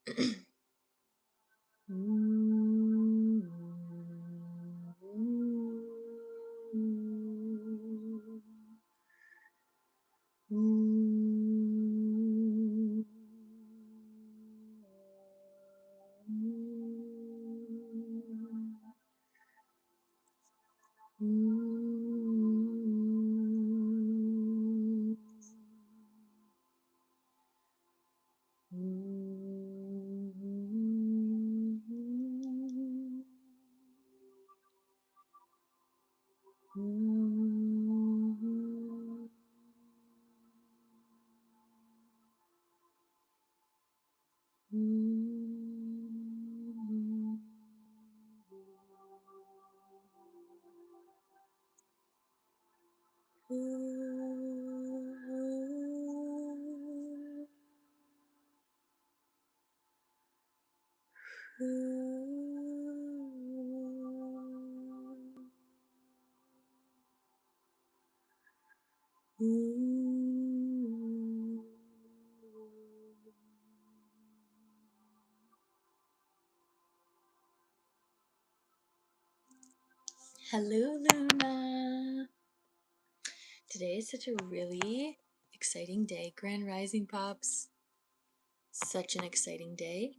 Hello, Luna. Today is such a really exciting day. Grand Rising Pops. Such an exciting day.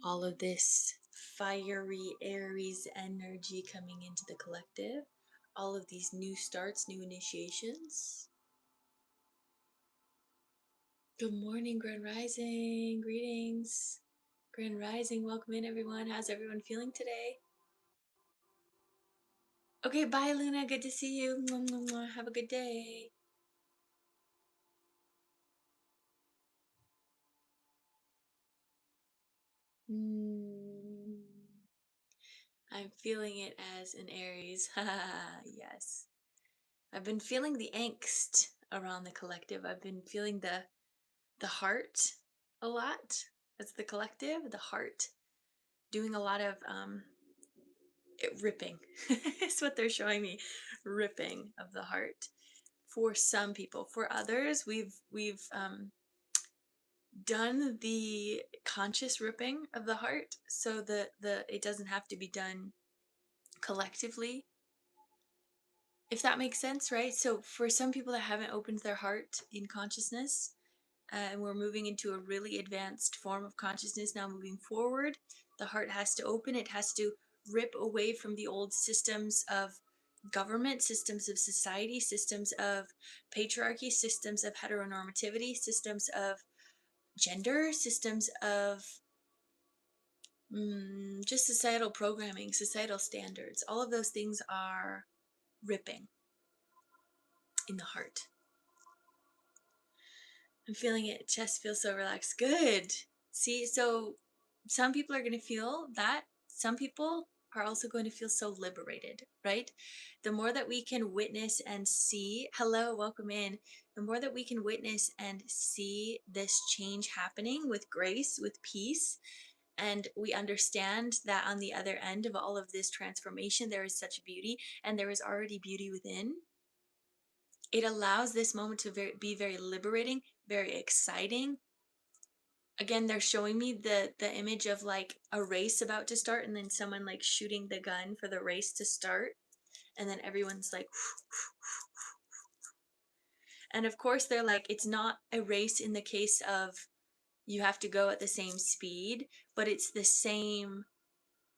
All of this fiery Aries energy coming into the collective. All of these new starts, new initiations. Good morning, Grand Rising. Greetings. Grand Rising, welcome in, everyone. How's everyone feeling today? Okay, bye, Luna. Good to see you. Have a good day. I'm feeling it as an Aries. Yes. I've been feeling the angst around the collective. I've been feeling the heart a lot. That's the collective, the heart. Doing a lot of ripping. It's what they're showing me. Ripping of the heart. For some people. For others, we've done the conscious ripping of the heart, so the it doesn't have to be done collectively, if that makes sense, right? So for some people that haven't opened their heart in consciousness, and we're moving into a really advanced form of consciousness now moving forward, the heart has to open. It has to rip away from the old systems of government, systems of society, systems of patriarchy, systems of heteronormativity, systems of gender, systems of just societal programming, societal standards. All of those things are ripping in the heart. I'm feeling it. Chest feels so relaxed. Good. See, so some people are going to feel that. Some people are also going to feel so liberated, right? The more that we can witness and see, hello, welcome in. The more that we can witness and see this change happening with grace, with peace, and we understand that on the other end of all of this transformation, there is such beauty, and there is already beauty within. It allows this moment to be very liberating, very exciting. Again, they're showing me the image of like a race about to start, and then someone like shooting the gun for the race to start, and then everyone's like, and of course they're like, it's not a race in the case of you have to go at the same speed, but it's the same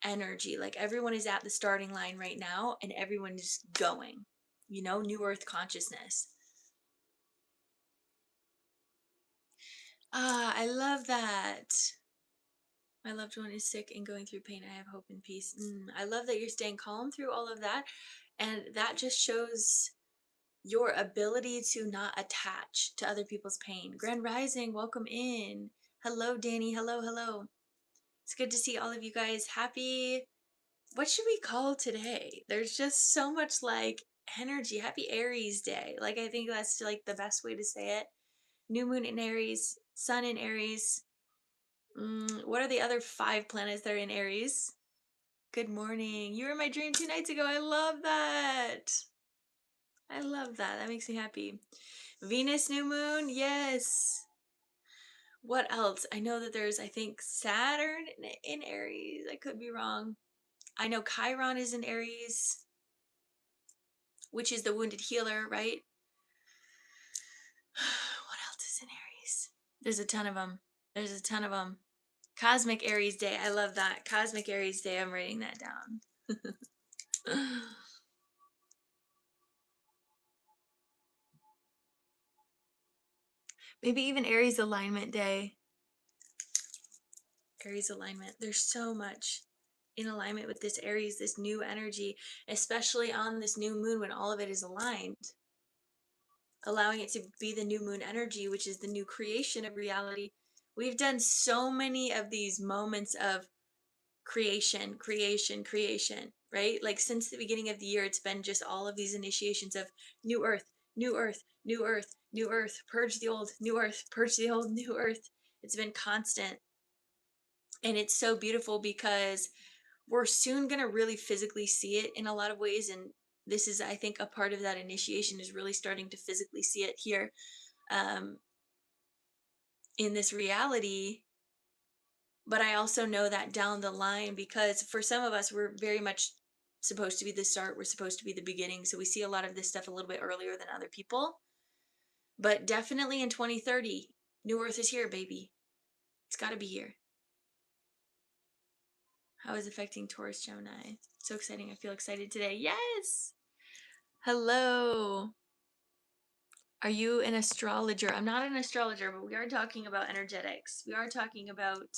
energy. Like everyone is at the starting line right now, and everyone is going, new earth consciousness. I love that. My loved one is sick and going through pain. I have hope and peace. I love that you're staying calm through all of that. And that just shows your ability to not attach to other people's pain. Grand Rising, welcome in. Hello, Danny. Hello, hello. It's good to see all of you guys. Happy, what should we call today? There's just so much like energy. Happy Aries Day. Like, I think that's like the best way to say it. New moon in Aries, sun in Aries. What are the other 5 planets that are in Aries? Good morning. You were in my dream 2 nights ago. I love that. I love that. That makes me happy. Venus new moon. Yes. What else? I know that there's, I think, Saturn in Aries. I could be wrong. I know Chiron is in Aries, which is the wounded healer, right? What else is in Aries? There's a ton of them. There's a ton of them. Cosmic Aries Day. I love that. Cosmic Aries Day. I'm writing that down. Maybe even Aries Alignment Day. Aries alignment. There's so much in alignment with this Aries, this new energy, especially on this new moon when all of it is aligned, allowing it to be the new moon energy, which is the new creation of reality. We've done so many of these moments of creation, creation, creation, right? Like since the beginning of the year, it's been just all of these initiations of new earth, new earth, new earth, new earth, purge the old, new earth, purge the old, new earth. It's been constant. And it's so beautiful because we're soon going to really physically see it in a lot of ways. And this is, I think, a part of that initiation is really starting to physically see it here um, in this reality. But I also know that down the line, because for some of us, we're very much supposed to be the start, we're supposed to be the beginning. So we see a lot of this stuff a little bit earlier than other people. But definitely in 2030, New Earth is here, baby. It's got to be here. How is affecting Taurus, Gemini? So exciting. I feel excited today. Yes. Hello. Are you an astrologer? I'm not an astrologer, but we are talking about energetics. We are talking about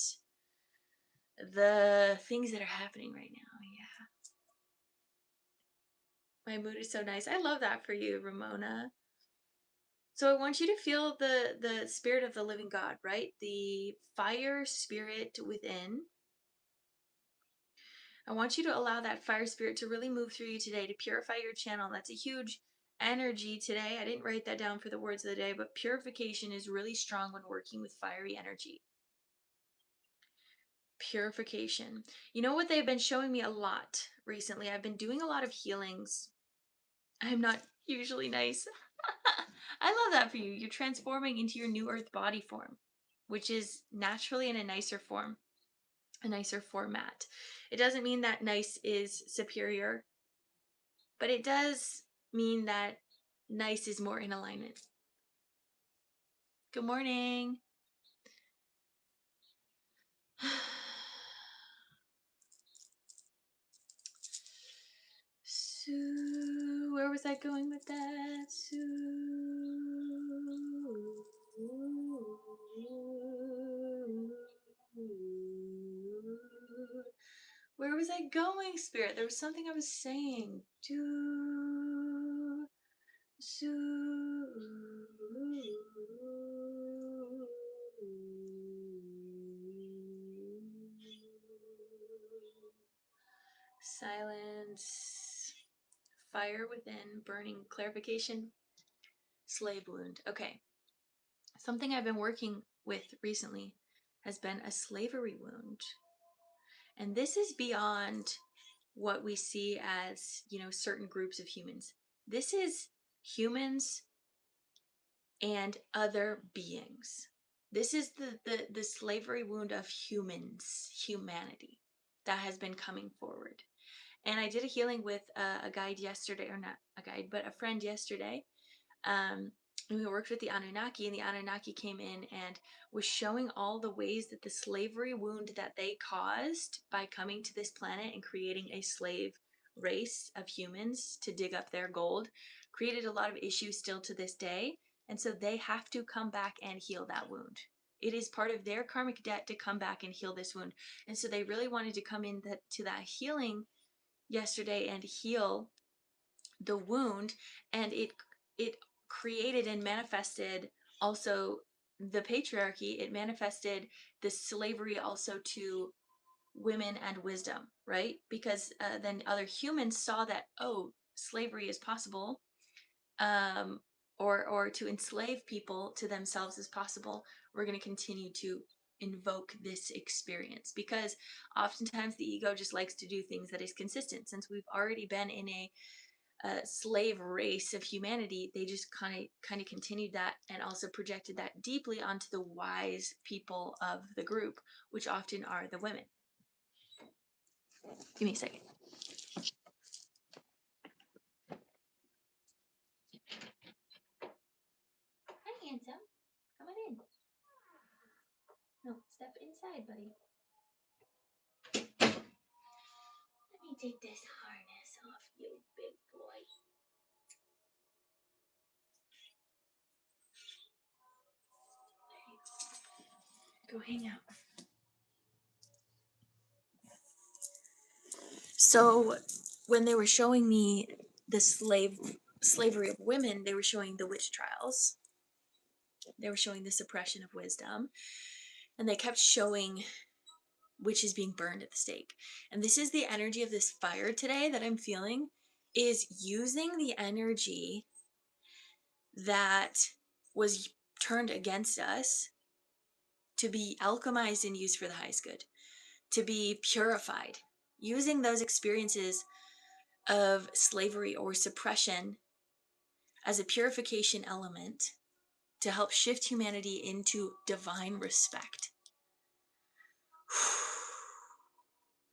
the things that are happening right now. Yeah. My mood is so nice. I love that for you, Ramona. So I want you to feel the spirit of the living God, right? The fire spirit within. I want you to allow that fire spirit to really move through you today to purify your channel. That's a huge energy today. I didn't write that down for the words of the day, but purification is really strong when working with fiery energy. Purification. You know what they've been showing me a lot recently? I've been doing a lot of healings. I'm not usually nice. I love that for you. You're transforming into your new earth body form, which is naturally in a nicer form, a nicer format. It doesn't mean that nice is superior, but it does mean that nice is more in alignment. Good morning. So, where was I going with that? So, where was I going, Spirit? There was something I was saying. Do, so, silence, fire within, burning, clarification, slave wound. Okay. Something I've been working with recently has been a slavery wound. And this is beyond what we see as, certain groups of humans. This is humans and other beings. This is the slavery wound of humans, humanity that has been coming forward. And I did a healing with a guide yesterday, or not a guide, but a friend yesterday. Um, and we worked with the Anunnaki, and the Anunnaki came in and was showing all the ways that the slavery wound that they caused by coming to this planet and creating a slave race of humans to dig up their gold created a lot of issues still to this day. And so they have to come back and heal that wound. It is part of their karmic debt to come back and heal this wound. And so they really wanted to come in to that healing yesterday and heal the wound, and it created and manifested also the patriarchy. It manifested the slavery also to women and wisdom, right? Because then other humans saw that, oh, slavery is possible, um, or to enslave people to themselves is possible. We're going to continue to invoke this experience because oftentimes the ego just likes to do things that is consistent. Since we've already been in slave race of humanity, they just kind of continued that and also projected that deeply onto the wise people of the group, which often are the women. Give me a second. Hi, handsome. Come on in. No, step inside, buddy. Let me take this harness off you, big boy. There you go. Go hang out. So when they were showing me the slavery of women, they were showing the witch trials. They were showing the suppression of wisdom. And they kept showing witches being burned at the stake. And this is the energy of this fire today that I'm feeling, is using the energy that was turned against us to be alchemized and used for the highest good, to be purified, using those experiences of slavery or suppression as a purification element to help shift humanity into divine respect.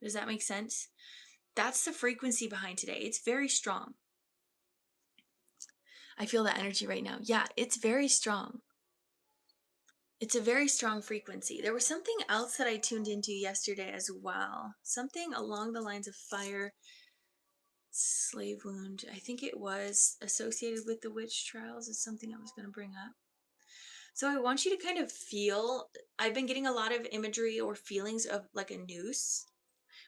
Does that make sense? That's the frequency behind today. It's very strong. I feel that energy right now. Yeah, it's very strong. It's a very strong frequency. There was something else that I tuned into yesterday as well. Something along the lines of fire, slave wound. I think it was associated with the witch trials, is something I was going to bring up. So I want you to kind of feel, I've been getting a lot of imagery or feelings of like a noose,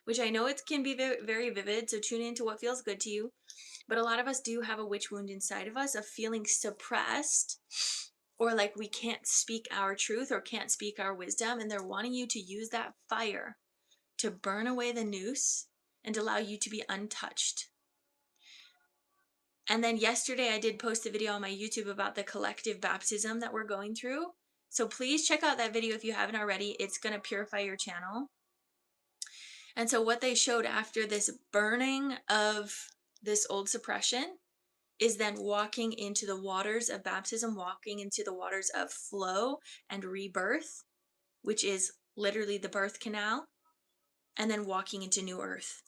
which I know it can be very, very vivid. So tune into what feels good to you. But a lot of us do have a witch wound inside of us of feeling suppressed, or like we can't speak our truth or can't speak our wisdom. And they're wanting you to use that fire to burn away the noose and allow you to be untouched. And then yesterday I did post a video on my YouTube about the collective baptism that we're going through. So please check out that video if you haven't already. It's going to purify your channel. And so what they showed after this burning of this old suppression is then walking into the waters of baptism, walking into the waters of flow and rebirth, which is literally the birth canal, and then walking into new earth.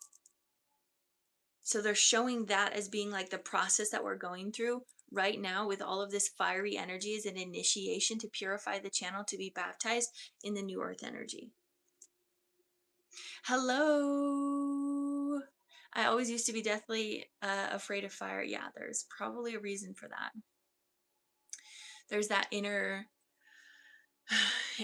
So they're showing that as being like the process that we're going through right now with all of this fiery energy as an initiation to purify the channel to be baptized in the new earth energy. Hello. I always used to be deathly afraid of fire. Yeah, there's probably a reason for that. There's that inner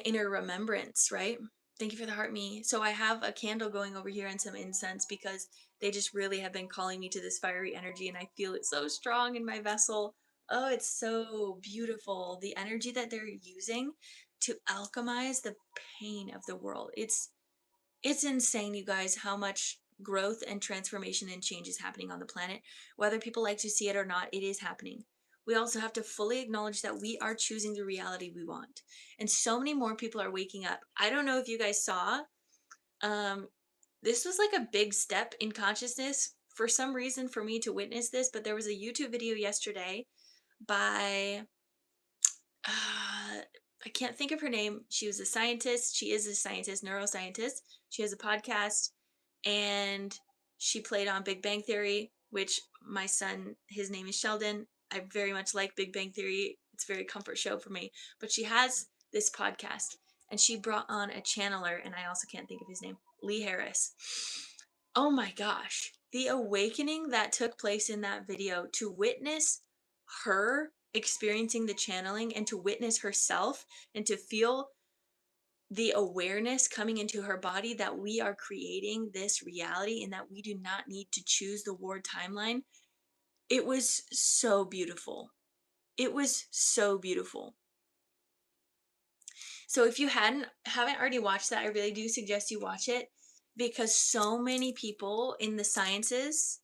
remembrance, right? Thank you for the heart, me. So I have a candle going over here and some incense because they just really have been calling me to this fiery energy, and I feel it so strong in my vessel. Oh, it's so beautiful. The energy that they're using to alchemize the pain of the world. It's insane, you guys, how much growth and transformation and change is happening on the planet. Whether people like to see it or not, it is happening. We also have to fully acknowledge that we are choosing the reality we want. And so many more people are waking up. I don't know if you guys saw, this was like a big step in consciousness for some reason for me to witness this, but there was a YouTube video yesterday by, I can't think of her name. She was a scientist. She is a scientist, neuroscientist. She has a podcast, and she played on Big Bang Theory, which my son, his name is Sheldon. I very much like Big Bang Theory. It's a very comfort show for me. But she has this podcast, and she brought on a channeler, and I also can't think of his name, Lee Harris. Oh my gosh. The awakening that took place in that video, to witness her experiencing the channeling and to witness herself and to feel the awareness coming into her body that we are creating this reality and that we do not need to choose the war timeline. It was so beautiful. It was so beautiful. So if you haven't already watched that, I really do suggest you watch it, because so many people in the sciences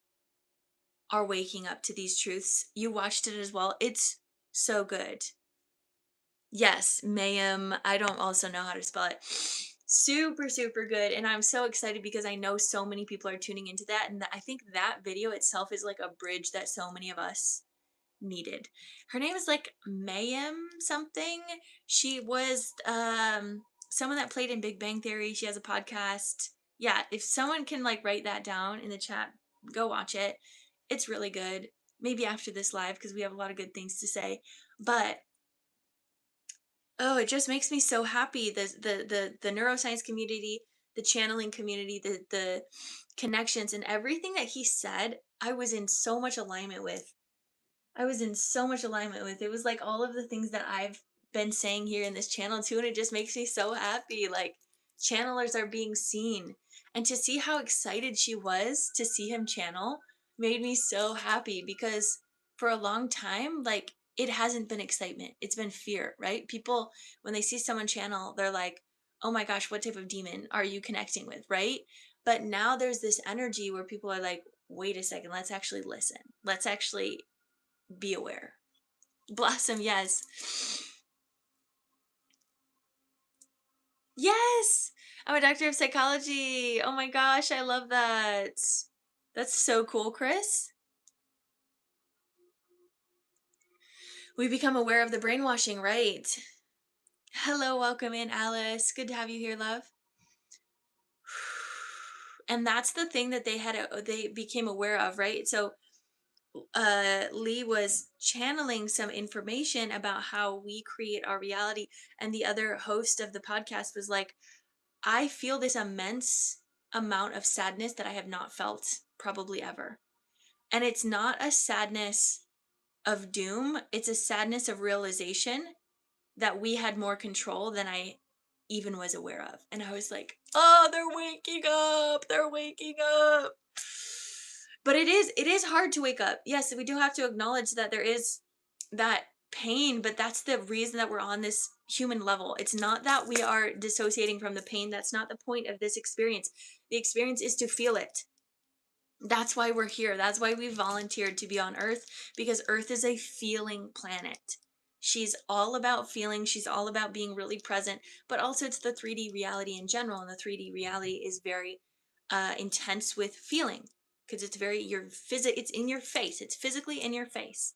are waking up to these truths. You watched it as well. It's so good. Yes, Mayhem. I don't also know how to spell it. Super, super good. And I'm so excited because I know so many people are tuning into that. And I think that video itself is like a bridge that so many of us needed. Her name is like Mayim something. She was someone that played in Big Bang Theory. She has a podcast. Yeah, if someone can like write that down in the chat, go watch it. It's really good. Maybe after this live because we have a lot of good things to say. But oh, it just makes me so happy. The neuroscience community, the channeling community, the connections and everything that he said, I was in so much alignment with. I was in so much alignment with. It was like all of the things that I've been saying here in this channel too, and it just makes me so happy. Like channelers are being seen. And to see how excited she was to see him channel made me so happy because for a long time, like it hasn't been excitement. It's been fear, right? People, when they see someone channel, they're like, oh my gosh, what type of demon are you connecting with, right? But now there's this energy where people are like, wait a second, let's actually listen. Let's actually be aware. Blossom, yes. Yes! I'm a doctor of psychology. Oh my gosh, I love that. That's so cool, Chris. We become aware of the brainwashing, right? Hello, welcome in, Alice. Good to have you here, love. And that's the thing that they became aware of, right? So Lee was channeling some information about how we create our reality, and the other host of the podcast was like, I feel this immense amount of sadness that I have not felt probably ever. And it's not a sadness of doom, it's a sadness of realization that we had more control than I even was aware of. And I was like, oh, they're waking up. They're waking up. But it is hard to wake up. Yes, we do have to acknowledge that there is that pain, but that's the reason that we're on this human level. It's not that we are dissociating from the pain. That's not the point of this experience. The experience is to feel it. That's why we're here. That's why we volunteered to be on Earth, because Earth is a feeling planet. She's all about feeling. She's all about being really present, but also it's the 3D reality in general. And the 3D reality is very intense with feeling because it's very, it's in your face. It's physically in your face.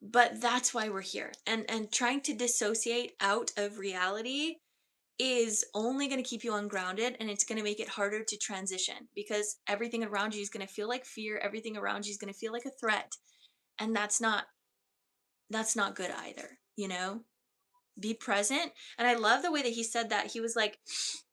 But that's why we're here. And trying to dissociate out of reality is only going to keep you ungrounded, and it's going to make it harder to transition because everything around you is going to feel like fear. Everything around you is going to feel like a threat. And that's not good either, you know? Be present. And I love the way that he said that. He was like,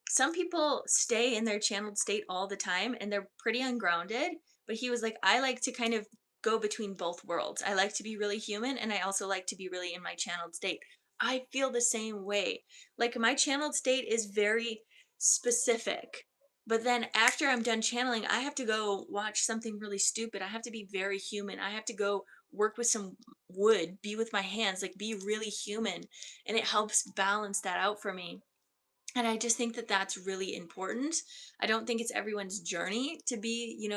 some people stay in their channeled state all the time and they're pretty ungrounded, but he was like, I like to kind of go between both worlds. I like to be really human and I also like to be really in my channeled state. I feel the same way. Like my channeled state is very specific. But then after I'm done channeling, I have to go watch something really stupid. I have to be very human. I have to go work with some wood, be with my hands, like be really human. And it helps balance that out for me. And I just think that that's really important. I don't think it's everyone's journey to be,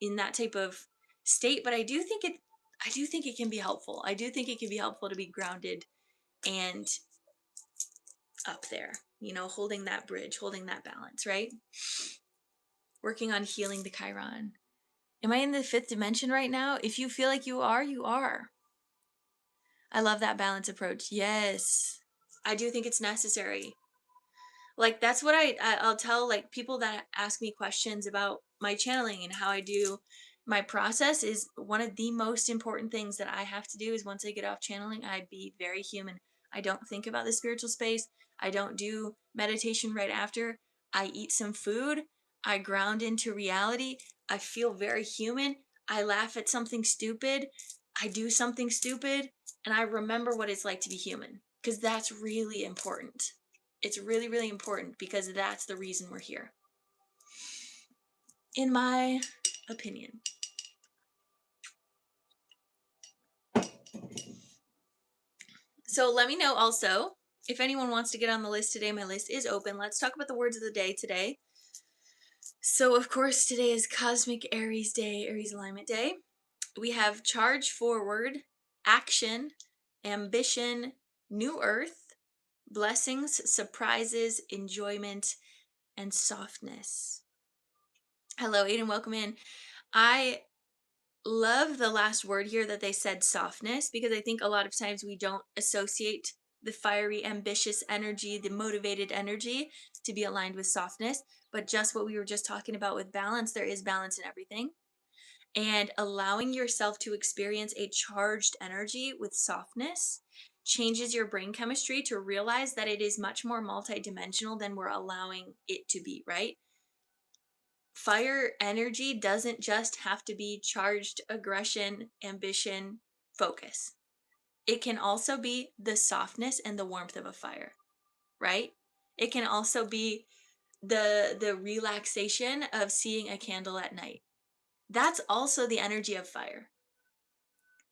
in that type of state, but I do think it can be helpful. I do think it can be helpful to be grounded and up there, holding that bridge, holding that balance, right? Working on healing the Chiron. Am I in the fifth dimension right now? If you feel like you are, you are. I love that balance approach. Yes. I do think it's necessary. Like that's what I'll tell like people that ask me questions about my channeling and how I do my process. Is one of the most important things that I have to do is once I get off channeling, I be very human. I don't think about the spiritual space. I don't do meditation right after. I eat some food. I ground into reality. I feel very human. I laugh at something stupid. I do something stupid and I remember what it's like to be human because that's really important. It's really, really important because that's the reason we're here, in my opinion. So let me know also if anyone wants to get on the list today. My list is open. Let's talk about the words of the day today. So, of course, today is Cosmic Aries Day, Aries Alignment Day. We have charge forward, action, ambition, new earth, blessings, surprises, enjoyment, and softness. Hello, Aiden. Welcome in. I love the last word here that they said, softness, because I think a lot of times we don't associate the fiery, ambitious energy, the motivated energy to be aligned with softness. But just what we were just talking about with balance, there is balance in everything. And allowing yourself to experience a charged energy with softness changes your brain chemistry to realize that it is much more multidimensional than we're allowing it to be, right? Fire energy doesn't just have to be charged aggression, ambition, focus. It can also be the softness and the warmth of a fire, right? It can also be the relaxation of seeing a candle at night. That's also the energy of fire.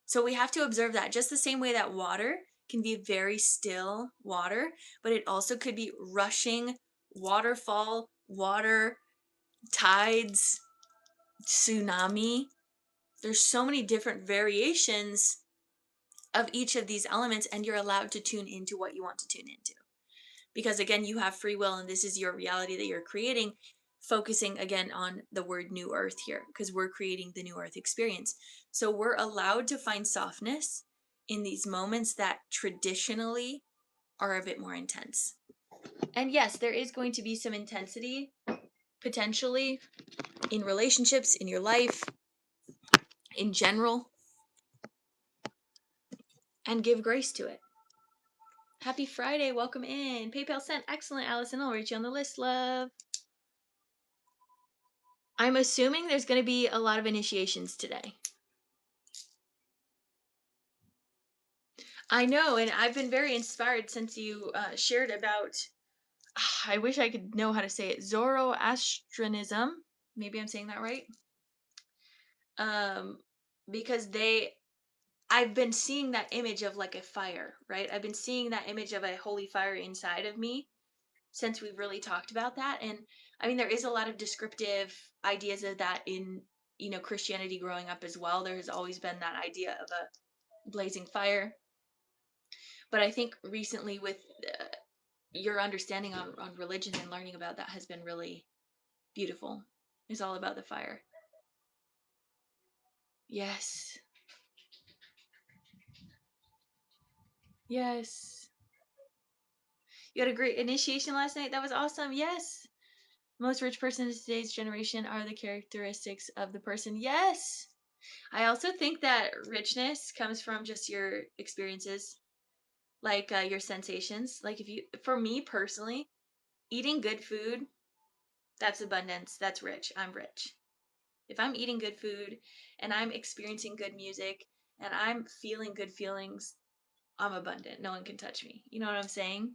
So we have to observe that just the same way that water can be very still water, but it also could be rushing waterfall, water, tides, tsunami. There's so many different variations of each of these elements, and you're allowed to tune into what you want to tune into. Because again, you have free will, and this is your reality that you're creating, focusing again on the word new earth here, because we're creating the new earth experience. So we're allowed to find softness in these moments that traditionally are a bit more intense. And yes, there is going to be some intensity potentially in relationships, in your life, in general, and give grace to it. Happy Friday. Welcome in. PayPal sent. Excellent, Allison. I'll reach you on the list, love. I'm assuming there's going to be a lot of initiations today. I know, and I've been very inspired since you shared about, I wish I could know how to say it, Zoroastrianism. Maybe I'm saying that right. Because I've been seeing that image of like a fire, right? I've been seeing that image of a holy fire inside of me since we've really talked about that. And I mean, there is a lot of descriptive ideas of that in, Christianity growing up as well. There has always been that idea of a blazing fire. But I think recently with your understanding on religion and learning about that has been really beautiful. It's all about the fire. Yes. Yes. You had a great initiation last night. That was awesome. Yes. Most rich person in today's generation are the characteristics of the person. Yes. I also think that richness comes from just your experiences, like your sensations. Like for me personally, eating good food, that's abundance. That's rich. I'm rich. If I'm eating good food and I'm experiencing good music and I'm feeling good feelings, I'm abundant. No one can touch me. You know what I'm saying?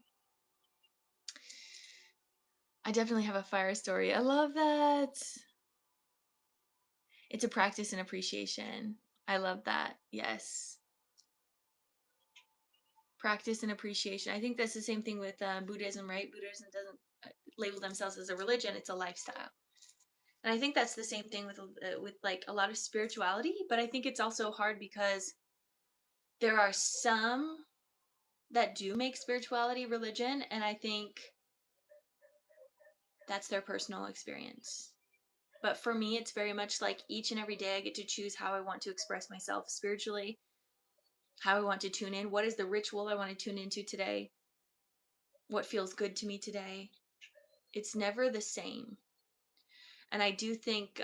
I definitely have a fire story. I love that. It's a practice and appreciation. I love that. Yes. Practice and appreciation. I think that's the same thing with Buddhism, right? Buddhism doesn't label themselves as a religion; it's a lifestyle. And I think that's the same thing with like a lot of spirituality. But I think it's also hard because there are some that do make spirituality religion, and I think that's their personal experience. But for me, it's very much like each and every day I get to choose how I want to express myself spiritually, how I want to tune in, what is the ritual I want to tune into today, what feels good to me today. It's never the same. And I do think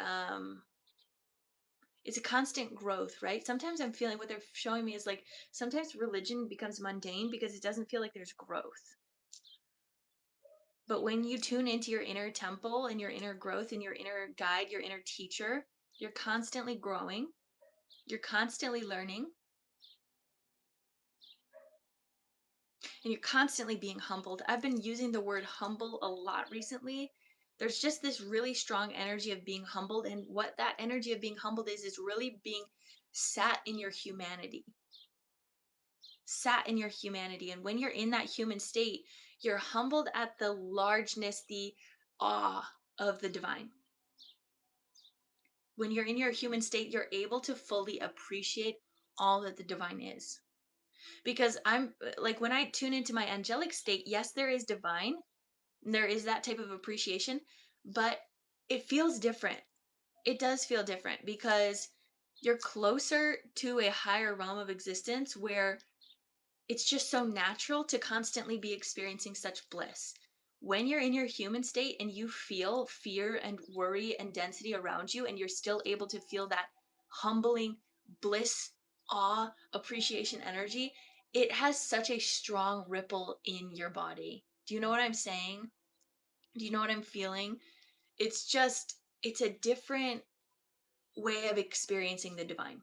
it's a constant growth, right? Sometimes I'm feeling what they're showing me is like sometimes religion becomes mundane because it doesn't feel like there's growth. But when you tune into your inner temple and your inner growth and your inner guide, your inner teacher, you're constantly growing, you're constantly learning, and you're constantly being humbled. I've been using the word humble a lot recently. There's just this really strong energy of being humbled. And what that energy of being humbled is really being sat in your humanity. Sat in your humanity. And when you're in that human state, you're humbled at the largeness, the awe of the divine. When you're in your human state, you're able to fully appreciate all that the divine is. Because I'm like, when I tune into my angelic state, yes, there is divine, there is that type of appreciation, but it feels different. It does feel different because you're closer to a higher realm of existence where it's just so natural to constantly be experiencing such bliss. When you're in your human state and you feel fear and worry and density around you, and you're still able to feel that humbling bliss, awe, appreciation energy, it has such a strong ripple in your body. Do you know what I'm saying? Do you know what I'm feeling? It's just, it's a different way of experiencing the divine.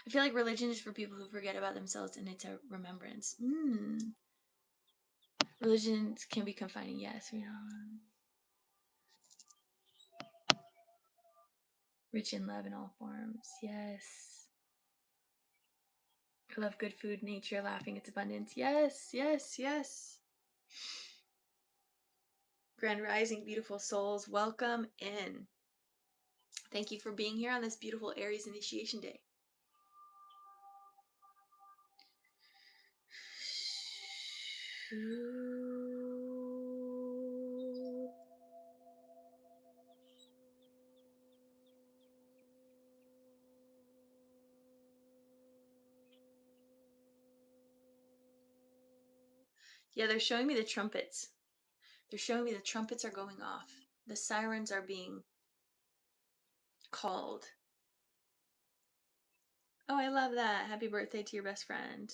I feel like religion is for people who forget about themselves and it's a remembrance. Religion can be confining, yes. You know, rich in love in all forms, yes. I love good food, nature, laughing, its abundance. Yes, yes, yes. Grand rising, beautiful souls, welcome in. Thank you for being here on this beautiful Aries initiation day. Yeah, they're showing me the trumpets. They're showing me the trumpets are going off. The sirens are being called. Oh, I love that. Happy birthday to your best friend.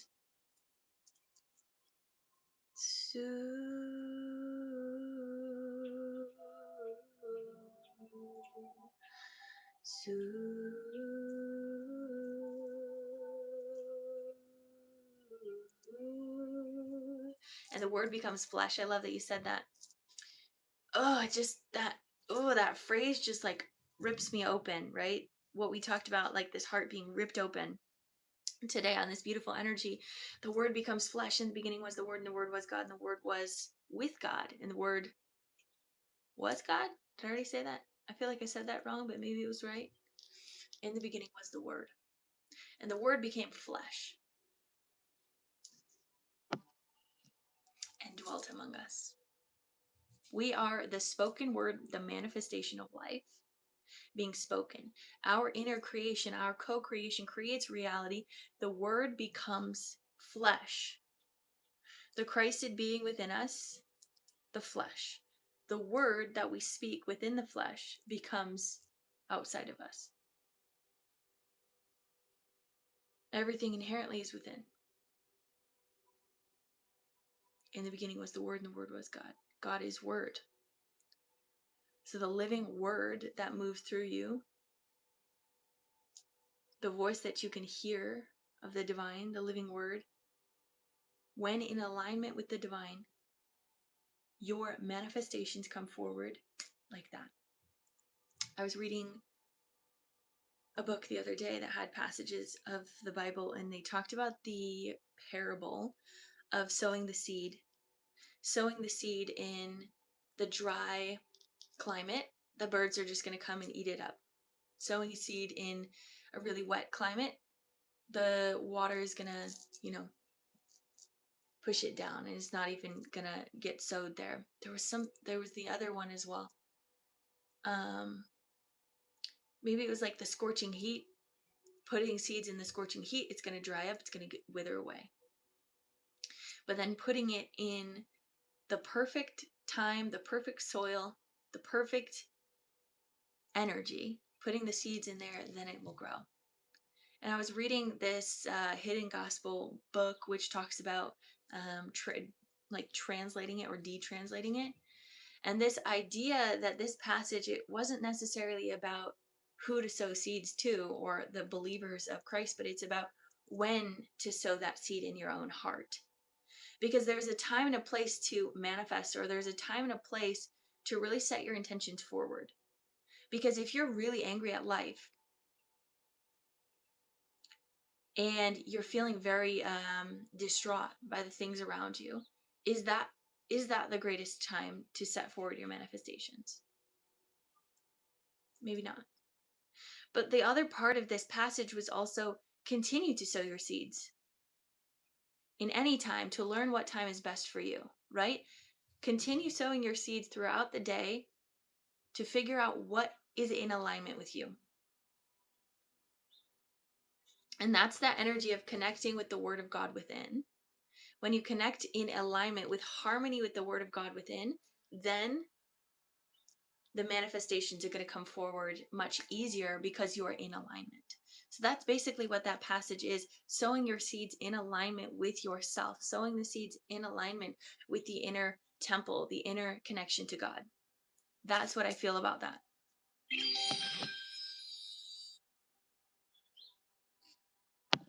And the word becomes flesh. I love that you said that. Oh, that phrase just like rips me open, right? What we talked about, like this heart being ripped open today on this beautiful energy. The word becomes flesh. In the beginning was the word, and the word was God, and the word was with God, and the word was God. Did I already say that? I feel like I said that wrong, but maybe it was right. In the beginning was the word, and the word became flesh and dwelt among us. We are the spoken word, the manifestation of life being spoken. Our inner creation, our co-creation creates reality. The word becomes flesh. The Christed being within us, the flesh. The word that we speak within the flesh becomes outside of us. Everything inherently is within. In the beginning was the word, and the word was God. God is word. So the living word that moves through you, the voice that you can hear of the divine, the living word, when in alignment with the divine, your manifestations come forward like that. I was reading a book the other day that had passages of the Bible, and they talked about the parable of sowing the seed. Sowing the seed in the dry climate, the birds are just going to come and eat it up. Sowing a seed in a really wet climate, the water is going to, push it down, and it's not even going to get sowed there. There was the other one as well. Maybe it was like the scorching heat. Putting seeds in the scorching heat, it's going to dry up, it's going to wither away. But then putting it in the perfect time, the perfect soil, the perfect energy, putting the seeds in there, then it will grow. And I was reading this hidden gospel book, which talks about translating it or detranslating it. And this idea that this passage, it wasn't necessarily about who to sow seeds to or the believers of Christ, but it's about when to sow that seed in your own heart. Because there's a time and a place to manifest, or there's a time and a place to really set your intentions forward. Because if you're really angry at life and you're feeling very distraught by the things around you, is that the greatest time to set forward your manifestations? Maybe not. But the other part of this passage was also continue to sow your seeds in any time to learn what time is best for you, right? Continue sowing your seeds throughout the day to figure out what is in alignment with you. And that's that energy of connecting with the Word of God within. When you connect in alignment with harmony with the Word of God within, then the manifestations are going to come forward much easier because you are in alignment. So that's basically what that passage is, sowing your seeds in alignment with yourself, sowing the seeds in alignment with the inner temple, the inner connection to God. That's what I feel about that.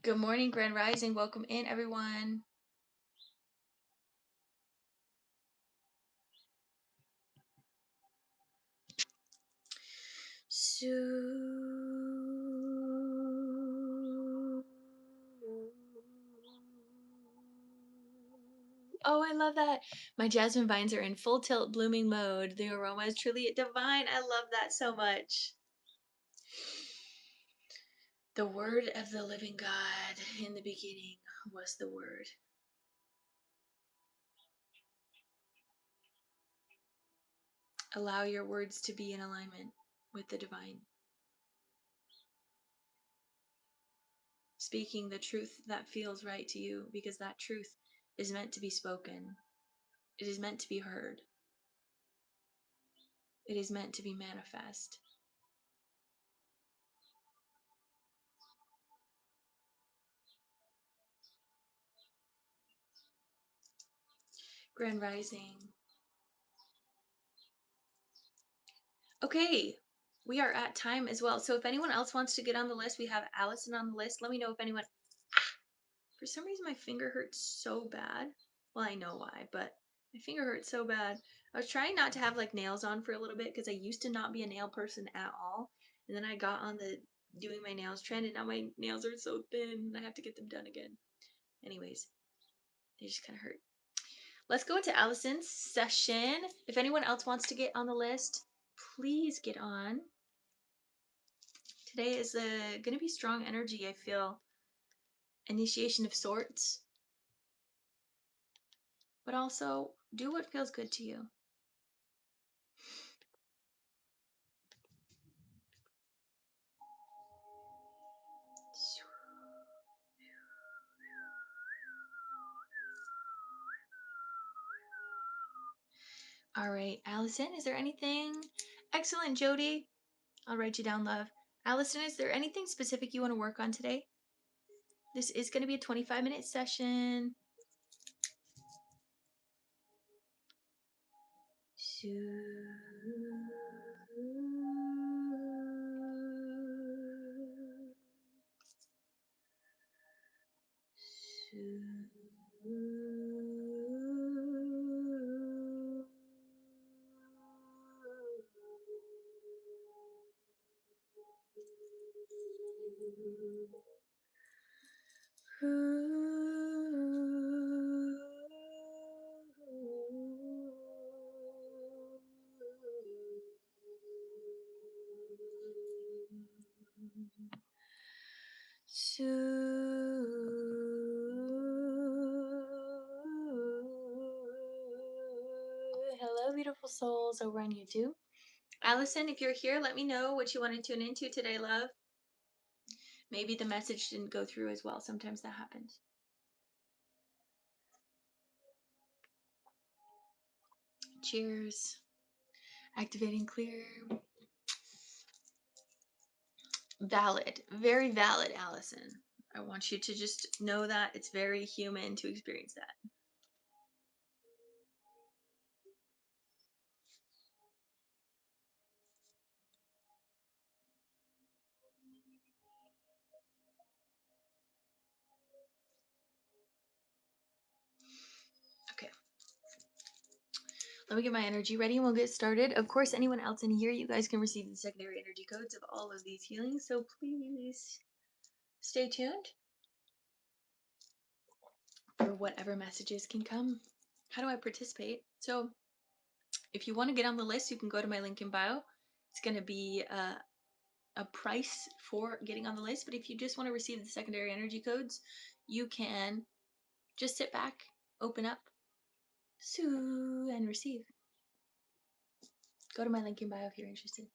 Good morning, Grand Rising. Welcome in, everyone. So, oh, I love that. My jasmine vines are in full tilt blooming mode. The aroma is truly divine. I love that so much. The word of the living God in the beginning was the word. Allow your words to be in alignment with the divine. Speaking the truth that feels right to you, because that truth is meant to be spoken. It is meant to be heard. It is meant to be manifest. Grand Rising. Okay, we are at time as well. So if anyone else wants to get on the list, we have Allison on the list. Let me know if anyone. For some reason, my finger hurts so bad. Well, I know why, but my finger hurts so bad. I was trying not to have like nails on for a little bit because I used to not be a nail person at all. And then I got on the doing my nails trend, and now my nails are so thin and I have to get them done again. Anyways, they just kind of hurt. Let's go into Allison's session. If anyone else wants to get on the list, please get on. Today is going to be strong energy, I feel. Initiation of sorts. But also, do what feels good to you. All right, Allison, is there anything? Excellent, Jody. I'll write you down, love. Allison, is there anything specific you want to work on today? This is going to be a 25-minute session. Hello, beautiful souls over on YouTube. Allison, if you're here, let me know what you want to tune into today, love. Maybe the message didn't go through as well. Sometimes that happens. Cheers. Activating clear. Valid. Very valid, Allison. I want you to just know that it's very human to experience that. Okay. Let me get my energy ready and we'll get started. Of course, anyone else in here, you guys can receive the secondary energy codes of all of these healings. So please stay tuned for whatever messages can come. How do I participate? So if you want to get on the list, you can go to my link in bio. It's going to be a price for getting on the list, but if you just want to receive the secondary energy codes, you can just sit back, open up, and receive. Go to my link in bio if you're interested.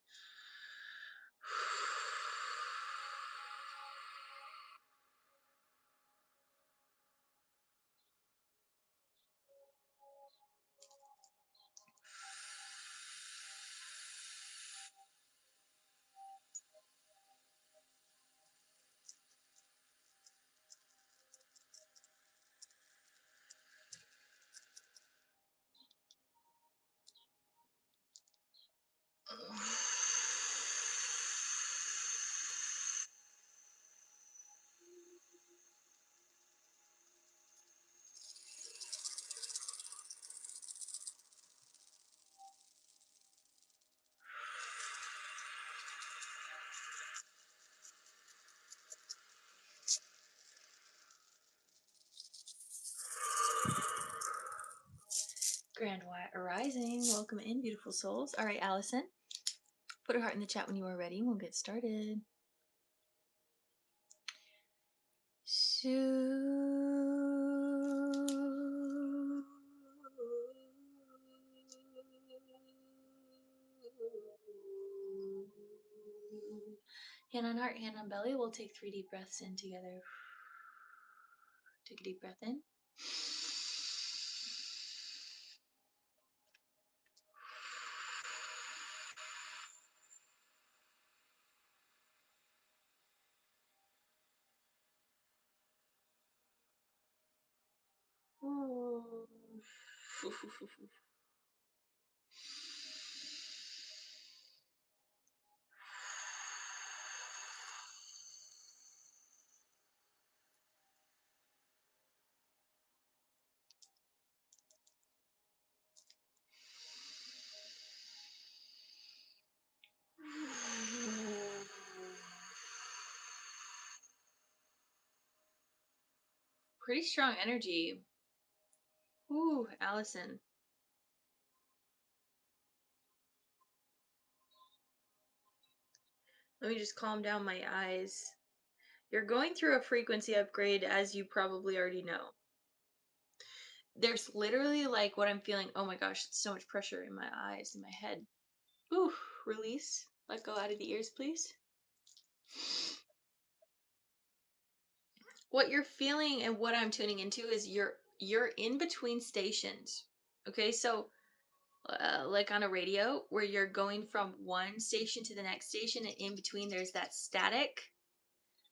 Grand Rising, welcome in, beautiful souls. All right, Allison, put a heart in the chat when you are ready. We'll get started. Hand on heart, hand on belly. We'll take 3 deep breaths in together. Take a deep breath in. Pretty strong energy. Ooh, Allison. Let me just calm down my eyes. You're going through a frequency upgrade, as you probably already know. There's literally like what I'm feeling. Oh my gosh, so much pressure in my eyes, in my head. Ooh, release. Let go out of the ears, please. What you're feeling and what I'm tuning into is you're in between stations. Okay, so like on a radio where you're going from one station to the next station, and in between there's that static.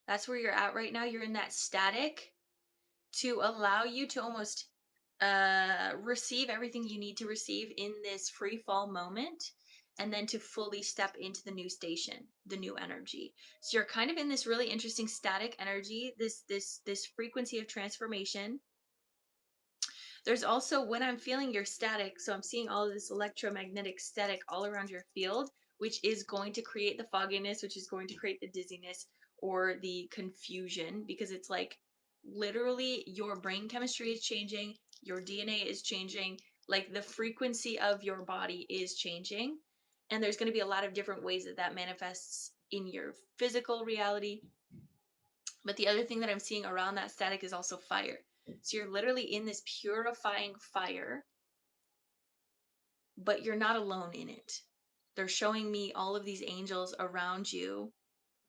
That's where you're at right now. You're in that static to allow you to almost receive everything you need to receive in this free fall moment, and then to fully step into the new station, the new energy. So you're kind of in this really interesting static energy, this frequency of transformation. There's also, when I'm feeling your static, so I'm seeing all of this electromagnetic static all around your field, which is going to create the fogginess, which is going to create the dizziness or the confusion, because it's like literally your brain chemistry is changing, your DNA is changing, like the frequency of your body is changing. And there's going to be a lot of different ways that that manifests in your physical reality. But the other thing that I'm seeing around that static is also fire. So you're literally in this purifying fire, but you're not alone in it. They're showing me all of these angels around you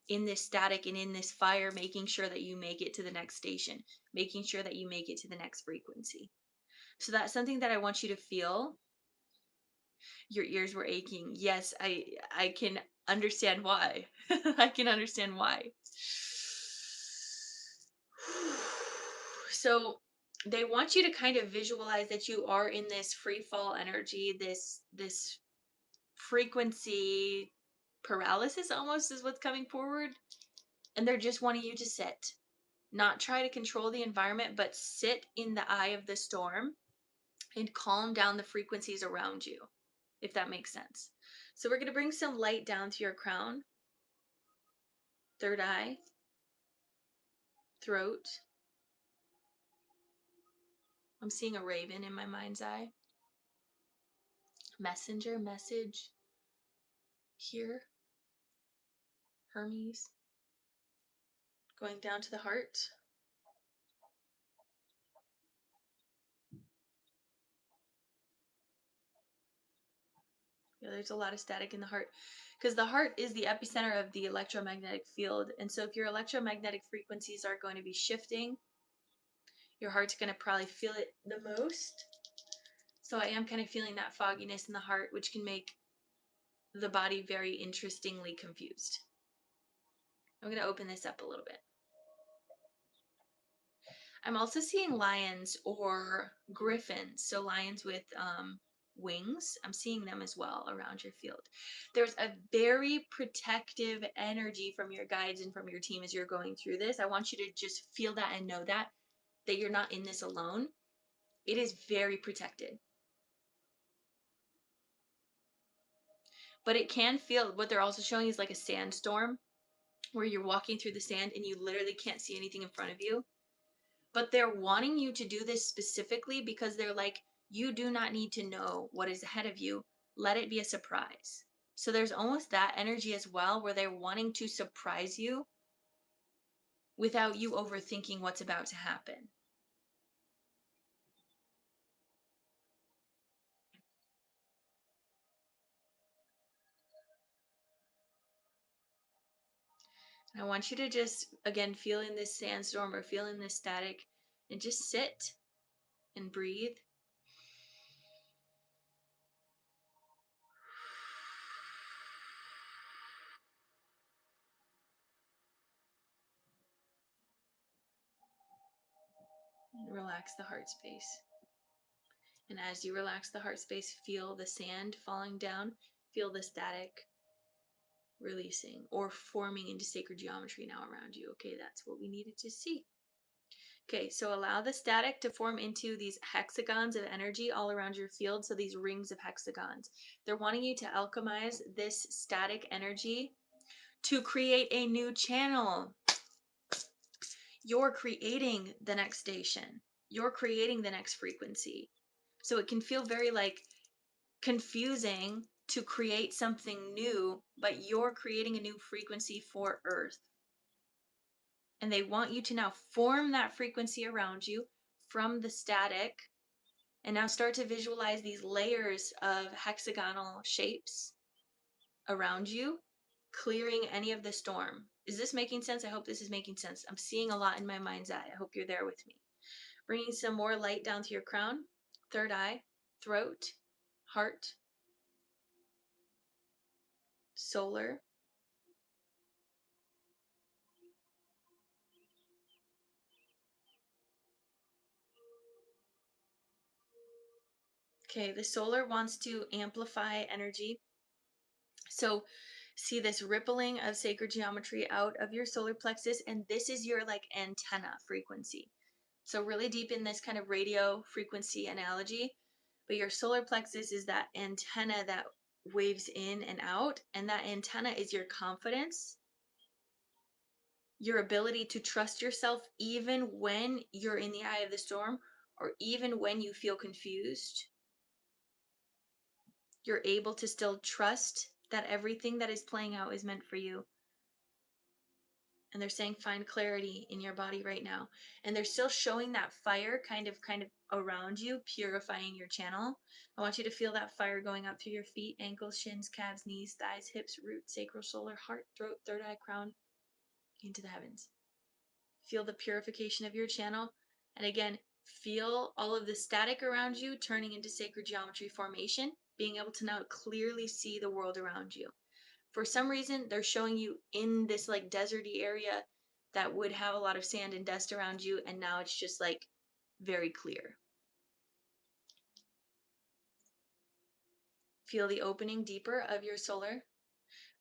in this static and in this fire, making sure that you make it to the next station, making sure that you make it to the next frequency. So that's something that I want you to feel. Your ears were aching. Yes, I can understand why. I can understand why. So they want you to kind of visualize that you are in this free fall energy, this frequency paralysis almost is what's coming forward, and they're just wanting you to sit, not try to control the environment, but sit in the eye of the storm and calm down the frequencies around you, if that makes sense. So we're going to bring some light down to your crown, third eye, throat. I'm seeing a raven in my mind's eye. Messenger, message here. Hermes. Going down to the heart. Yeah, there's a lot of static in the heart because the heart is the epicenter of the electromagnetic field. And so if your electromagnetic frequencies are going to be shifting, your heart's going to probably feel it the most. So I am kind of feeling that fogginess in the heart, which can make the body very interestingly confused. I'm going to open this up a little bit. I'm also seeing lions or griffins, so lions with wings. I'm seeing them as well around your field. There's a very protective energy from your guides and from your team as you're going through this. I want you to just feel that and know that you're not in this alone. It is very protected. But it can feel, what they're also showing is like a sandstorm where you're walking through the sand and you literally can't see anything in front of you. But they're wanting you to do this specifically because they're like, you do not need to know what is ahead of you. Let it be a surprise. So there's almost that energy as well, where they're wanting to surprise you without you overthinking what's about to happen. And I want you to just, again, feel in this sandstorm or feel in this static and just sit and breathe. And relax the heart space. And as you relax the heart space, feel the sand falling down, feel the static releasing or forming into sacred geometry now around you. Okay, that's what we needed to see. Okay, so allow the static to form into these hexagons of energy all around your field. So these rings of hexagons. They're wanting you to alchemize this static energy to create a new channel. You're creating the next station. You're creating the next frequency. So it can feel very like confusing to create something new, but you're creating a new frequency for Earth. And they want you to now form that frequency around you from the static and now start to visualize these layers of hexagonal shapes around you, clearing any of the storm. Is this making sense? I hope this is making sense. I'm seeing a lot in my mind's eye. I hope you're there with me. Bringing some more light down to your crown, third eye, throat, heart, solar. Okay, the solar wants to amplify energy. So see this rippling of sacred geometry out of your solar plexus, and this is your like antenna frequency. So really deep in this kind of radio frequency analogy, but your solar plexus is that antenna that waves in and out, and that antenna is your confidence, your ability to trust yourself even when you're in the eye of the storm or even when you feel confused. You're able to still trust that everything that is playing out is meant for you. And they're saying find clarity in your body right now. And they're still showing that fire kind of around you, purifying your channel. I want you to feel that fire going up through your feet, ankles, shins, calves, knees, thighs, hips, root, sacral, solar, heart, throat, third eye, crown, into the heavens. Feel the purification of your channel. And again, feel all of the static around you turning into sacred geometry formation, being able to now clearly see the world around you. For some reason, they're showing you in this like deserty area that would have a lot of sand and dust around you, and now it's just like very clear. Feel the opening deeper of your solar,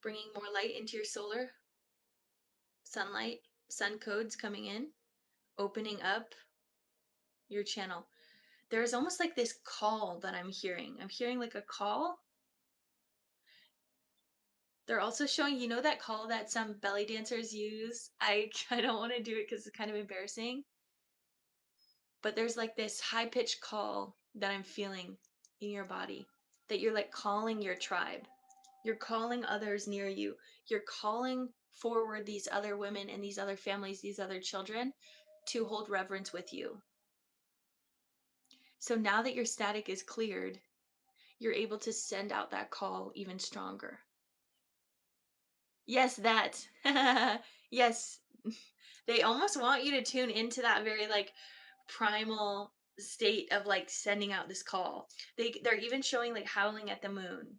bringing more light into your solar, sunlight, sun codes coming in, opening up your channel. There's almost like this call that I'm hearing. I'm hearing like a call. They're also showing, you know, that call that some belly dancers use. I don't want to do it because it's kind of embarrassing. But there's like this high pitched call that I'm feeling in your body, that you're like calling your tribe. You're calling others near you. You're calling forward these other women and these other families, these other children, to hold reverence with you. So now that your static is cleared, you're able to send out that call even stronger. Yes, that. Yes. They almost want you to tune into that very like primal state of like sending out this call. They're even showing like howling at the moon.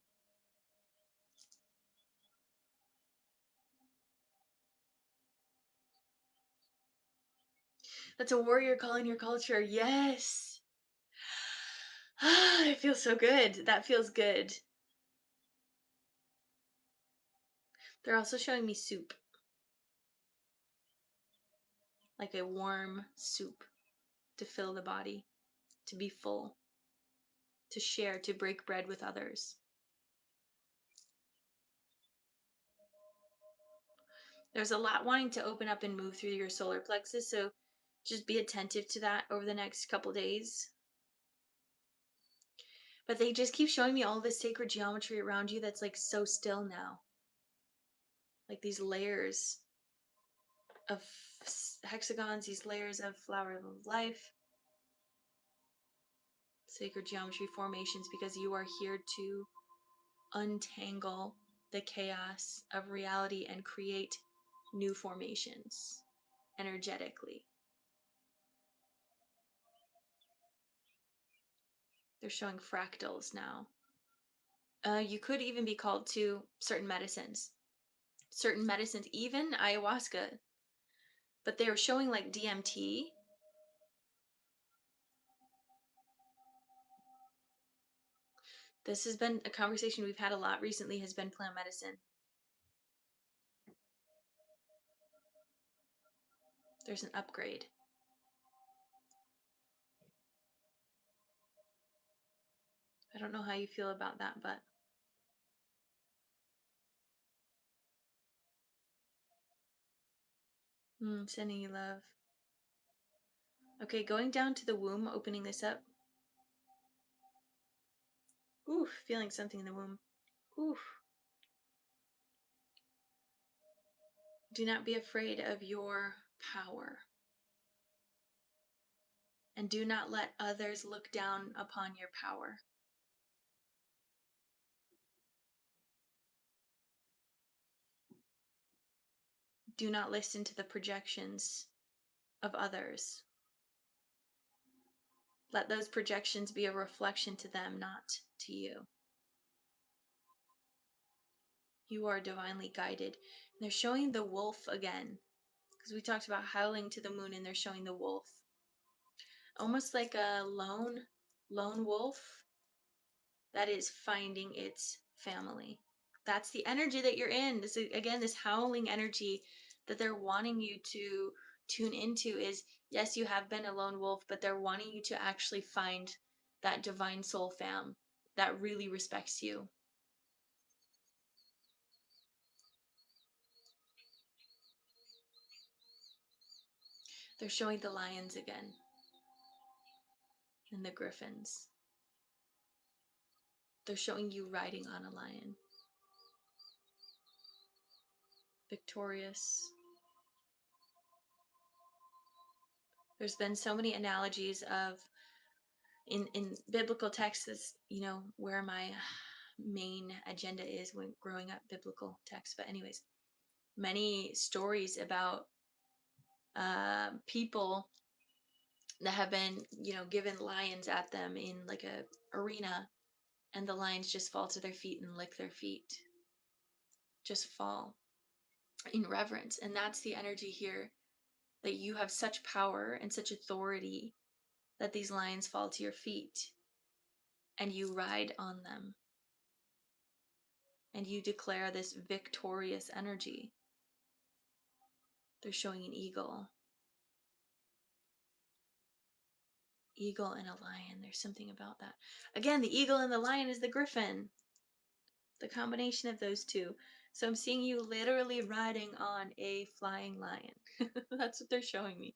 That's a warrior calling your culture. Yes. It feels so good. That feels good. They're also showing me soup. Like a warm soup to fill the body, to be full, to share, to break bread with others. There's a lot wanting to open up and move through your solar plexus, so just be attentive to that over the next couple days. But they just keep showing me all this sacred geometry around you that's like so still now. Like these layers of hexagons, these layers of flower of life, sacred geometry formations, because you are here to untangle the chaos of reality and create new formations energetically. They're showing fractals now. You could even be called to certain medicines, even ayahuasca. But they were showing like DMT. This has been a conversation we've had a lot recently, has been plant medicine. There's an upgrade. I don't know how you feel about that, but sending you love. Okay, going down to the womb, opening this up. Ooh, feeling something in the womb. Ooh. Do not be afraid of your power. And do not let others look down upon your power. Do not listen to the projections of others. Let those projections be a reflection to them, not to you. You are divinely guided. And they're showing the wolf again, because we talked about howling to the moon, and they're showing the wolf. Almost like a lone wolf that is finding its family. That's the energy that you're in. This is, again, this howling energy that they're wanting you to tune into is, yes, you have been a lone wolf, but they're wanting you to actually find that divine soul fam that really respects you. They're showing the lions again and the griffins. They're showing you riding on a lion. Victorious. There's been so many analogies of in biblical texts, you know, where my main agenda is when growing up, biblical texts. But anyways, many stories about people that have been, you know, given lions at them in like a arena, and the lions just fall to their feet and lick their feet, just fall in reverence. And that's the energy here, that you have such power and such authority that these lions fall to your feet and you ride on them and you declare this victorious energy. They're showing an eagle. Eagle and a lion. There's something about that. Again, the eagle and the lion is the griffin. The combination of those two. So I'm seeing you literally riding on a flying lion. That's what they're showing me.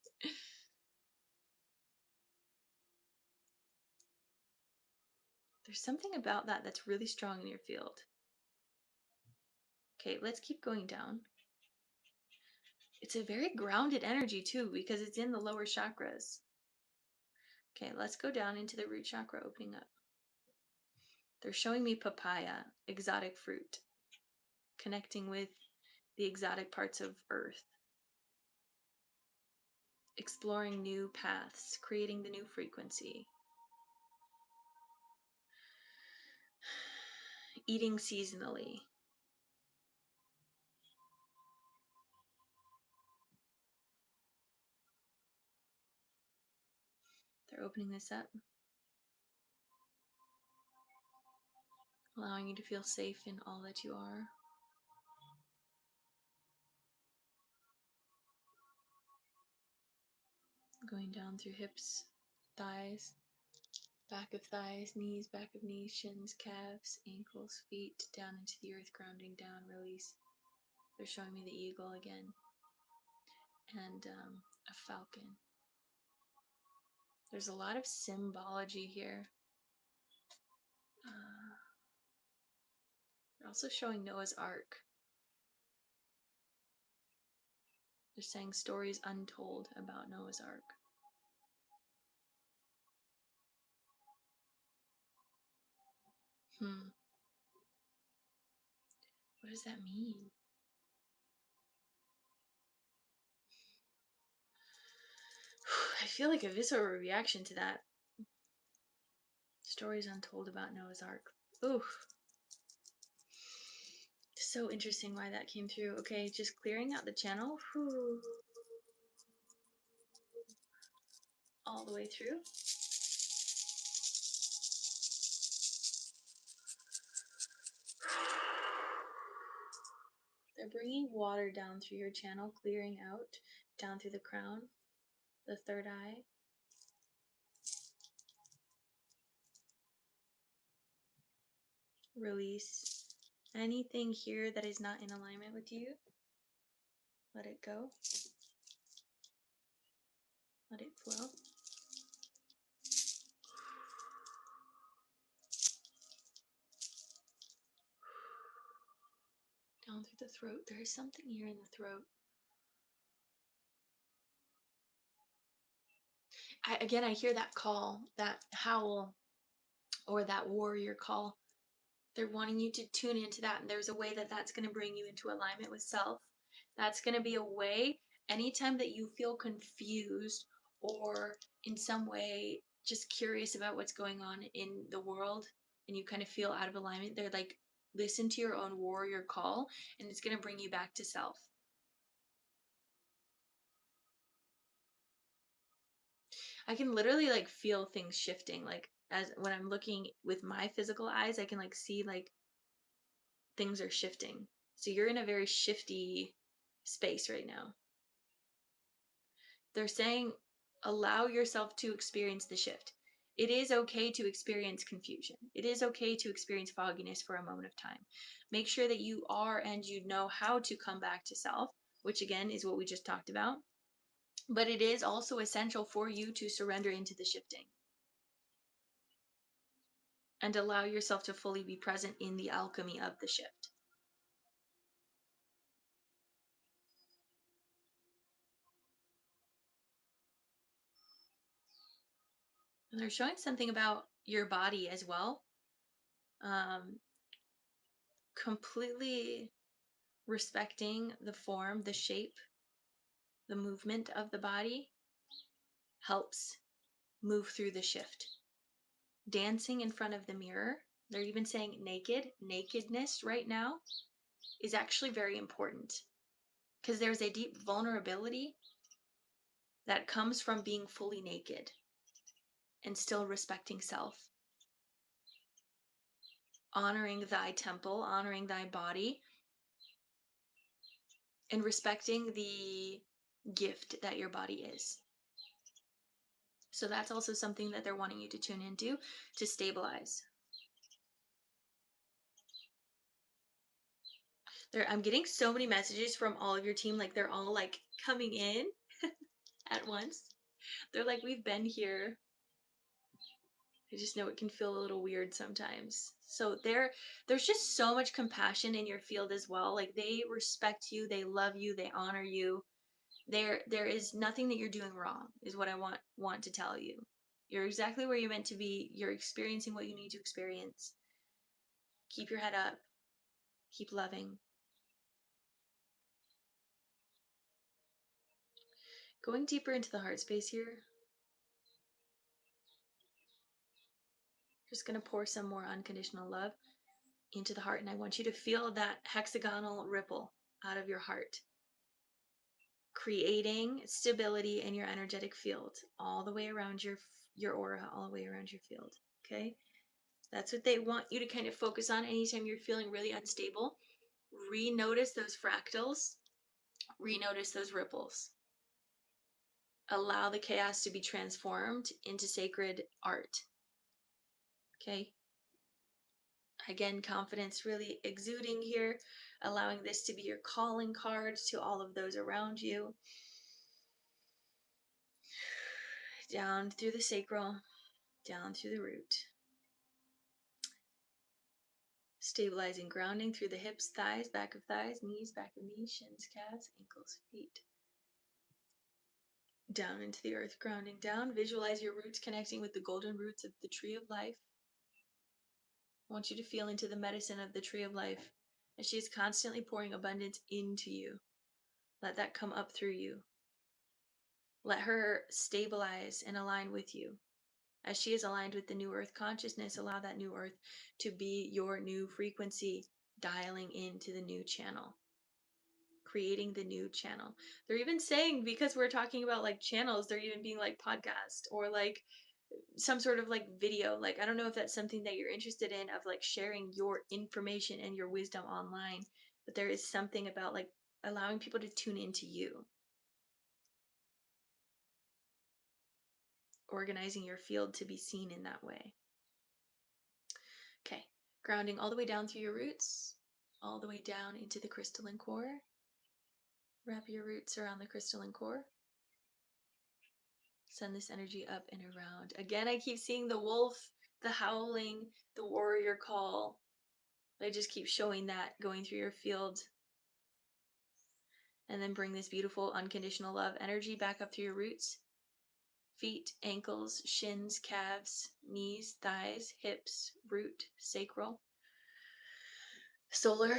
There's something about that that's really strong in your field. Okay, let's keep going down. It's a very grounded energy too, because it's in the lower chakras. Okay, let's go down into the root chakra, opening up. They're showing me papaya, exotic fruit, connecting with the exotic parts of earth, exploring new paths, creating the new frequency, eating seasonally. They're opening this up, allowing you to feel safe in all that you are. Going down through hips, thighs, back of thighs, knees, back of knees, shins, calves, ankles, feet, down into the earth, grounding down, release. They're showing me the eagle again, and a falcon. There's a lot of symbology here. They're also showing Noah's Ark. They're saying stories untold about Noah's Ark. What does that mean? I feel like a visceral reaction to that. Stories untold about Noah's Ark. Ooh. So interesting why that came through. Okay, just clearing out the channel. Whew. All the way through. They're bringing water down through your channel, clearing out down through the crown, the third eye. Release anything here that is not in alignment with you. Let it go. Let it flow. Down through the throat. There is something here in the throat. I hear that call, that howl, or that warrior call. They're wanting you to tune into that, and there's a way that that's going to bring you into alignment with self. That's going to be a way, anytime that you feel confused or in some way just curious about what's going on in the world and you kind of feel out of alignment, they're like, listen to your own warrior call, and it's going to bring you back to self. I can literally like feel things shifting, like as when I'm looking with my physical eyes, I can like see like things are shifting. So you're in a very shifty space right now. They're saying allow yourself to experience the shift. It is okay to experience confusion. It is okay to experience fogginess for a moment of time. Make sure that you are and you know how to come back to self, which again is what we just talked about. But it is also essential for you to surrender into the shifting and allow yourself to fully be present in the alchemy of the shift. And they're showing something about your body as well. Completely respecting the form, the shape, the movement of the body helps move through the shift. Dancing in front of the mirror, they're even saying nakedness right now is actually very important because there's a deep vulnerability that comes from being fully naked and still respecting self, honoring thy temple, honoring thy body, and respecting the gift that your body is. So that's also something that they're wanting you to tune into to stabilize. I'm getting so many messages from all of your team, like they're all like coming in at once. They're like, we've been here. I just know it can feel a little weird sometimes. So there's just so much compassion in your field as well. Like they respect you, they love you, they honor you. There is nothing that you're doing wrong, is what I want to tell you. You're exactly where you're meant to be. You're experiencing what you need to experience. Keep your head up. Keep loving. Going deeper into the heart space here. Just going to pour some more unconditional love into the heart, and I want you to feel that hexagonal ripple out of your heart, creating stability in your energetic field all the way around your aura, all the way around your field. Okay, that's what they want you to kind of focus on anytime you're feeling really unstable. Re-notice those fractals, re-notice those ripples. Allow the chaos to be transformed into sacred art. Okay, again, confidence really exuding here, allowing this to be your calling card to all of those around you. Down through the sacral, down through the root. Stabilizing, grounding through the hips, thighs, back of knees, shins, calves, ankles, feet. Down into the earth, grounding down. Visualize your roots connecting with the golden roots of the tree of life. I want you to feel into the medicine of the tree of life as she is constantly pouring abundance into you. Let that come up through you. Let her stabilize and align with you. As she is aligned with the new earth consciousness, allow that new earth to be your new frequency, dialing into the new channel, creating the new channel. They're even saying, because we're talking about like channels, they're even being like podcast or like some sort of like video. Like, I don't know if that's something that you're interested in, of like sharing your information and your wisdom online, but there is something about like allowing people to tune into you, organizing your field to be seen in that way. Okay, grounding all the way down through your roots, all the way down into the crystalline core. Wrap your roots around the crystalline core. Send this energy up and around. Again, I keep seeing the wolf, the howling, the warrior call. I just keep showing that going through your field. And then bring this beautiful unconditional love energy back up through your roots. Feet, ankles, shins, calves, knees, thighs, hips, root, sacral, solar.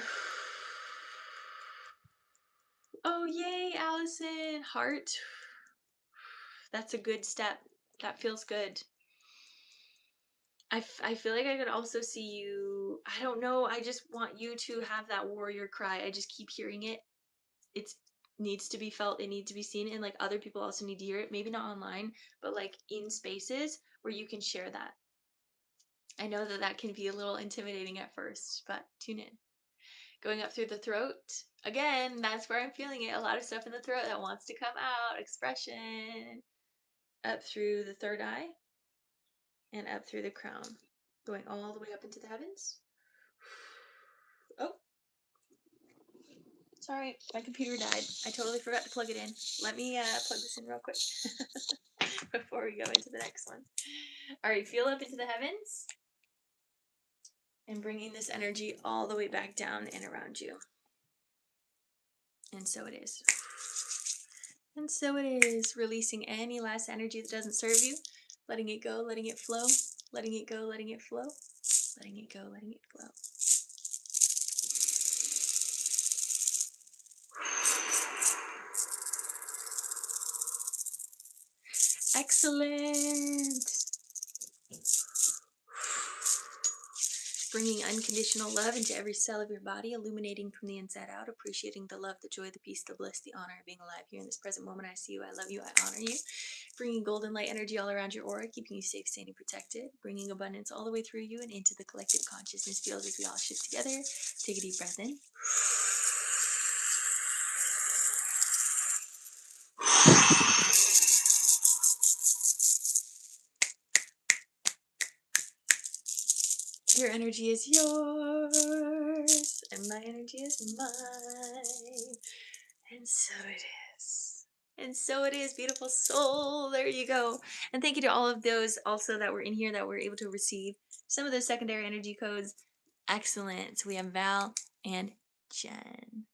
Oh, yay, Allison. Heart. That's a good step. That feels good. I feel like I could also see you. I don't know. I just want you to have that warrior cry. I just keep hearing it. It needs to be felt. It needs to be seen. And like other people also need to hear it. Maybe not online, but like in spaces where you can share that. I know that that can be a little intimidating at first, but tune in. Going up through the throat. Again, that's where I'm feeling it. A lot of stuff in the throat that wants to come out. Expression. Up through the third eye. And up through the crown. Going all the way up into the heavens. Oh. Sorry, my computer died. I totally forgot to plug it in. Let me plug this in real quick before we go into the next one. All right, feel up into the heavens. And bringing this energy all the way back down and around you. And so it is. And so it is. Releasing any last energy that doesn't serve you. Letting it go, letting it flow. Letting it go, letting it flow. Letting it go, letting it flow. Excellent. Bringing unconditional love into every cell of your body, illuminating from the inside out, appreciating the love, the joy, the peace, the bliss, the honor of being alive here in this present moment. I see you, I love you, I honor you. Bringing golden light energy all around your aura, keeping you safe, sane, and protected. Bringing abundance all the way through you and into the collective consciousness field as we all shift together. Take a deep breath in. Your energy is yours, and my energy is mine. And so it is. And so it is, beautiful soul. There you go. And thank you to all of those also that were in here that were able to receive some of those secondary energy codes. Excellent. So we have Val and Jen.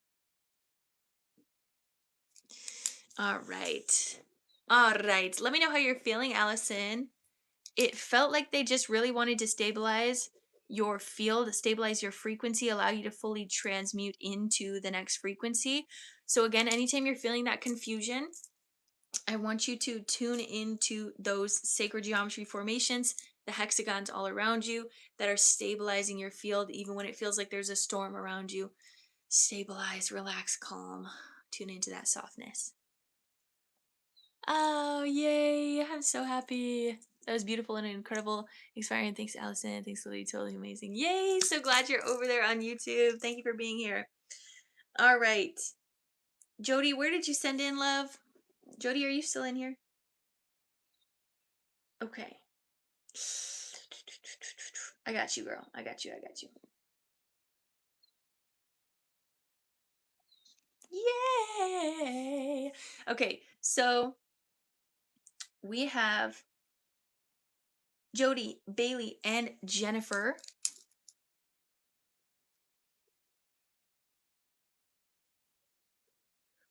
All right. All right. Let me know how you're feeling, Allison. It felt like they just really wanted to stabilize your field, stabilize your frequency, allow you to fully transmute into the next frequency. So, again, anytime you're feeling that confusion, I want you to tune into those sacred geometry formations, the hexagons all around you that are stabilizing your field, even when it feels like there's a storm around you. Stabilize, relax, calm. Tune into that softness. Oh, yay. I'm so happy. That was beautiful and incredible, inspiring. Thanks, Allison. Thanks, Lydia. Totally amazing. Yay. So glad you're over there on YouTube. Thank you for being here. All right. Jody, where did you send in, love? Jody, are you still in here? Okay. I got you, girl. I got you. I got you. Yay. Okay. So we have Jody, Bailey, and Jennifer.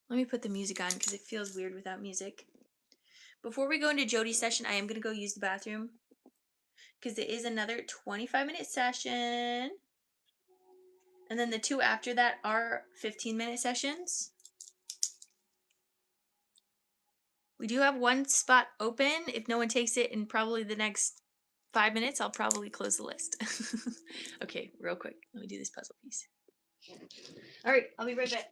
Let me put the music on because it feels weird without music. Before we go into Jody's session, I am going to go use the bathroom because it is another 25-minute session. And then the two after that are 15-minute sessions. We do have one spot open. If no one takes it in probably the next 5 minutes, I'll probably close the list. Okay, real quick. Let me do this puzzle piece. All right, I'll be right back.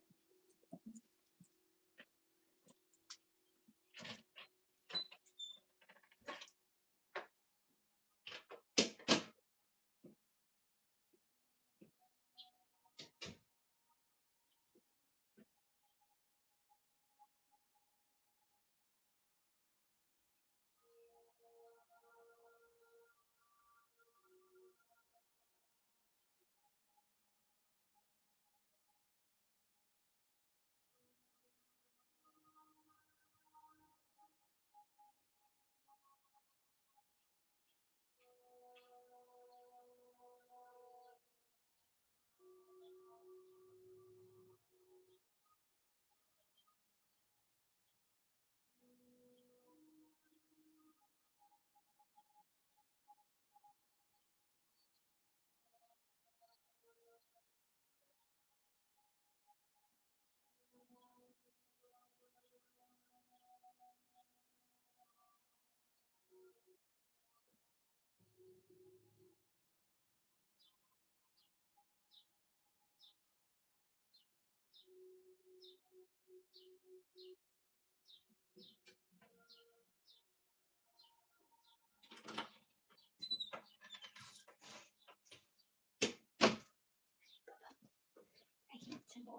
Boy.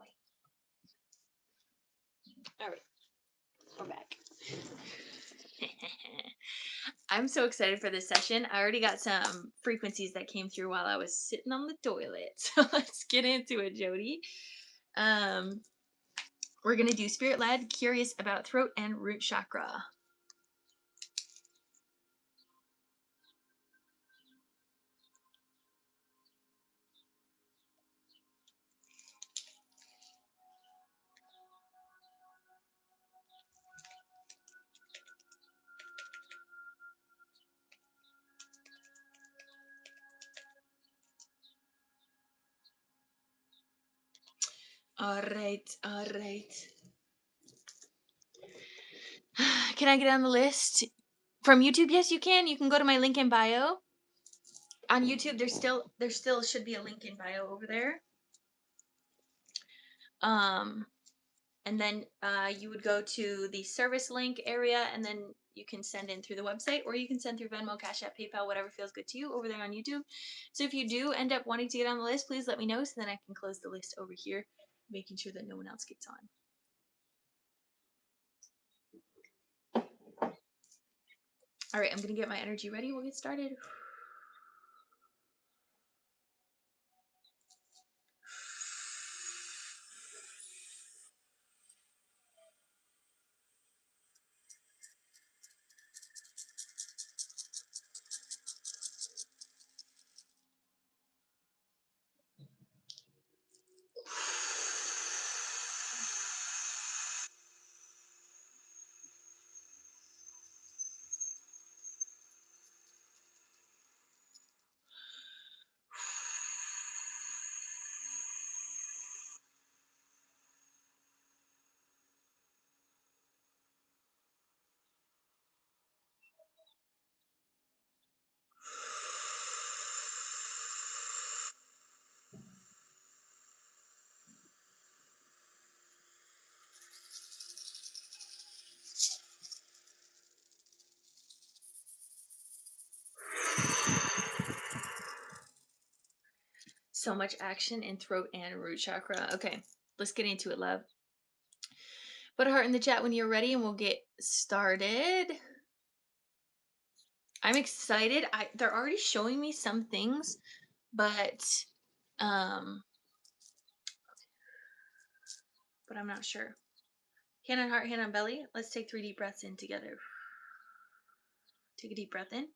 All right, we're back. I'm so excited for this session. I already got some frequencies that came through while I was sitting on the toilet. So let's get into it, Jody. We're going to do spirit led, curious about throat and root chakra. All right, all right. Can I get on the list? From YouTube, yes, you can. You can go to my link in bio. On YouTube, there still should be a link in bio over there. And then you would go to the service link area, and then you can send in through the website, or you can send through Venmo, Cash App, PayPal, whatever feels good to you over there on YouTube. So if you do end up wanting to get on the list, please let me know so then I can close the list over here, making sure that no one else gets on. All right, I'm going to get my energy ready. We'll get started. So much action in throat and root chakra. Okay, let's get into it, love. Put a heart in the chat when you're ready and we'll get started. I'm excited. They're already showing me some things, but um but I'm not sure. Hand on heart, hand on belly. Let's take 3 deep breaths in together. Take a deep breath in.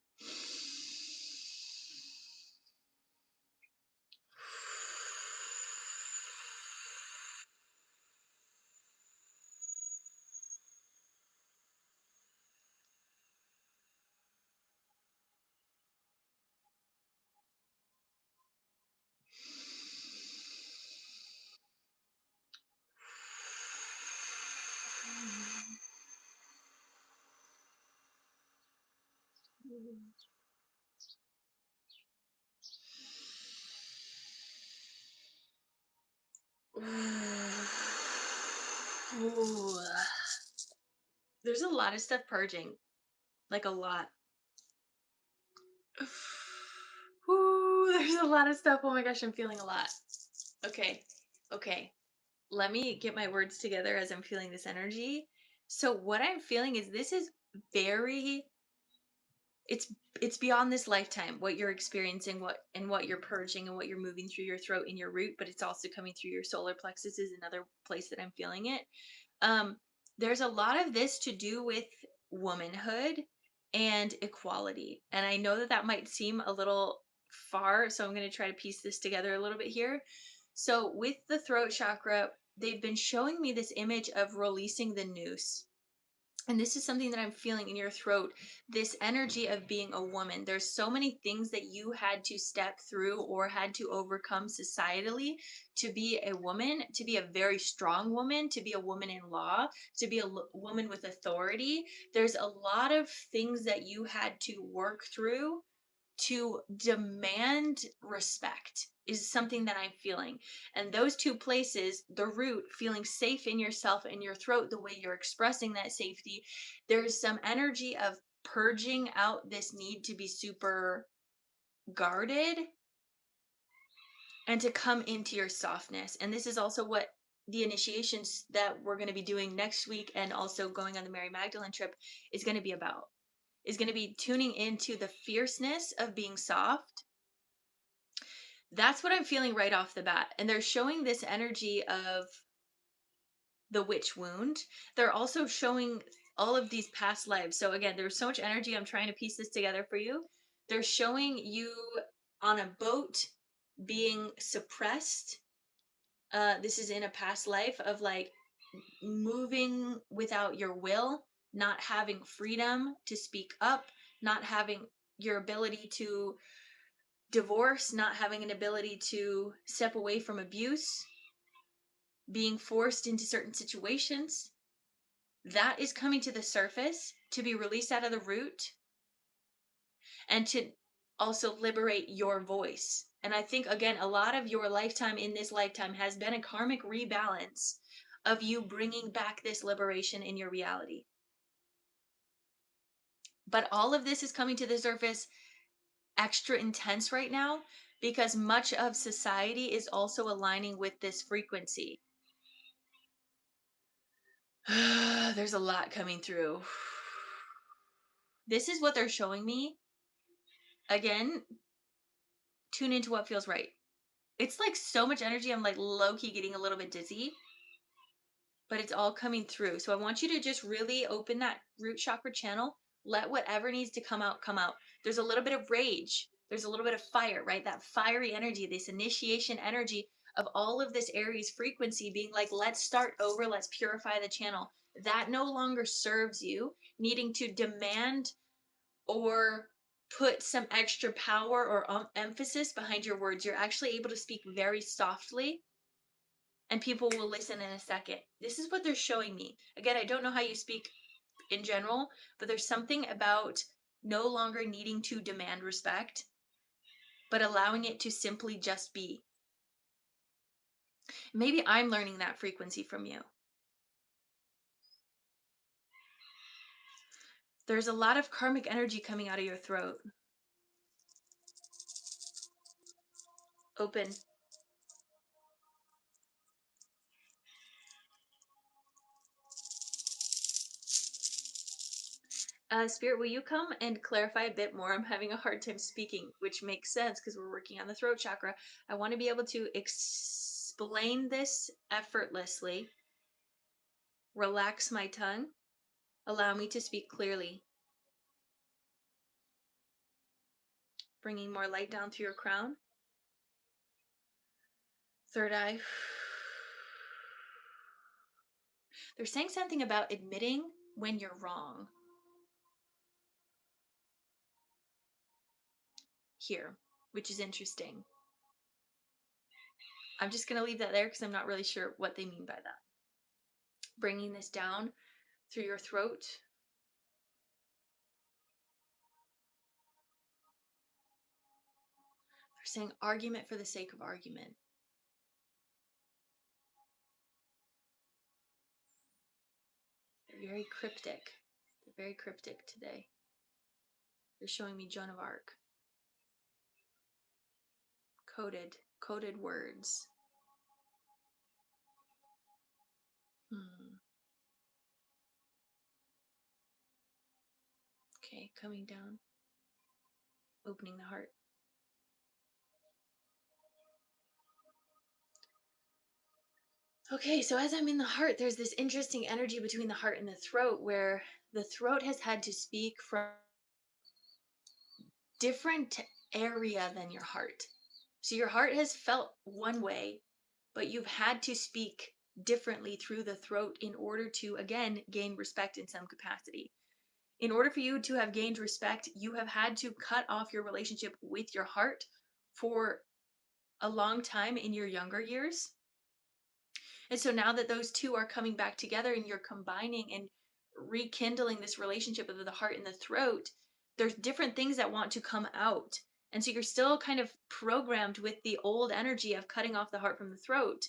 Ooh. There's a lot of stuff purging. Like a lot. Ooh, there's a lot of stuff. Oh my gosh, I'm feeling a lot. Okay. Okay. Let me get my words together as I'm feeling this energy. So what I'm feeling is this is very it's it's beyond this lifetime what you're experiencing, what you're purging and what you're moving through your throat and your root, but it's also coming through your solar plexus is another place that I'm feeling it. um there's a lot of this to do with womanhood and equality, and I know that that might seem a little far, so I'm going to try to piece this together a little bit here. So with the throat chakra, they've been showing me this image of releasing the noose, and this is something that I'm feeling in your throat, this energy of being a woman. There's so many things that you had to step through or had to overcome societally to be a woman, to be a very strong woman, to be a woman in law, to be a woman with authority. There's a lot of things that you had to work through to demand respect is something that I'm feeling. And those two places, the root, feeling safe in yourself and your throat, the way you're expressing that safety, there's some energy of purging out this need to be super guarded and to come into your softness. And this is also what the initiations that we're going to be doing next week and also going on the Mary Magdalene trip is going to be about. Is going to be tuning into the fierceness of being soft. That's what I'm feeling right off the bat. And they're showing this energy of the witch wound. They're also showing all of these past lives. So again, there's so much energy. I'm trying to piece this together for you. They're showing you on a boat being suppressed. This is in a past life of like moving without your will, not having freedom to speak up, not having your ability to divorce, not having an ability to step away from abuse, being forced into certain situations. That is coming to the surface to be released out of the root and to also liberate your voice. And I think, again, a lot of your lifetime in this lifetime has been a karmic rebalance of you bringing back this liberation in your reality. But all of this is coming to the surface extra intense right now because much of society is also aligning with this frequency. There's a lot coming through. This is what they're showing me. Again, tune into what feels right. It's like so much energy. I'm like low-key getting a little bit dizzy, but it's all coming through. So I want you to just really open that root chakra channel. Let whatever needs to come out, come out. There's a little bit of rage. There's a little bit of fire, right? That fiery energy, this initiation energy of all of this Aries frequency being like, let's start over. Let's purify the channel. That no longer serves you, needing to demand or put some extra power or emphasis behind your words. You're actually able to speak very softly and people will listen in a second. This is what they're showing me. Again, I don't know how you speak in general, but there's something about no longer needing to demand respect, but allowing it to simply just be. Maybe I'm learning that frequency from you. There's a lot of karmic energy coming out of your throat. Open. Spirit, will you come and clarify a bit more? I'm having a hard time speaking, which makes sense because we're working on the throat chakra. I want to be able to explain this effortlessly, relax my tongue, allow me to speak clearly, bringing more light down through your crown, third eye. They're saying something about admitting when you're wrong here, which is interesting. I'm just going to leave that there because I'm not really sure what they mean by that. Bringing this down through your throat. They're saying argument for the sake of argument. They're very cryptic. They're very cryptic today. They're showing me Joan of Arc. Coded words. Okay, coming down. Opening the heart. Okay, so as I'm in the heart, there's this interesting energy between the heart and the throat where the throat has had to speak from different area than your heart. So your heart has felt one way, but you've had to speak differently through the throat in order to, again, gain respect in some capacity. In order for you to have gained respect, you have had to cut off your relationship with your heart for a long time in your younger years. And so now that those two are coming back together and you're combining and rekindling this relationship of the heart and the throat, there's different things that want to come out. And so you're still kind of programmed with the old energy of cutting off the heart from the throat.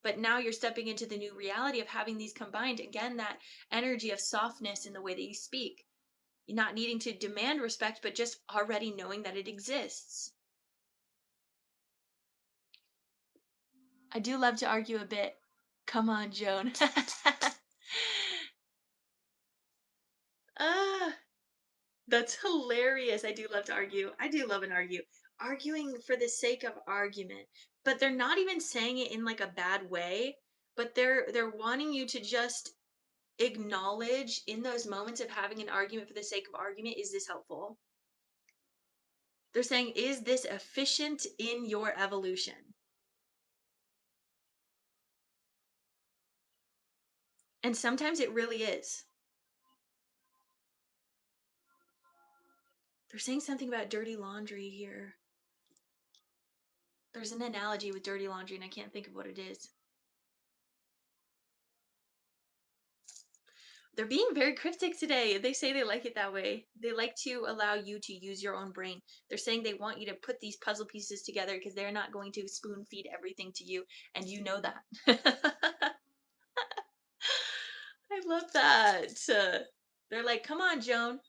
But now you're stepping into the new reality of having these combined. Again, that energy of softness in the way that you speak. You're not needing to demand respect, but just already knowing that it exists. I do love to argue a bit. Come on, Joan. Ah, that's hilarious. I do love to argue. I do love an argue. Arguing for the sake of argument. But they're not even saying it in like a bad way, but they're wanting you to just acknowledge in those moments of having an argument for the sake of argument, is this helpful? They're saying, is this efficient in your evolution? And sometimes it really is. They're saying something about dirty laundry here. There's an analogy with dirty laundry, and I can't think of what it is. They're being very cryptic today. They say they like it that way. They like to allow you to use your own brain. They're saying they want you to put these puzzle pieces together because they're not going to spoon feed everything to you, and you know that. I love that. They're like, come on, Joan.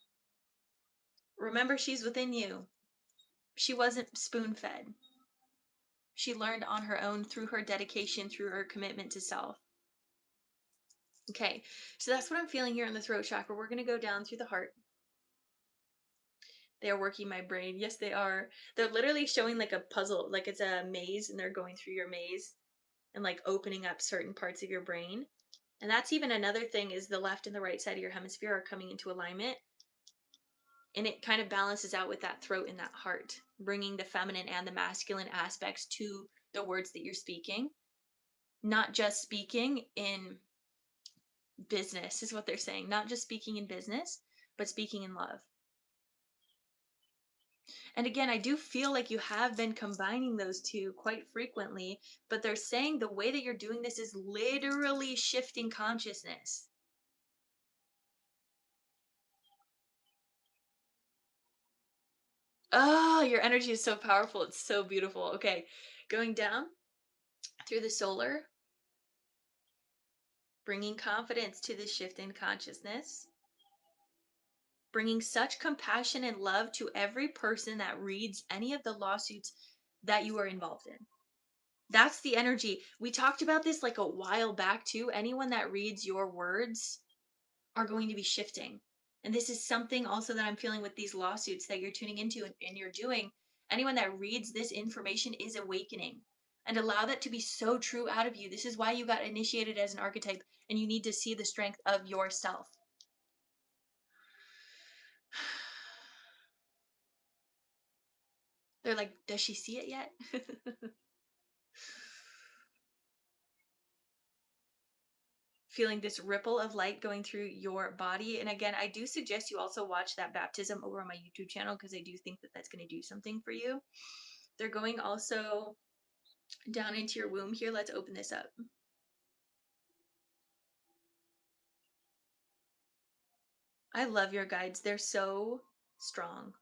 Remember, she's within you. She wasn't spoon fed. She learned on her own through her dedication, through her commitment to self. Okay, so that's what I'm feeling here in the throat chakra. We're going to go down through the heart. They are working my brain. Yes, they are. They're literally showing like a puzzle, like it's a maze, and they're going through your maze and like opening up certain parts of your brain. And that's even another thing, is the left and the right side of your hemisphere are coming into alignment. And it kind of balances out with that throat and that heart, bringing the feminine and the masculine aspects to the words that you're speaking. Not just speaking in business, is what they're saying. Not just speaking in business, but speaking in love. And again, I do feel like you have been combining those two quite frequently, but they're saying the way that you're doing this is literally shifting consciousness. Oh, your energy is so powerful. It's so beautiful. Okay, going down through the solar, bringing confidence to the shift in consciousness, bringing such compassion and love to every person that reads any of the lawsuits that you are involved in. That's the energy. We talked about this like a while back too. Anyone that reads your words are going to be shifting. And this is something also that I'm feeling with these lawsuits that you're tuning into and you're doing. Anyone that reads this information is awakening. And allow that to be so true out of you. This is why you got initiated as an archetype, and you need to see the strength of yourself. They're like, does she see it yet? Feeling this ripple of light going through your body. And again, I do suggest you also watch that baptism over on my YouTube channel, because I do think that that's going to do something for you. They're going also down into your womb here. Let's open this up. I love your guides. They're so strong.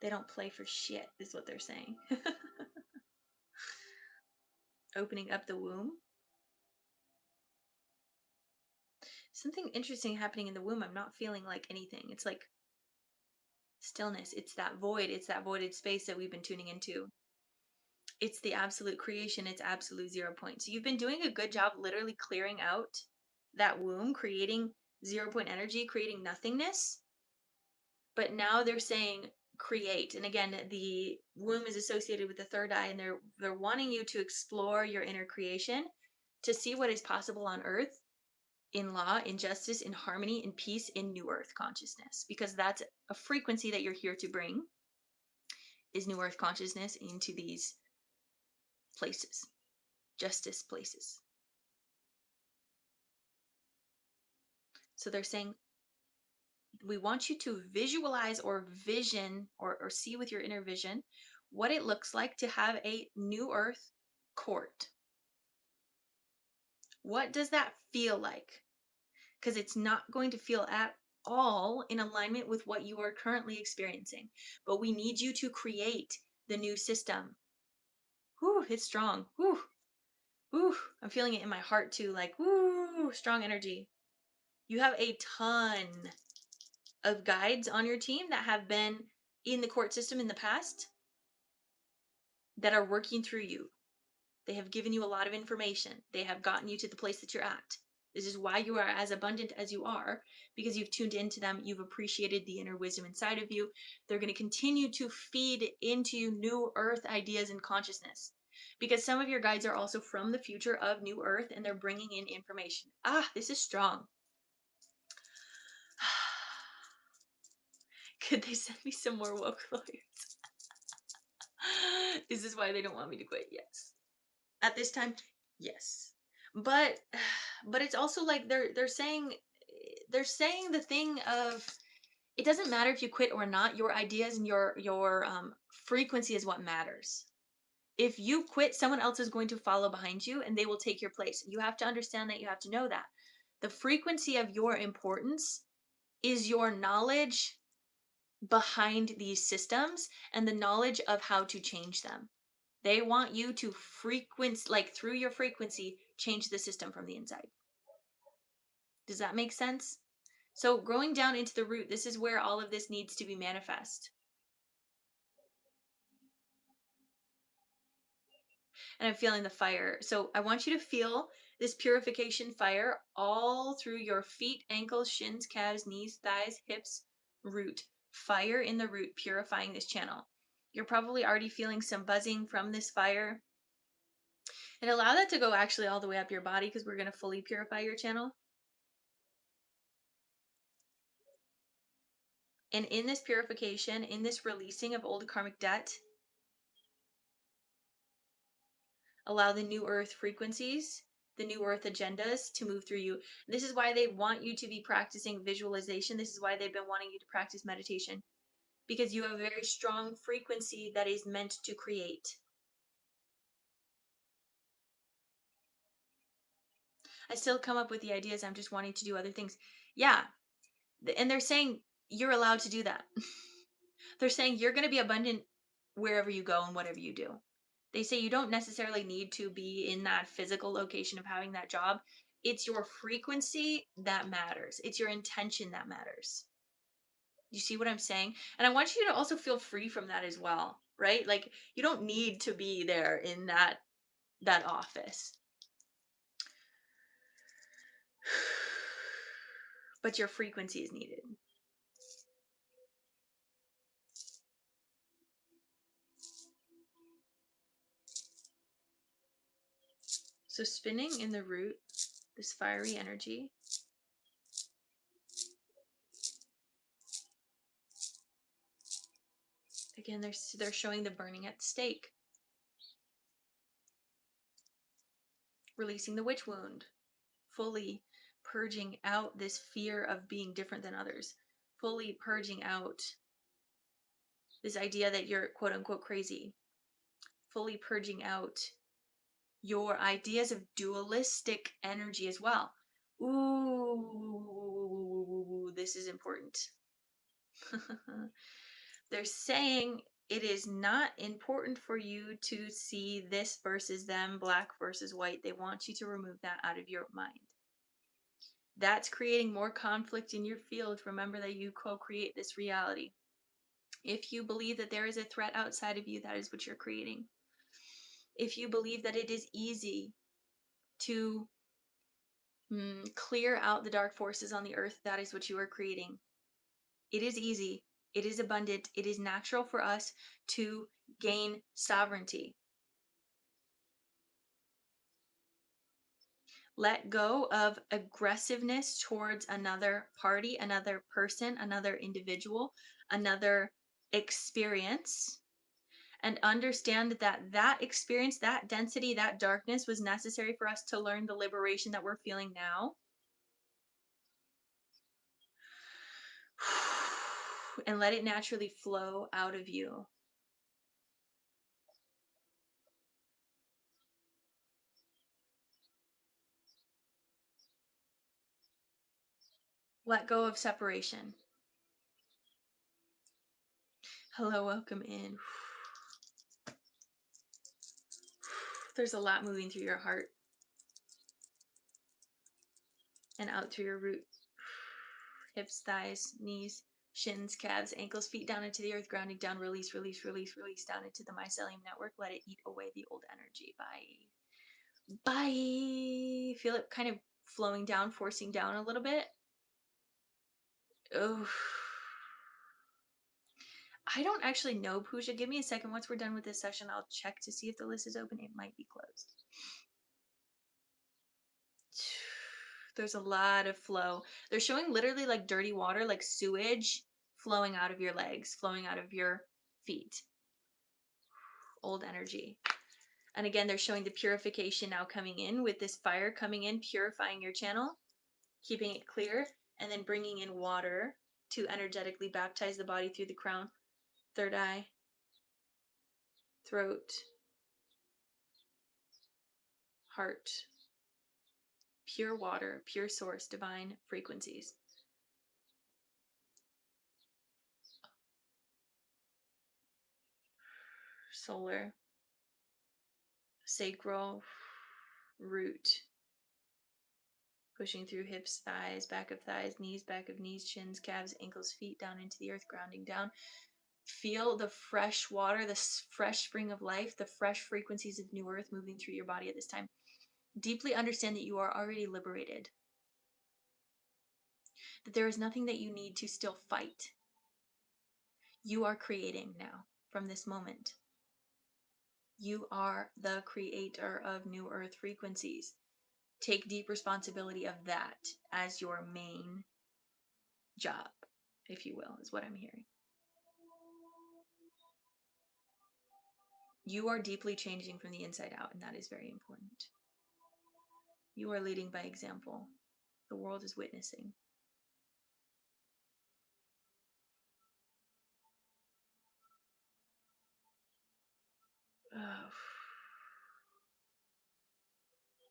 They don't play for shit, is what they're saying. Opening up the womb. Something interesting happening in the womb. I'm not feeling like anything. It's like stillness. It's that void. It's that voided space that we've been tuning into. It's the absolute creation. It's absolute 0 point. So you've been doing a good job literally clearing out that womb, creating 0 point energy, creating nothingness. But now they're saying create. And again, the womb is associated with the third eye, and they're wanting you to explore your inner creation, to see what is possible on earth, in law, in justice, in harmony, in peace, in new earth consciousness, because that's a frequency that you're here to bring, is new earth consciousness into these places, justice places. So they're saying, we want you to visualize or vision or see with your inner vision what it looks like to have a new earth court. What does that feel like? Because it's not going to feel at all in alignment with what you are currently experiencing. But we need you to create the new system. Whew, it's strong. Whew, whew. I'm feeling it in my heart too. Like, whoo, strong energy. You have a ton of guides on your team that have been in the court system in the past that are working through you. They have given you a lot of information. They have gotten you to the place that you're at. This is why you are as abundant as you are, because you've tuned into them. You've appreciated the inner wisdom inside of you. They're going to continue to feed into you new earth ideas and consciousness, because some of your guides are also from the future of new earth, and they're bringing in information. Ah, this is strong. Could they send me some more woke lawyers? Is this why they don't want me to quit? Yes. At this time, yes. But it's also like they're saying the thing of, it doesn't matter if you quit or not. Your ideas and your frequency is what matters. If you quit, someone else is going to follow behind you, and they will take your place. You have to understand that. You have to know that the frequency of your importance is your knowledge behind these systems and the knowledge of how to change them. They want you to like through your frequency, change the system from the inside. Does that make sense? So growing down into the root, this is where all of this needs to be manifest. And I'm feeling the fire. So I want you to feel this purification fire all through your feet, ankles, shins, calves, knees, thighs, hips, root. Fire in the root, purifying this channel. You're probably already feeling some buzzing from this fire. And allow that to go actually all the way up your body, because we're going to fully purify your channel. And in this purification, in this releasing of old karmic debt, allow the new earth frequencies, the new earth agendas to move through you. This is why they want you to be practicing visualization. This is why they've been wanting you to practice meditation, because you have a very strong frequency that is meant to create. I still come up with the ideas. I'm just wanting to do other things. Yeah. And they're saying you're allowed to do that. They're saying you're going to be abundant wherever you go and whatever you do. They say you don't necessarily need to be in that physical location of having that job. It's your frequency that matters. It's your intention that matters. You see what I'm saying? And I want you to also feel free from that as well, right? Like, you don't need to be there in that that office. But your frequency is needed. So spinning in the root, this fiery energy, again, they're showing the burning at the stake, releasing the witch wound, fully purging out this fear of being different than others, fully purging out this idea that you're quote unquote crazy, fully purging out your ideas of dualistic energy as well. Ooh, this is important. They're saying it is not important for you to see this versus them, black versus white. They want you to remove that out of your mind. That's creating more conflict in your field. Remember that you co-create this reality. If you believe that there is a threat outside of you, that is what you're creating. If you believe that it is easy to clear out the dark forces on the earth, that is what you are creating. It is easy. It is abundant. It is natural for us to gain sovereignty. Let go of aggressiveness towards another party, another person, another individual, another experience, and understand that that experience, that density, that darkness was necessary for us to learn the liberation that we're feeling now. And let it naturally flow out of you. Let go of separation. Hello, welcome in. There's a lot moving through your heart and out through your root. Hips, thighs, knees, shins, calves, ankles, feet down into the earth, grounding down, release, release, release, release down into the mycelium network. Let it eat away the old energy. Bye. Bye. Feel it kind of flowing down, forcing down a little bit. Oh. I don't actually know, Pooja. Give me a second. Once we're done with this session, I'll check to see if the list is open. It might be closed. There's a lot of flow. They're showing literally like dirty water, like sewage flowing out of your legs, flowing out of your feet. Old energy. And again, they're showing the purification now coming in with this fire coming in, purifying your channel, keeping it clear, and then bringing in water to energetically baptize the body through the crown, third eye, throat, heart. Pure water, pure source, divine frequencies. Solar, sacral, root, pushing through hips, thighs, back of thighs, knees, back of knees, shins, calves, ankles, feet, down into the earth, grounding down. Feel the fresh water, the fresh spring of life, the fresh frequencies of new earth moving through your body at this time. Deeply understand that you are already liberated, that there is nothing that you need to still fight. You are creating now from this moment. You are the creator of new earth frequencies. Take deep responsibility of that as your main job, if you will, is what I'm hearing. You are deeply changing from the inside out, and that is very important. You are leading by example. The world is witnessing. Oh.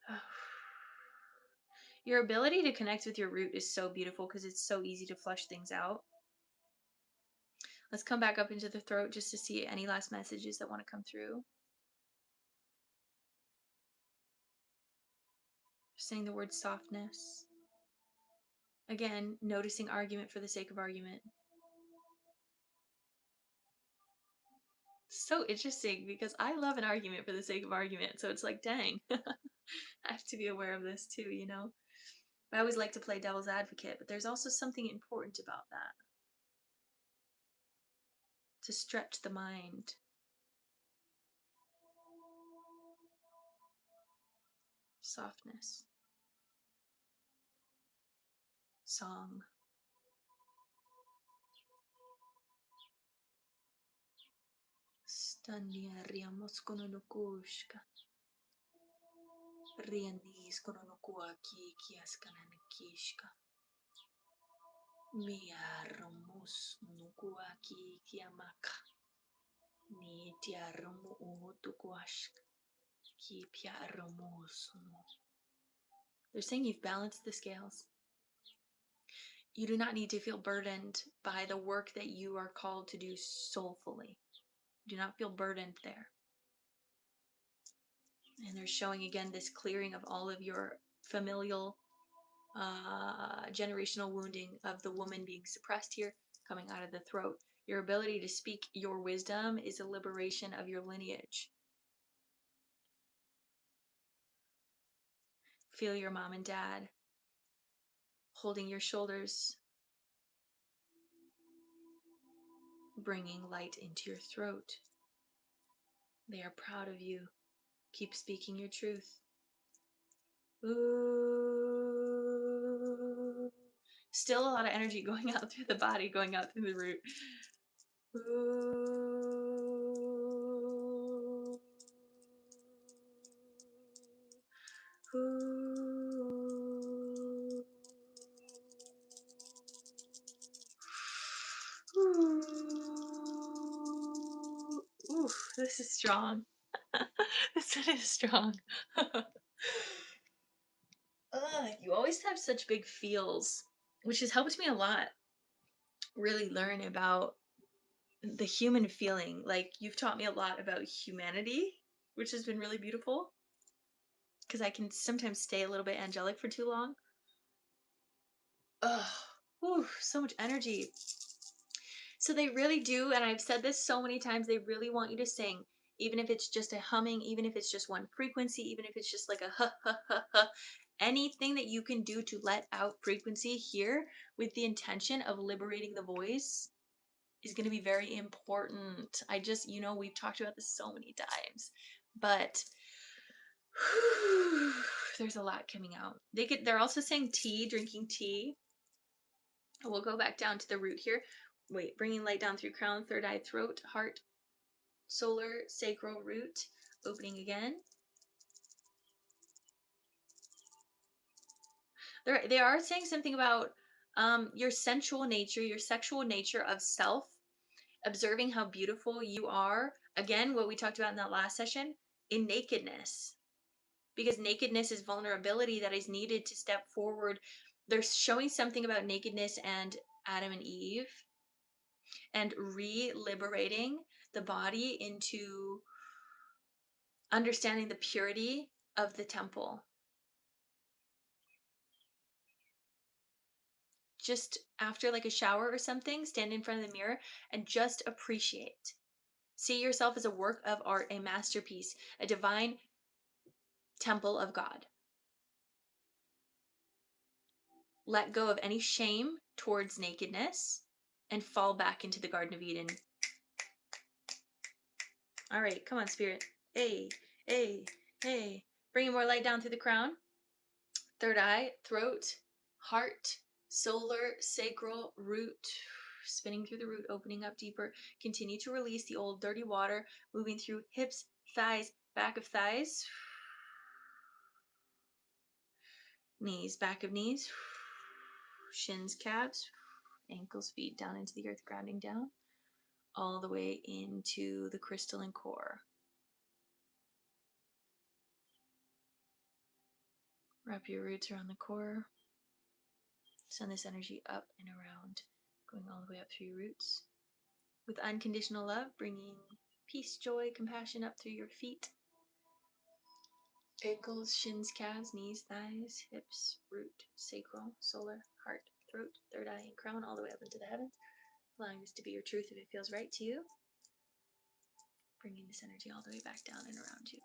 Oh. Your ability to connect with your root is so beautiful because it's so easy to flush things out. Let's come back up into the throat just to see any last messages that want to come through. Saying the word softness. Again, noticing argument for the sake of argument. So interesting because I love an argument for the sake of argument. So it's like, dang, I have to be aware of this too, you know? I always like to play devil's advocate, but there's also something important about that to stretch the mind. Softness, song. Stania riamos kononokushka. Rianis kononokuaki kiaskananakishka. Mia ramos nukuaki kiamaka. Ni tiaromo uhutukuashka. Ki piaromosuno. They're saying you've balanced the scales. You do not need to feel burdened by the work that you are called to do soulfully. Do not feel burdened there. And they're showing again this clearing of all of your familial generational wounding of the woman being suppressed here, coming out of the throat. Your ability to speak your wisdom is a liberation of your lineage. Feel your mom and dad holding your shoulders, bringing light into your throat. They are proud of you. Keep speaking your truth. Ooh. Still a lot of energy going out through the body, going out through the root. Ooh. Ooh. Ooh. Ooh, this is strong. This one is strong. You always have such big feels, which has helped me a lot really learn about the human feeling. Like, you've taught me a lot about humanity, which has been really beautiful because I can sometimes stay a little bit angelic for too long. Ugh, whew, so much energy. So they really do, and I've said this so many times, they really want you to sing, even if it's just a humming, even if it's just one frequency, even if it's just like a ha ha ha ha. Anything that you can do to let out frequency here with the intention of liberating the voice is going to be very important. I just, we've talked about this so many times, but there's a lot coming out. They're also saying tea, drinking tea. We'll go back down to the root here. Wait, bringing light down through crown, third eye, throat, heart, solar, sacral root, opening again. They are saying something about your sensual nature, your sexual nature of self, observing how beautiful you are. Again, what we talked about in that last session, in nakedness. Because nakedness is vulnerability that is needed to step forward. They're showing something about nakedness and Adam and Eve and re-liberating the body into understanding the purity of the temple. Just after like a shower or something, stand in front of the mirror and just appreciate. See yourself as a work of art, a masterpiece, a divine temple of God. Let go of any shame towards nakedness and fall back into the Garden of Eden. All right, come on, spirit. Hey, hey, hey. Bringing more light down through the crown. Third eye, throat, heart, solar, sacral, root. Spinning through the root, opening up deeper. Continue to release the old dirty water, moving through hips, thighs, back of thighs. Knees, back of knees. Shins, calves, ankles, feet down into the earth, grounding down. All the way into the crystalline core. Wrap your roots around the core. Send this energy up and around, going all the way up through your roots. With unconditional love, bringing peace, joy, compassion up through your feet. Ankles, shins, calves, knees, thighs, hips, root, sacral, solar, heart, throat, third eye, and crown, all the way up into the heavens. Allowing this to be your truth if it feels right to you. Bringing this energy all the way back down and around you.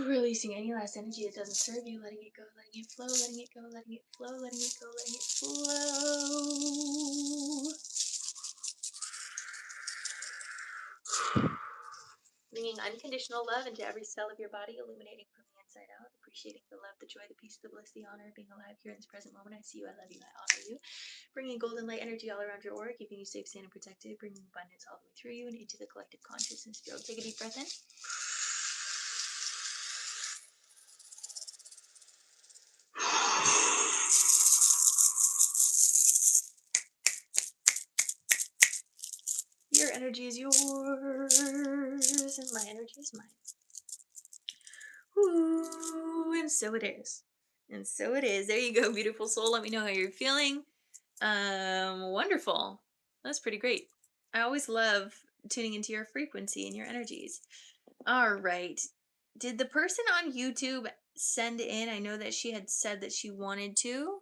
Releasing any last energy that doesn't serve you, letting it go, letting it flow, letting it go, letting it flow, letting it go, letting it flow. Bringing unconditional love into every cell of your body, illuminating from the inside out, appreciating the love, the joy, the peace, the bliss, the honor of being alive here in this present moment. I see you, I love you, I honor you. Bringing golden light energy all around your aura, keeping you safe, sane, and protected, bringing abundance all the way through you and into the collective consciousness field. Take a deep breath in. Your energy is yours, and my energy is mine. Ooh, and so it is. And so it is. There you go, beautiful soul. Let me know how you're feeling. Wonderful. That's pretty great. I always love tuning into your frequency and your energies. All right. Did the person on YouTube send in? I know that she had said that she wanted to.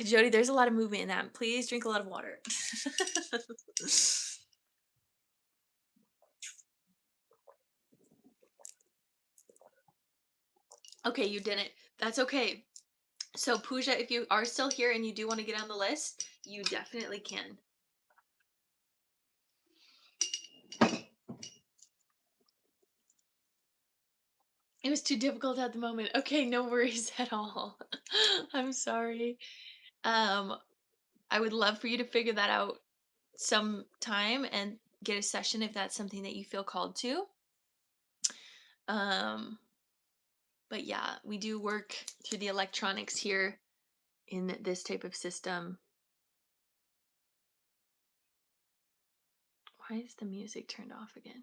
Jody, there's a lot of movement in that. Please drink a lot of water. Okay, you didn't. That's okay. So, Pooja, if you are still here and you do want to get on the list, you definitely can. It was too difficult at the moment. Okay, no worries at all. I'm sorry. I would love for you to figure that out sometime and get a session if that's something that you feel called to. But yeah, we do work through the electronics here in this type of system. Why is the music turned off again?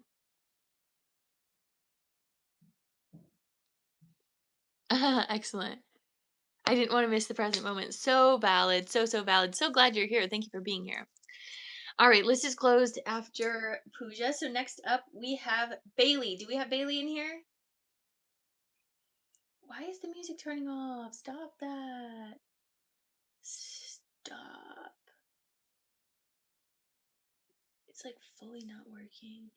Excellent. I didn't want to miss the present moment. So valid. So valid. So glad you're here. Thank you for being here. All right, list is closed after Pooja. So next up we have Bailey. Do we have Bailey in here? Why is the music turning off? Stop that. Stop. It's like fully not working.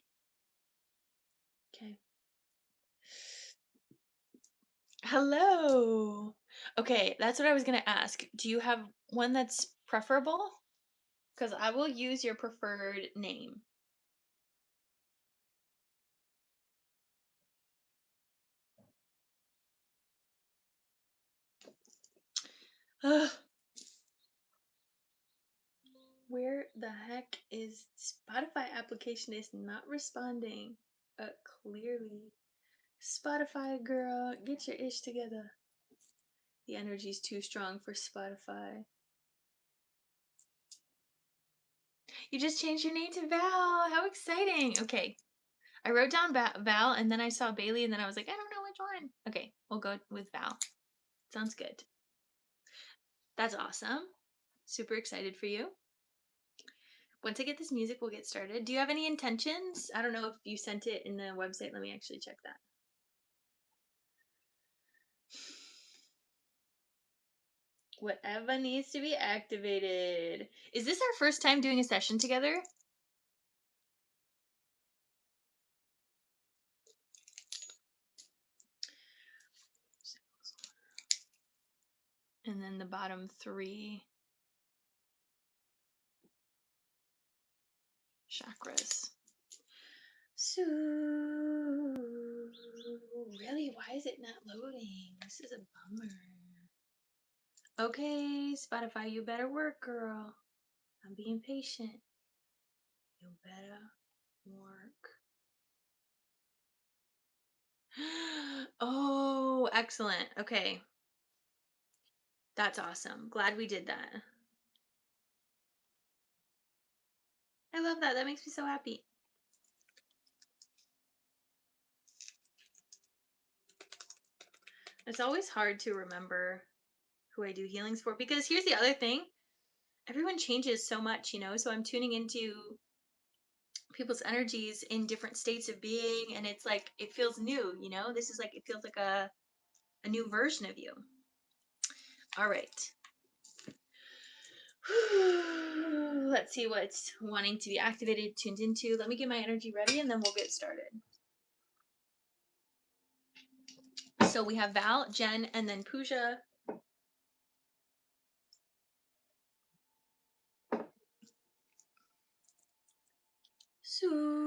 Okay. Hello. Okay, that's what I was going to ask. Do you have one that's preferable? Because I will use your preferred name. Ugh. Where the heck is Spotify application is not responding? Clearly. Spotify girl, get your ish together. The energy's too strong for Spotify. You just changed your name to Val. How exciting. Okay. I wrote down Val and then I saw Bailey and then I was like, I don't know which one. Okay, we'll go with Val. Sounds good. That's awesome. Super excited for you. Once I get this music, we'll get started. Do you have any intentions? I don't know if you sent it in the website. Let me actually check that. Whatever needs to be activated. Is this our first time doing a session together? And then the bottom 3 chakras. So, really, why is it not loading? This is a bummer. Okay, Spotify, you better work, girl. I'm being patient. You better work. Oh, excellent. Okay. That's awesome. Glad we did that. I love that. That makes me so happy. It's always hard to remember who I do healings for because here's the other thing. Everyone changes so much, you know, so I'm tuning into people's energies in different states of being and it's like it feels new, you know. This is like it feels like a new version of you. All right. Let's see what's wanting to be activated, tuned into. Let me get my energy ready and then we'll get started. So we have Val, Jen, and then Pooja. Sue.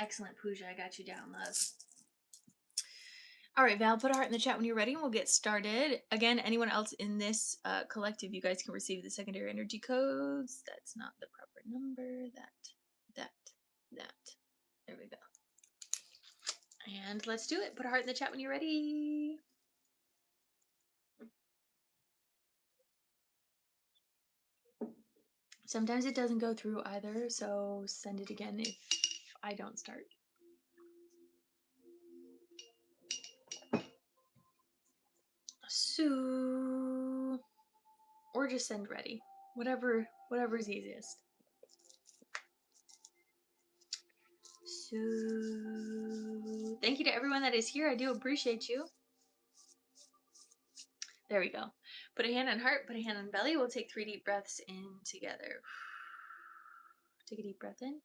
Excellent, Pooja. I got you down, love. All right, Val, put a heart in the chat when you're ready and we'll get started. Again, anyone else in this collective, you guys can receive the secondary energy codes. That's not the proper number. That. There we go. And let's do it. Put a heart in the chat when you're ready. Sometimes it doesn't go through either, so send it again if I don't start. So, or just send ready. Whatever's easiest. So, thank you to everyone that is here. I do appreciate you. There we go. Put a hand on heart, put a hand on belly. We'll take 3 deep breaths in together. Take a deep breath in.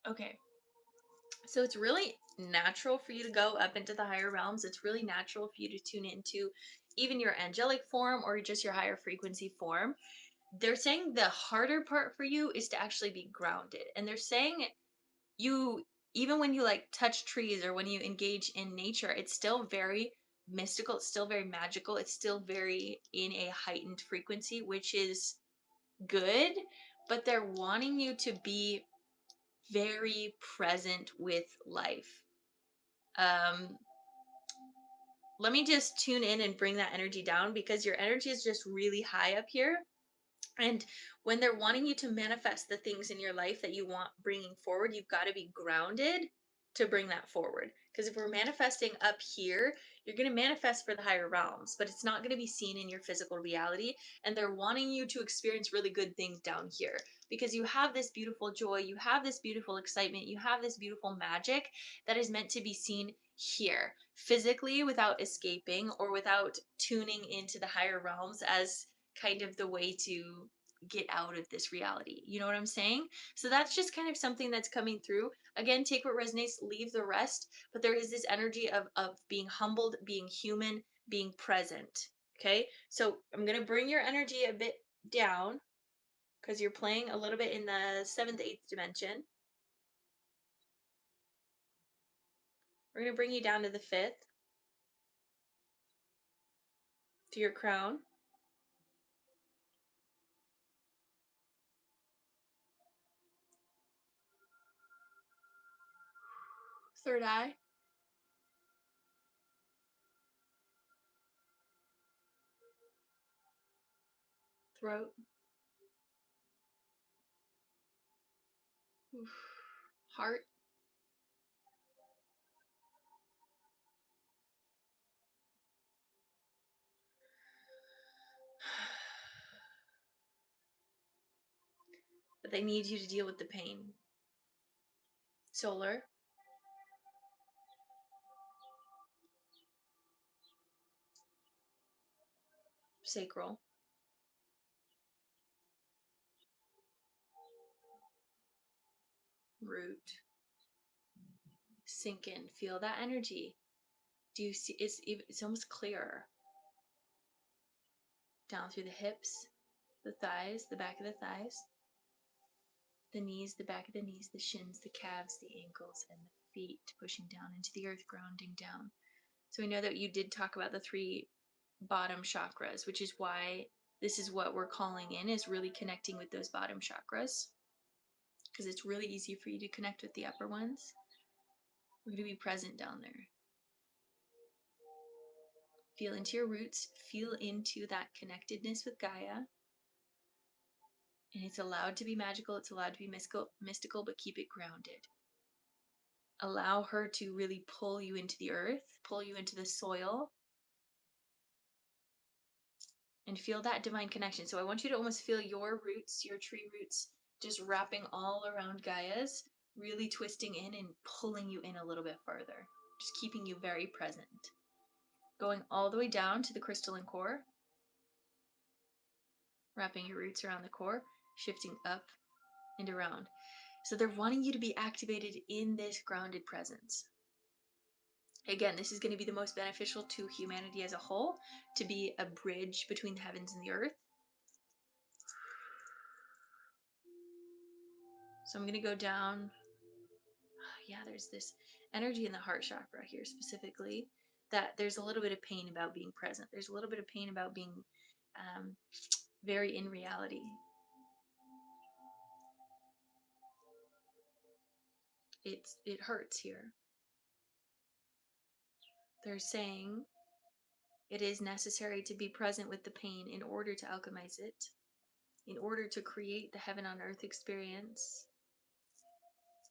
Okay. So it's really natural for you to go up into the higher realms. It's really natural for you to tune into even your angelic form or just your higher frequency form. They're saying the harder part for you is to actually be grounded. And they're saying you, even when you like touch trees or when you engage in nature, it's still very mystical, it's still very magical, it's still very in a heightened frequency, which is good, but they're wanting you to be very present with life. Let me just tune in and bring that energy down because your energy is just really high up here. And when they're wanting you to manifest the things in your life that you want bringing forward, you've got to be grounded to bring that forward. Because if we're manifesting up here, you're going to manifest for the higher realms, but it's not going to be seen in your physical reality. And they're wanting you to experience really good things down here because you have this beautiful joy, you have this beautiful excitement, you have this beautiful magic that is meant to be seen here physically without escaping or without tuning into the higher realms as kind of the way to get out of this reality. You know what I'm saying? So that's just kind of something that's coming through. Again, take what resonates, leave the rest. But there is this energy of being humbled, being human, being present. Okay? So I'm going to bring your energy a bit down because you're playing a little bit in the 7th, 8th dimension. We're going to bring you down to the 5th, to your crown. Third eye. Throat. Oof. Heart. But they need you to deal with the pain. Solar. Sacral. Root. Sink in. Feel that energy. Do you see? It's almost clearer. Down through the hips, the thighs, the back of the thighs, the knees, the back of the knees, the shins, the calves, the ankles, and the feet, pushing down into the earth, grounding down. So we know that you did talk about the 3 bottom chakras, which is why this is what we're calling in, is really connecting with those bottom chakras, because it's really easy for you to connect with the upper ones. We're going to be present down there. Feel into your roots, feel into that connectedness with Gaia. And it's allowed to be magical, it's allowed to be mystical, but keep it grounded. Allow her to really pull you into the earth, pull you into the soil, and feel that divine connection. So I want you to almost feel your roots, your tree roots, just wrapping all around Gaia's, really twisting in and pulling you in a little bit further, just keeping you very present. Going all the way down to the crystalline core, wrapping your roots around the core, shifting up and around. So they're wanting you to be activated in this grounded presence. Again, this is going to be the most beneficial to humanity as a whole, to be a bridge between the heavens and the earth. So I'm going to go down. Yeah, there's this energy in the heart chakra here specifically, that there's a little bit of pain about being present. There's a little bit of pain about being very in reality. It hurts here. They're saying it is necessary to be present with the pain in order to alchemize it, in order to create the heaven on earth experience.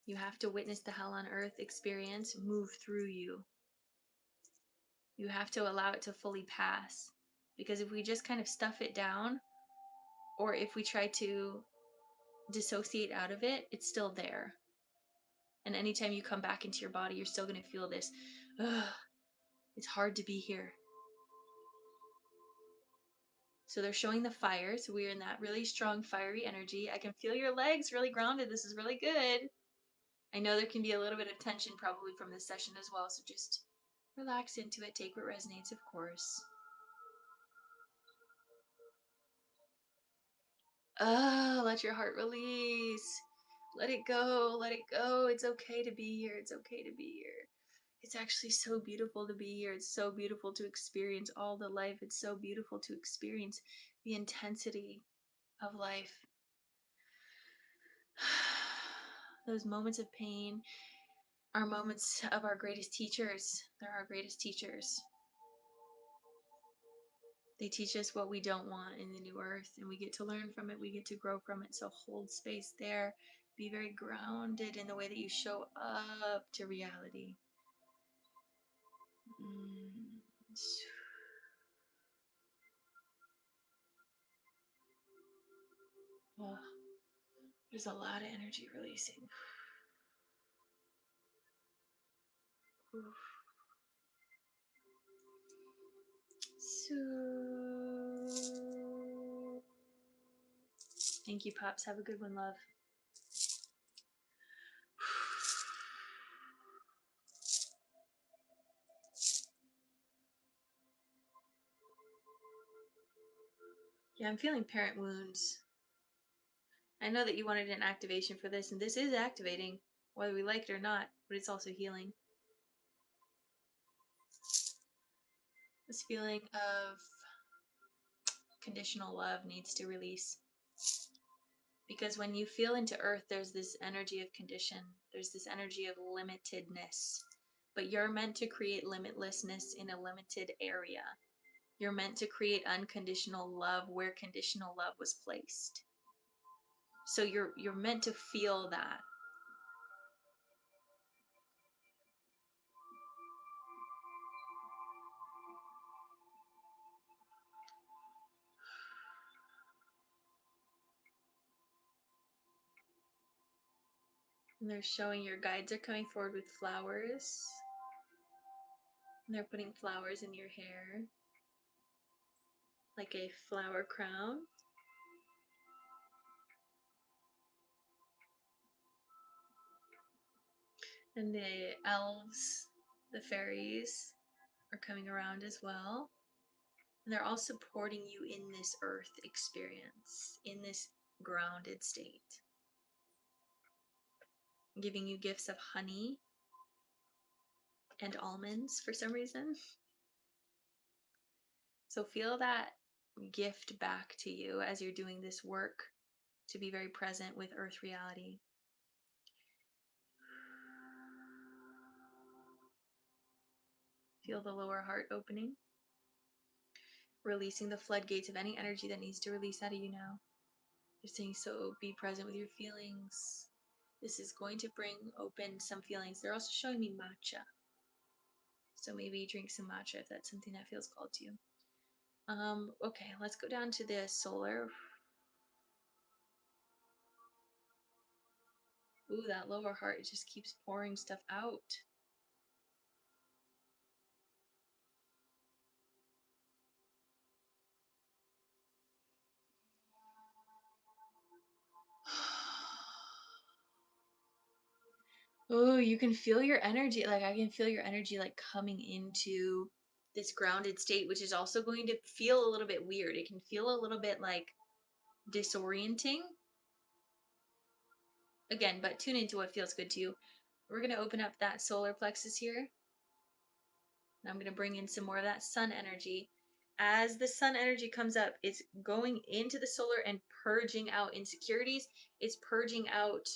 You have to witness the hell on earth experience move through you. You have to allow it to fully pass. Because if we just kind of stuff it down, or if we try to dissociate out of it, it's still there. And anytime you come back into your body, you're still going to feel this, ugh, it's hard to be here. So they're showing the fire. So we're in that really strong, fiery energy. I can feel your legs really grounded. This is really good. I know there can be a little bit of tension probably from this session as well. So just relax into it. Take what resonates, of course. Let your heart release. Let it go. Let it go. It's okay to be here. It's okay to be here. It's actually so beautiful to be here. It's so beautiful to experience all the life. It's so beautiful to experience the intensity of life. Those moments of pain are moments of our greatest teachers. They're our greatest teachers. They teach us what we don't want in the new earth, and we get to learn from it. We get to grow from it. So hold space there. Be very grounded in the way that you show up to reality. Oh, there's a lot of energy releasing. Oof. So, thank you, Pops. Have a good one, love. Yeah, I'm feeling parent wounds. I know that you wanted an activation for this, and this is activating, whether we like it or not, but it's also healing. This feeling of conditional love needs to release, Because when you feel into earth, there's this energy of condition, there's this energy of limitedness. But you're meant to create limitlessness in a limited area. You're meant to create unconditional love where conditional love was placed. So you're meant to feel that. And they're showing your guides are coming forward with flowers. And they're putting flowers in your hair, like a flower crown. And the elves, the fairies, are coming around as well. And they're all supporting you in this earth experience, in this grounded state. Giving you gifts of honey and almonds for some reason. So feel that gift back to you as you're doing this work to be very present with earth reality. Feel the lower heart opening, releasing the floodgates of any energy that needs to release out of you now. They're saying, so be present with your feelings. This is going to bring open some feelings. They're also showing me matcha. So maybe drink some matcha if that's something that feels called to you. Okay, let's go down to the solar. Ooh, that lower heart, it just keeps pouring stuff out. Oh, you can feel your energy. Like I can feel your energy like coming into this grounded state, which is also going to feel a little bit weird. It can feel a little bit like disorienting. Again, but tune into what feels good to you. We're going to open up that solar plexus here. And I'm going to bring in some more of that sun energy. As the sun energy comes up, it's going into the solar and purging out insecurities. It's purging out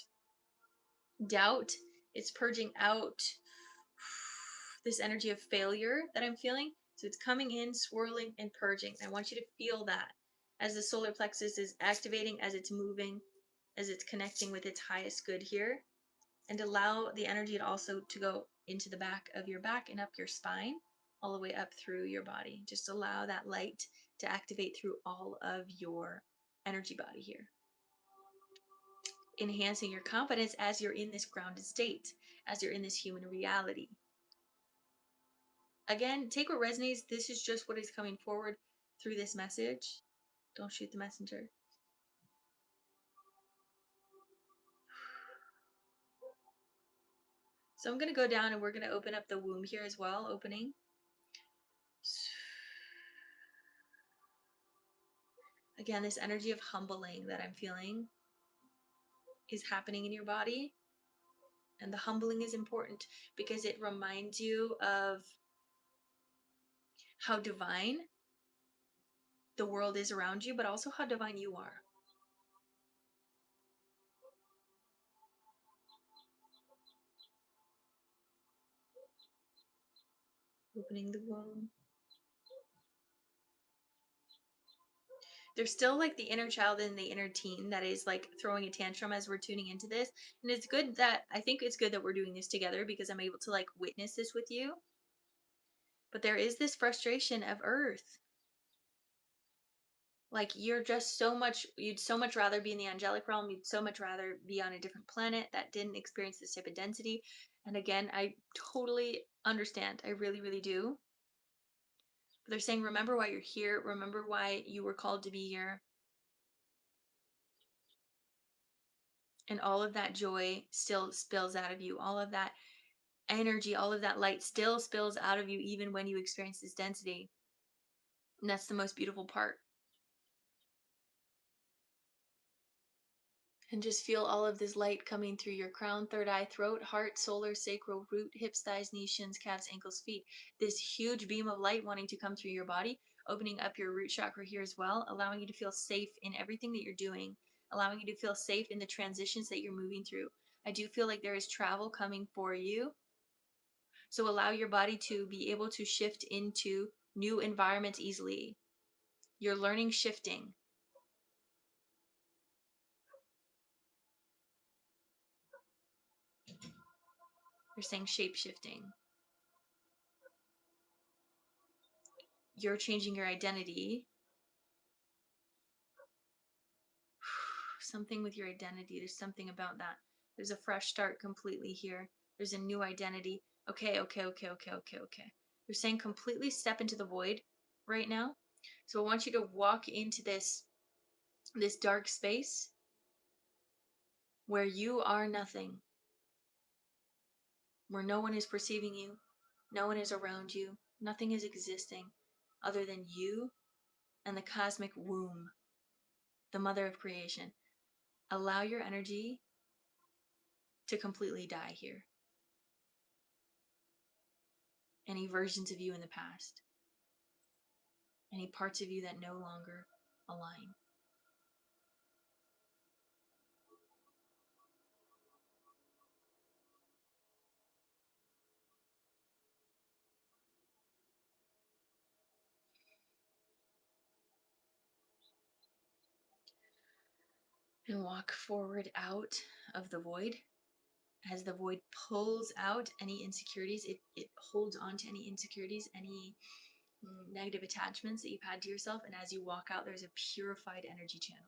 doubt. It's purging out this energy of failure that I'm feeling. So it's coming in, swirling, and purging. I want you to feel that as the solar plexus is activating, as it's moving, as it's connecting with its highest good here. And allow the energy to also to go into the back of your back and up your spine, all the way up through your body. Just allow that light to activate through all of your energy body here. Enhancing your confidence as you're in this grounded state, as you're in this human reality. Again, take what resonates. This is just what is coming forward through this message. Don't shoot the messenger. So I'm going to go down and we're going to open up the womb here as well. Opening. Again, this energy of humbling that I'm feeling is happening in your body. And the humbling is important because it reminds you of how divine the world is around you, but also how divine you are. Opening the womb. There's still like the inner child and the inner teen that is like throwing a tantrum as we're tuning into this. And it's good that, I think it's good that we're doing this together because I'm able to like witness this with you. But there is this frustration of Earth. Like you'd so much rather be in the angelic realm. You'd so much rather be on a different planet that didn't experience this type of density. And again, I totally understand. I really, really do. But they're saying, remember why you're here. Remember why you were called to be here. And all of that joy still spills out of you. All of that energy, all of that light still spills out of you even when you experience this density. And that's the most beautiful part. And just feel all of this light coming through your crown, third eye, throat, heart, solar, sacral, root, hips, thighs, knees, shins, calves, ankles, feet. This huge beam of light wanting to come through your body, opening up your root chakra here as well, allowing you to feel safe in everything that you're doing, allowing you to feel safe in the transitions that you're moving through. I do feel like there is travel coming for you. So allow your body to be able to shift into new environments easily. You're learning shifting. They're saying shape shifting. You're changing your identity. Something with your identity. There's something about that. There's a fresh start completely here. There's a new identity. Okay. They're saying completely step into the void right now. So I want you to walk into this dark space where you are nothing, where no one is perceiving you, no one is around you, nothing is existing other than you and the cosmic womb, the mother of creation. Allow your energy to completely die here. Any versions of you in the past, any parts of you that no longer align. And walk forward out of the void. As the void pulls out any insecurities, it holds on to any insecurities, any negative attachments that you've had to yourself. And as you walk out, there's a purified energy channel.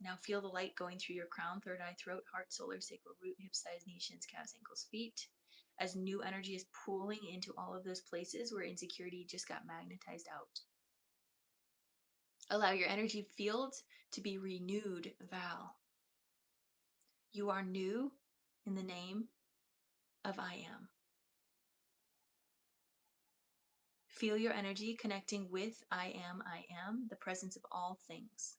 Now feel the light going through your crown, third eye, throat, heart, solar, sacral, root, hips, thighs, knees, shins, calves, ankles, feet. As new energy is pooling into all of those places where insecurity just got magnetized out. Allow your energy field to be renewed, Val. You are new in the name of I am. Feel your energy connecting with I am, the presence of all things.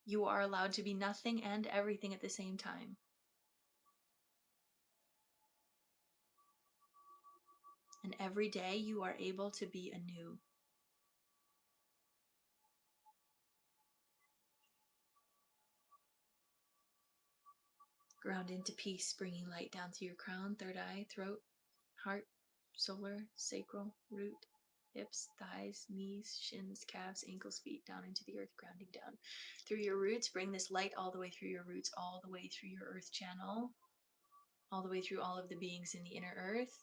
You are allowed to be nothing and everything at the same time. And every day you are able to be anew. Ground into peace, bringing light down through your crown, third eye, throat, heart, solar, sacral, root, hips, thighs, knees, shins, calves, ankles, feet, down into the earth, grounding down through your roots. Bring this light all the way through your roots, all the way through your earth channel, all the way through all of the beings in the inner earth,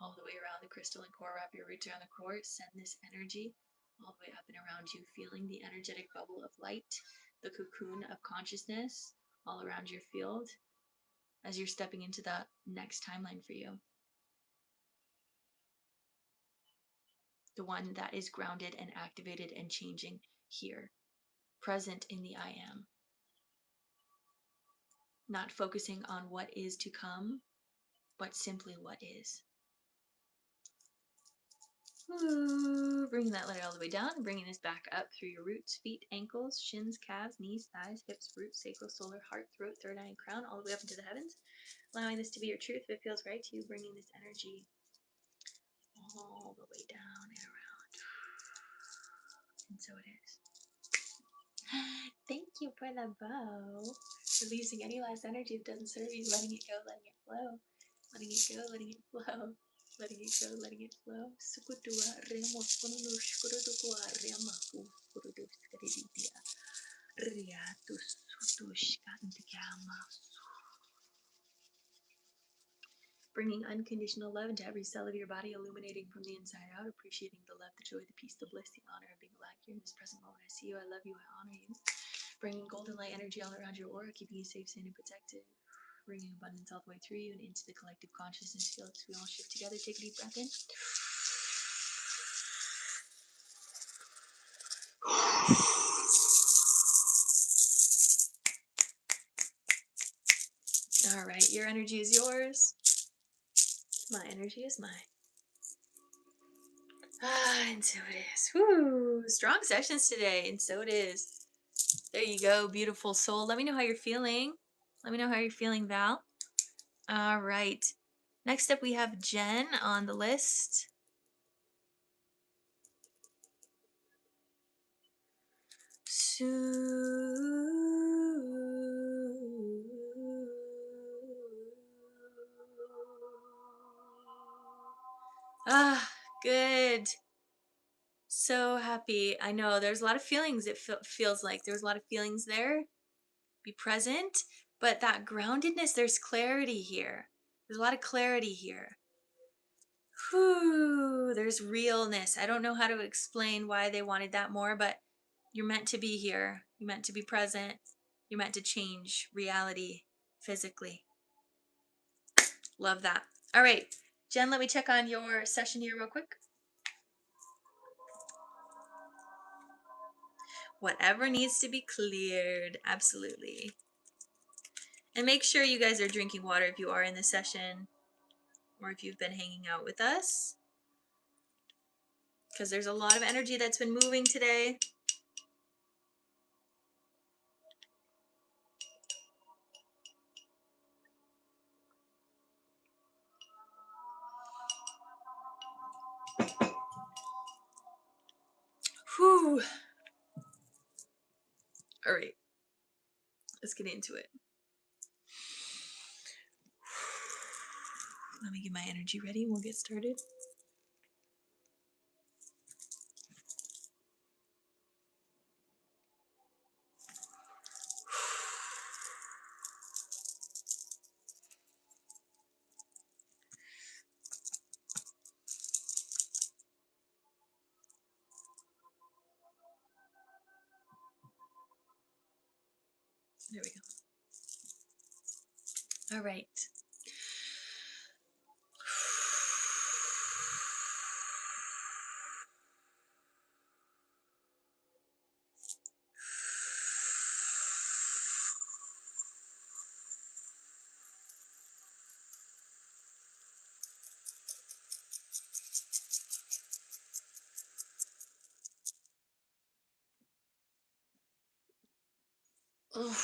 all the way around the crystalline core. Wrap your roots around the core. Send this energy all the way up and around you, feeling the energetic bubble of light, the cocoon of consciousness all around your field as you're stepping into that next timeline for you. The one that is grounded and activated and changing here, present in the I am. Not focusing on what is to come, but simply what is. Ooh, bringing that light all the way down, bringing this back up through your roots, feet, ankles, shins, calves, knees, thighs, hips, roots, sacral, solar, heart, throat, third eye, and crown, all the way up into the heavens. Allowing this to be your truth if it feels right to you, bringing this energy all the way down and around. And so it is. Thank you for the bow. Releasing any last energy that doesn't serve you, letting it go, letting it flow. Letting it go, letting it flow. Letting it go, letting it flow. Sukutua remo sono shkurutukua rema fu kurudus karidia. Riatus sutush kantikama. Bringing unconditional love into every cell of your body, illuminating from the inside out, appreciating the love, the joy, the peace, the bliss, the honor of being alive here in this present moment. I see you, I love you, I honor you. Bringing golden light energy all around your aura, keeping you safe, sane, and protected. Bringing abundance all the way through you and into the collective consciousness field as we all shift together. Take a deep breath in. All right, your energy is yours. My energy is mine. And so it is. Woo! Strong sessions today, and so it is. There you go, beautiful soul. Let me know how you're feeling. Let me know how you're feeling, Val. All right. Next up, we have Jen on the list. Ah, good. So happy. I know there's a lot of feelings. It feels like there's a lot of feelings there. Be present, but that groundedness, there's clarity here. There's a lot of clarity here. Whew, there's realness. I don't know how to explain why they wanted that more, but you're meant to be here. You're meant to be present. You're meant to change reality physically. Love that. All right, Jen, let me check on your session here real quick. Whatever needs to be cleared, absolutely. And make sure you guys are drinking water if you are in the session or if you've been hanging out with us, because there's a lot of energy that's been moving today. Whew. All right, let's get into it. Let me get my energy ready and we'll get started. There we go. All right. Oh.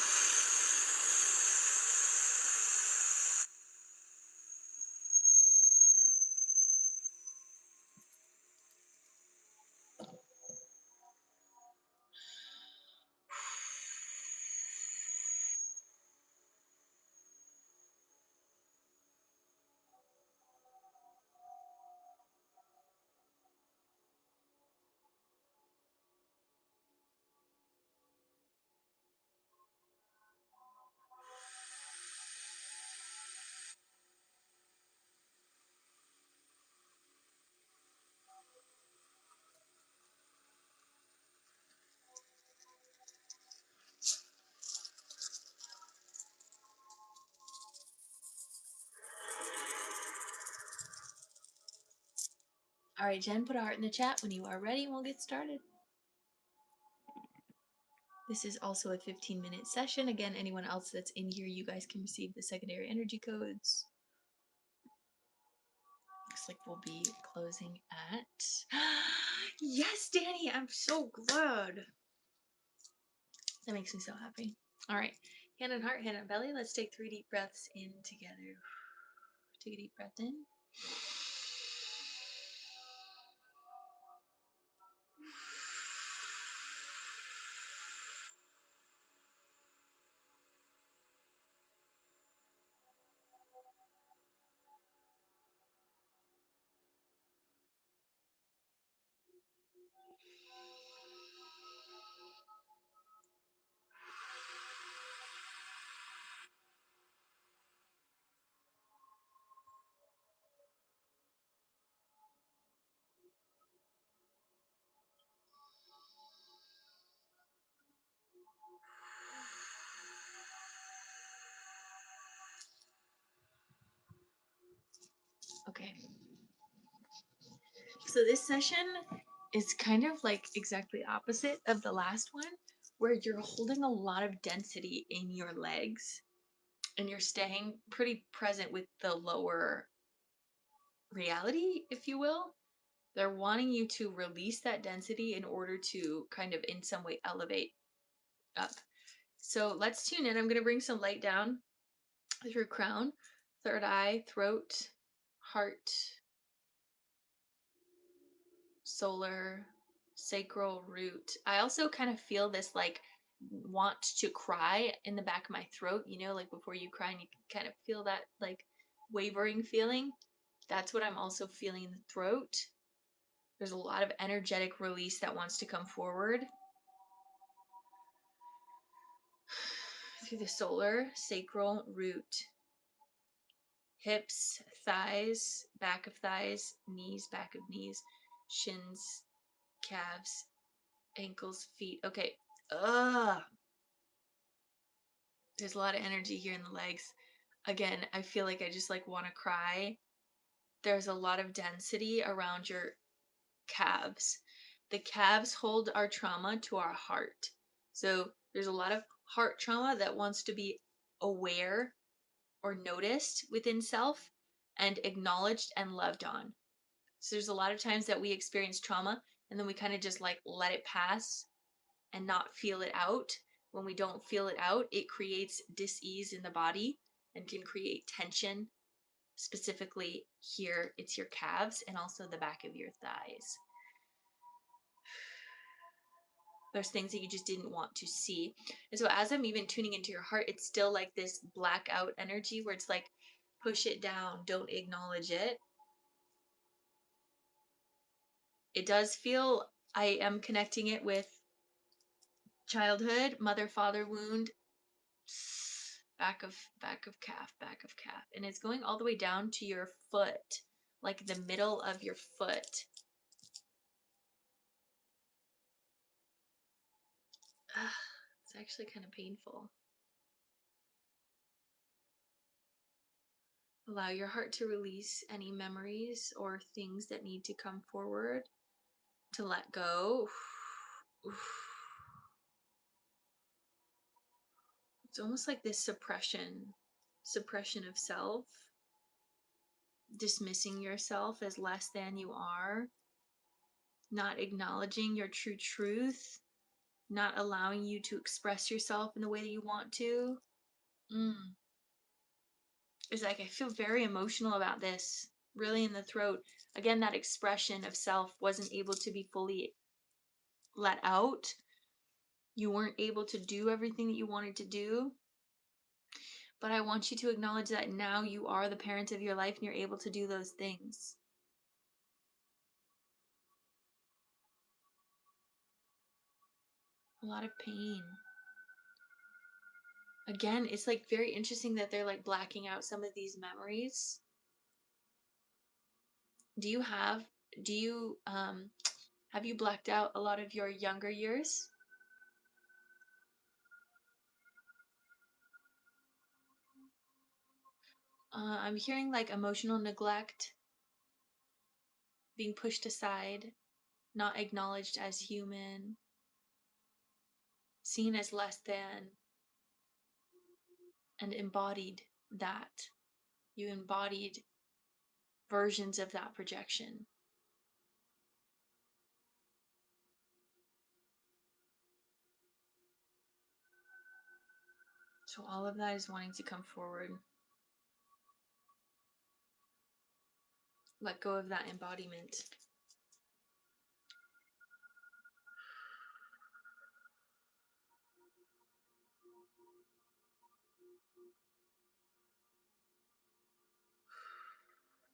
All right, Jen, put a heart in the chat when you are ready and we'll get started. This is also a 15-minute session. Again, anyone else that's in here, you guys can receive the secondary energy codes. Looks like we'll be closing at... Yes, Danny, I'm so glad. That makes me so happy. All right, hand on heart, hand on belly. Let's take 3 deep breaths in together. Take a deep breath in. Okay. So this session is kind of like exactly opposite of the last one, where you're holding a lot of density in your legs and you're staying pretty present with the lower reality, if you will. They're wanting you to release that density in order to kind of in some way elevate up. So let's tune in. I'm going to bring some light down through crown, third eye, throat, heart, solar Sacral root. I also kind of feel this like want to cry in the back of my throat, like before you cry and you can kind of feel that like wavering feeling. That's what I'm also feeling in the throat. There's a lot of energetic release that wants to come forward through the solar sacral root. Hips, thighs, back of thighs, knees, back of knees, shins, calves, ankles, feet. Okay. Ugh. There's a lot of energy here in the legs. Again, I feel like I just like want to cry. There's a lot of density around your calves. The calves hold our trauma to our heart. So there's a lot of heart trauma that wants to be aware or noticed within self and acknowledged and loved on. So there's a lot of times that we experience trauma and then we kind of just like let it pass and not feel it out. When we don't feel it out, it creates dis-ease in the body and can create tension. Specifically here, it's your calves and also the back of your thighs. There's things that you just didn't want to see. And so as I'm even tuning into your heart, it's still like this blackout energy where it's like, push it down, don't acknowledge it. It does feel, I am connecting it with childhood, mother father wound, back of calf, and it's going all the way down to your foot, like the middle of your foot. It's actually kind of painful. Allow your heart to release any memories or things that need to come forward, to let go. It's almost like this suppression of self, dismissing yourself as less than you are, not acknowledging your true truth, not allowing you to express yourself in the way that you want to. It's like I feel very emotional about this, really in the throat. Again, that expression of self wasn't able to be fully let out. You weren't able to do everything that you wanted to do. But I want you to acknowledge that now you are the parent of your life and you're able to do those things. A lot of pain. Again, it's like very interesting that they're like blacking out some of these memories. Do you have have you blacked out a lot of your younger years? I'm hearing like emotional neglect, being pushed aside, not acknowledged as human, seen as less than, and embodied that. You embodied versions of that projection. So all of that is wanting to come forward. Let go of that embodiment.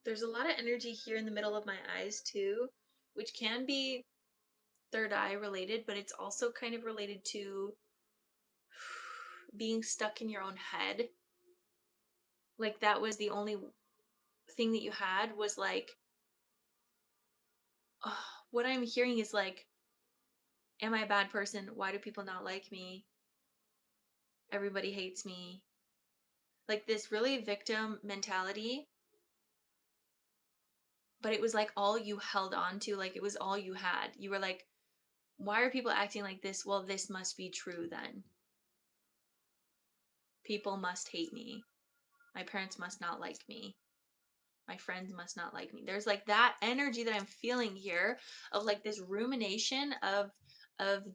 There's a lot of energy here in the middle of my eyes too, which can be third eye related, but it's also kind of related to being stuck in your own head. Like that was the only thing that you had was like, oh, what I'm hearing is like, am I a bad person? Why do people not like me? Everybody hates me. Like this really victim mentality, but it was like all you held on to, like it was all you had. You were like, why are people acting like this? Well, this must be true then. People must hate me. My parents must not like me. My friends must not like me. There's like that energy that I'm feeling here of like this rumination of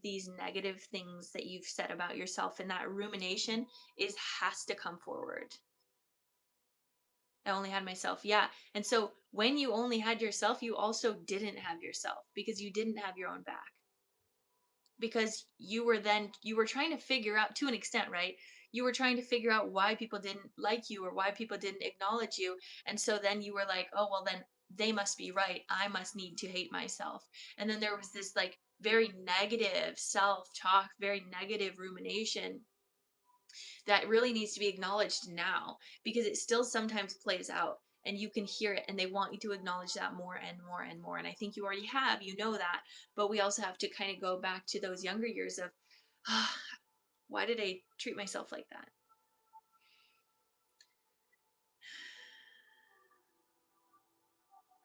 these negative things that you've said about yourself, and that rumination is has to come forward. I only had myself. Yeah. And so when you only had yourself, you also didn't have yourself because you didn't have your own back. because you were trying to figure out, to an extent, right? You were trying to figure out why people didn't like you or why people didn't acknowledge you. And so then you were like, oh, well, then they must be right. I must need to hate myself. And then there was this like very negative self talk, very negative rumination that really needs to be acknowledged now, because it still sometimes plays out and you can hear it, and they want you to acknowledge that more and more and more. And I think you already have, you know that, but we also have to kind of go back to those younger years of, ah, why did I treat myself like that?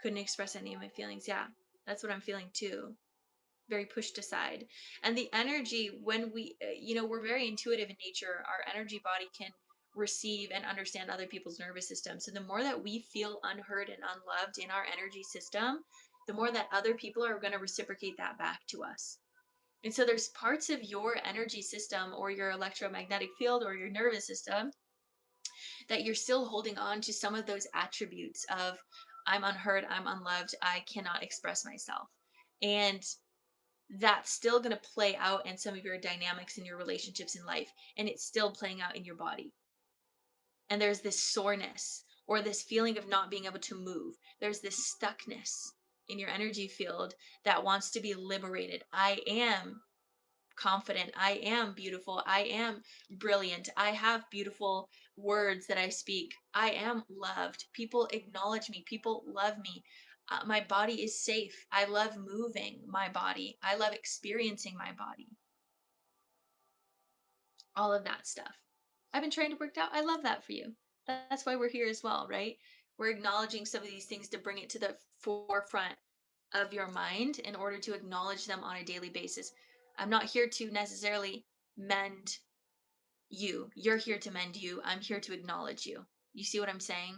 Couldn't express any of my feelings. Yeah, that's what I'm feeling too. Very pushed aside. And the energy, when we're very intuitive in nature, our energy body can receive and understand other people's nervous system. So the more that we feel unheard and unloved in our energy system, the more that other people are going to reciprocate that back to us. And so there's parts of your energy system or your electromagnetic field or your nervous system that you're still holding on to some of those attributes of, I'm unheard, I'm unloved, I cannot express myself. And that's still going to play out in some of your dynamics in your relationships in life, and it's still playing out in your body. And there's this soreness or this feeling of not being able to move. There's this stuckness in your energy field that wants to be liberated. I am confident. I am beautiful. I am brilliant. I have beautiful words that I speak. I am loved. People acknowledge me. People love me. My body is safe. I love moving my body. I love experiencing my body. All of that stuff. I've been trying to work it out. I love that for you. That's why we're here as well, right? We're acknowledging some of these things to bring it to the forefront of your mind in order to acknowledge them on a daily basis. I'm not here to necessarily mend you. You're here to mend you. I'm here to acknowledge you. You see what I'm saying?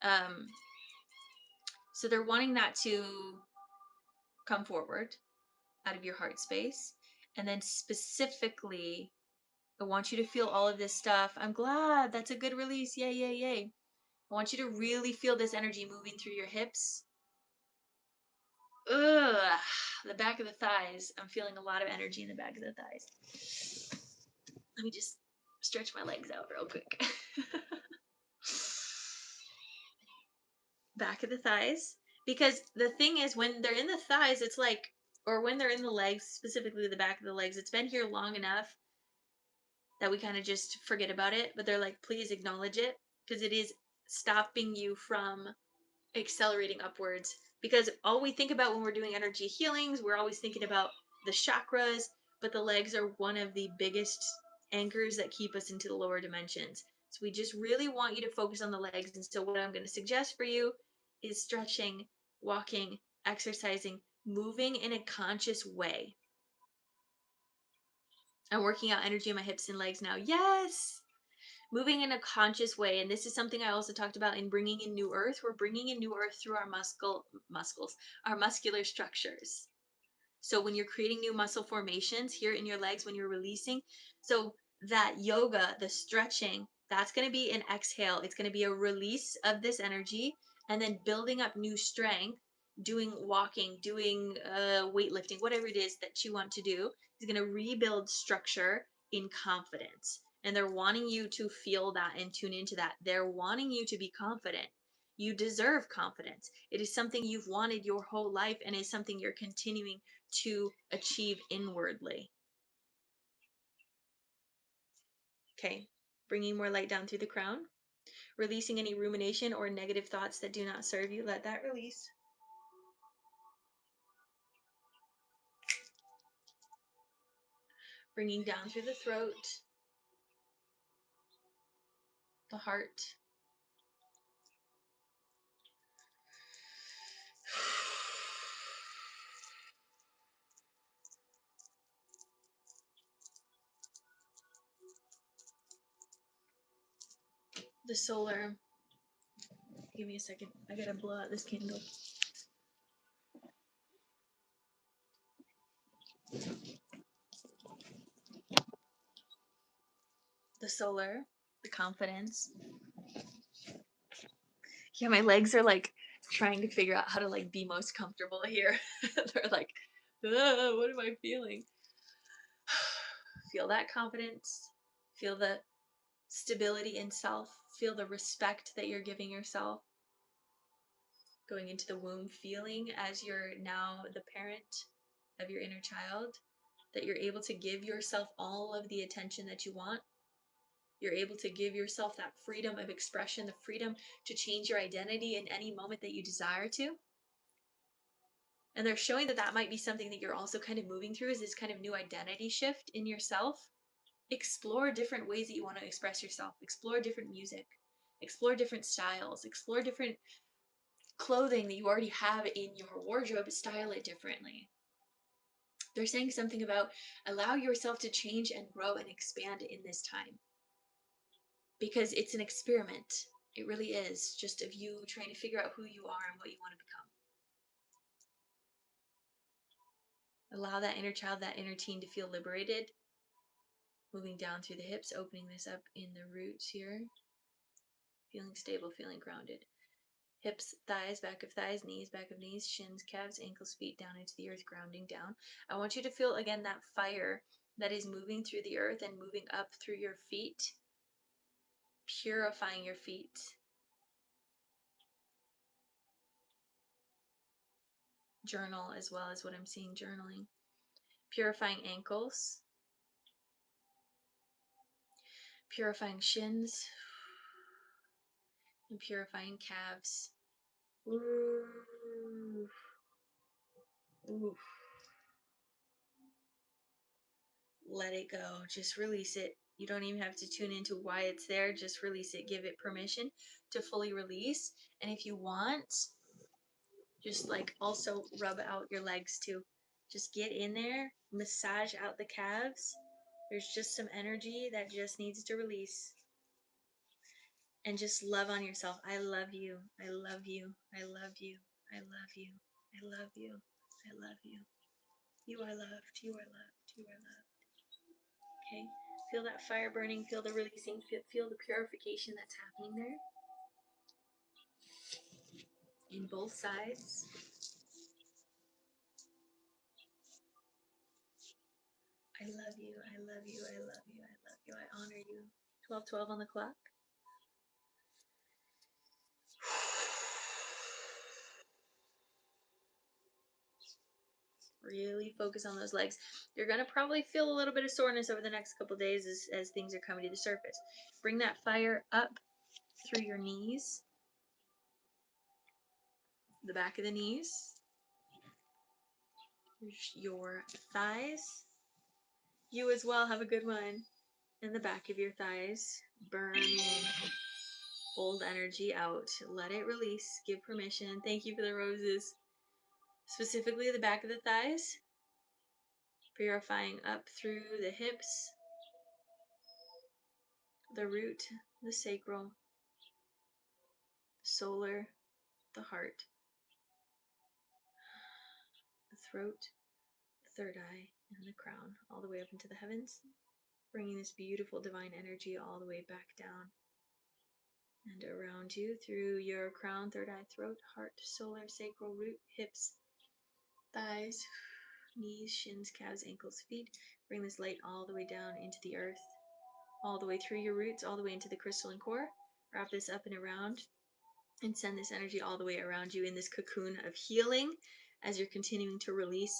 Um, so they're wanting that to come forward out of your heart space. And then specifically, I want you to feel all of this stuff. I'm glad. That's a good release. Yay, yay, yay. I want you to really feel this energy moving through your hips. Ugh, the back of the thighs. I'm feeling a lot of energy in the back of the thighs. Let me just stretch my legs out real quick. Back of the thighs. Because the thing is, when they're in the thighs, it's like, or when they're in the legs, specifically the back of the legs, it's been here long enough that we kind of just forget about it. But they're like, please acknowledge it, because it is stopping you from accelerating upwards. Because all we think about when we're doing energy healings, we're always thinking about the chakras, but the legs are one of the biggest anchors that keep us into the lower dimensions. So we just really want you to focus on the legs. And so what I'm going to suggest for you is stretching, walking, exercising, moving in a conscious way. I'm working out energy in my hips and legs now. Yes. Moving in a conscious way. And this is something I also talked about in bringing in new earth. We're bringing in new earth through our muscles, our muscular structures. So when you're creating new muscle formations here in your legs, when you're releasing, so that yoga, the stretching, that's going to be an exhale. It's going to be a release of this energy, and then building up new strength, doing walking, doing weightlifting, whatever it is that you want to do, is going to rebuild structure in confidence. And they're wanting you to feel that and tune into that. They're wanting you to be confident. You deserve confidence. It is something you've wanted your whole life, and is something you're continuing to achieve inwardly. Okay, bringing more light down through the crown, releasing any rumination or negative thoughts that do not serve you. Let that release. Bringing down through the throat, the heart. The solar. Give me a second. I gotta blow out this candle. The solar, the confidence. Yeah, my legs are like trying to figure out how to like be most comfortable here. They're like, what am I feeling? Feel that confidence. Feel the stability in self. Feel the respect that you're giving yourself. Going into the womb, feeling as you're now the parent of your inner child, that you're able to give yourself all of the attention that you want. You're able to give yourself that freedom of expression, the freedom to change your identity in any moment that you desire to. And they're showing that that might be something that you're also kind of moving through, is this kind of new identity shift in yourself. Explore different ways that you want to express yourself. Explore different music. Explore different styles. Explore different clothing that you already have in your wardrobe. Style it differently. They're saying something about allow yourself to change and grow and expand in this time. Because it's an experiment. It really is just of you trying to figure out who you are and what you want to become. Allow that inner child, that inner teen to feel liberated. Moving down through the hips, opening this up in the roots here. Feeling stable, feeling grounded. Hips, thighs, back of thighs, knees, back of knees, shins, calves, ankles, feet down into the earth, grounding down. I want you to feel again that fire that is moving through the earth and moving up through your feet, purifying your feet. Journal as well as what I'm seeing, journaling. Purifying ankles, purifying shins, and purifying calves. Ooh. Ooh. Let it go. Just release it. You don't even have to tune into why it's there. Just release it. Give it permission to fully release. And if you want, just like also rub out your legs too. Just get in there, massage out the calves. There's just some energy that just needs to release. And just love on yourself. I love you. I love you. I love you. I love you. I love you. I love you. You are loved. You are loved. You are loved. Okay? Feel that fire burning. Feel the releasing. Feel the purification that's happening there. In both sides. I love you. I love you. I love you. I love you. I honor you. 12:12 on the clock. Really focus on those legs. You're going to probably feel a little bit of soreness over the next couple days as things are coming to the surface. Bring that fire up through your knees, the back of the knees, your thighs. You as well, have a good one. And the back of your thighs, burning old energy out. Let it release. Give permission. Thank you for the roses. Specifically the back of the thighs. Purifying up through the hips, the root, the sacral, the solar, the heart, the throat, the third eye, and the crown, all the way up into the heavens. Bringing this beautiful divine energy all the way back down and around you through your crown, third eye, throat, heart, solar, sacral, root, hips, thighs, knees, shins, calves, ankles, feet. Bring this light all the way down into the earth, all the way through your roots, all the way into the crystalline core. Wrap this up and around and send this energy all the way around you in this cocoon of healing as you're continuing to release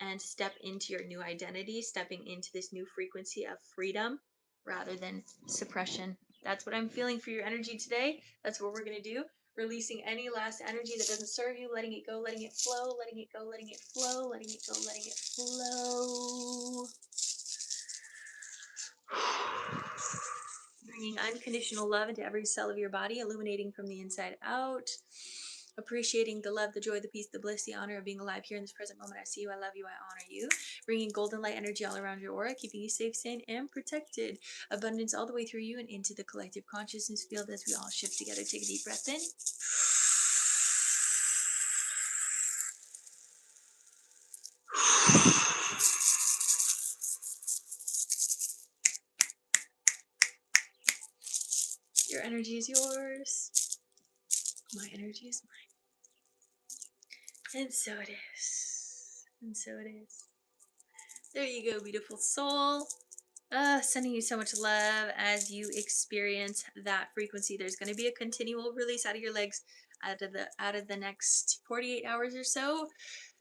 and step into your new identity, stepping into this new frequency of freedom rather than suppression. That's what I'm feeling for your energy today. That's what we're going to do. Releasing any last energy that doesn't serve you, letting it go, letting it flow, letting it go, letting it flow, letting it go, letting it flow. Bringing unconditional love into every cell of your body, illuminating from the inside out. Appreciating the love, the joy, the peace, the bliss, the honor of being alive here in this present moment. I see you, I love you, I honor you. Bringing golden light energy all around your aura, keeping you safe, sane, and protected. Abundance all the way through you and into the collective consciousness field as we all shift together. Take a deep breath in. Your energy is yours. My energy is mine. And so it is. And so it is. There you go, beautiful soul. Sending you so much love as you experience that frequency. There's going to be a continual release out of your legs out of the next 48 hours or so.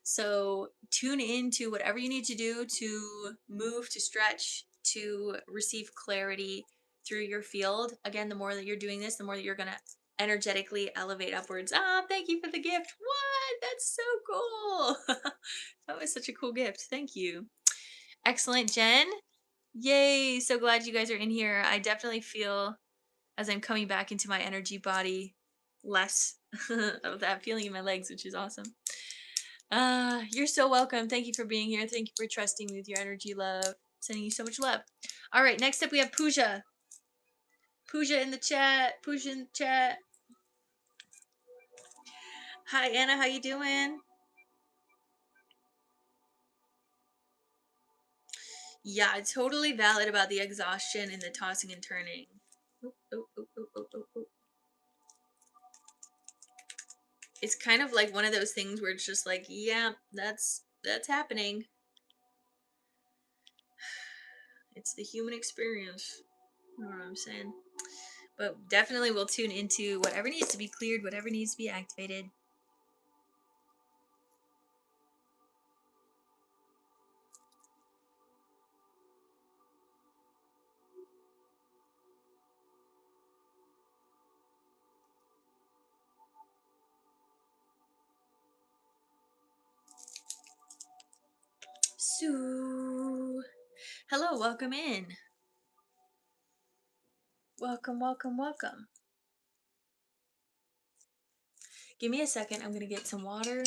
So tune into whatever you need to do to move, to stretch, to receive clarity through your field. Again, the more that you're doing this, the more that you're going to energetically elevate upwards. Ah, thank you for the gift. What? That's so cool. That was such a cool gift. Thank you. Excellent, Jen. Yay. So glad you guys are in here. I definitely feel as I'm coming back into my energy body less of that feeling in my legs, which is awesome. You're so welcome. Thank you for being here. Thank you for trusting me with your energy, love. Sending you so much love. All right, next up we have Pooja. Pooja in the chat. Pooja in the chat. Hi Anna, how you doing? Yeah, it's totally valid about the exhaustion and the tossing and turning. Oh, oh, oh, oh, oh, oh, oh. It's kind of like one of those things where it's just like, yeah, that's happening. It's the human experience. You know what I'm saying? But definitely we'll tune into whatever needs to be cleared, whatever needs to be activated. So, hello, welcome in. Welcome, welcome, welcome. Give me a second. I'm going to get some water.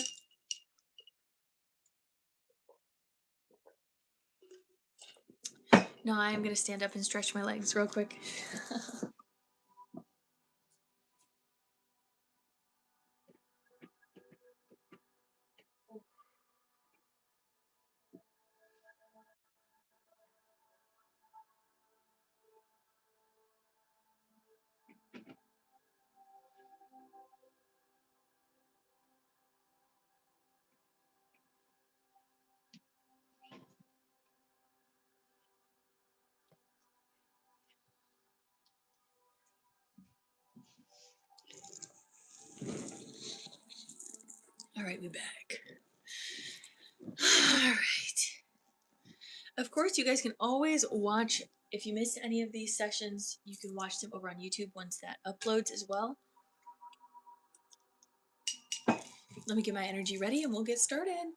No, I am going to stand up and stretch my legs real quick. All right, we're back. All right. Of course, you guys can always watch, if you missed any of these sessions, you can watch them over on YouTube once that uploads as well. Let me get my energy ready and we'll get started.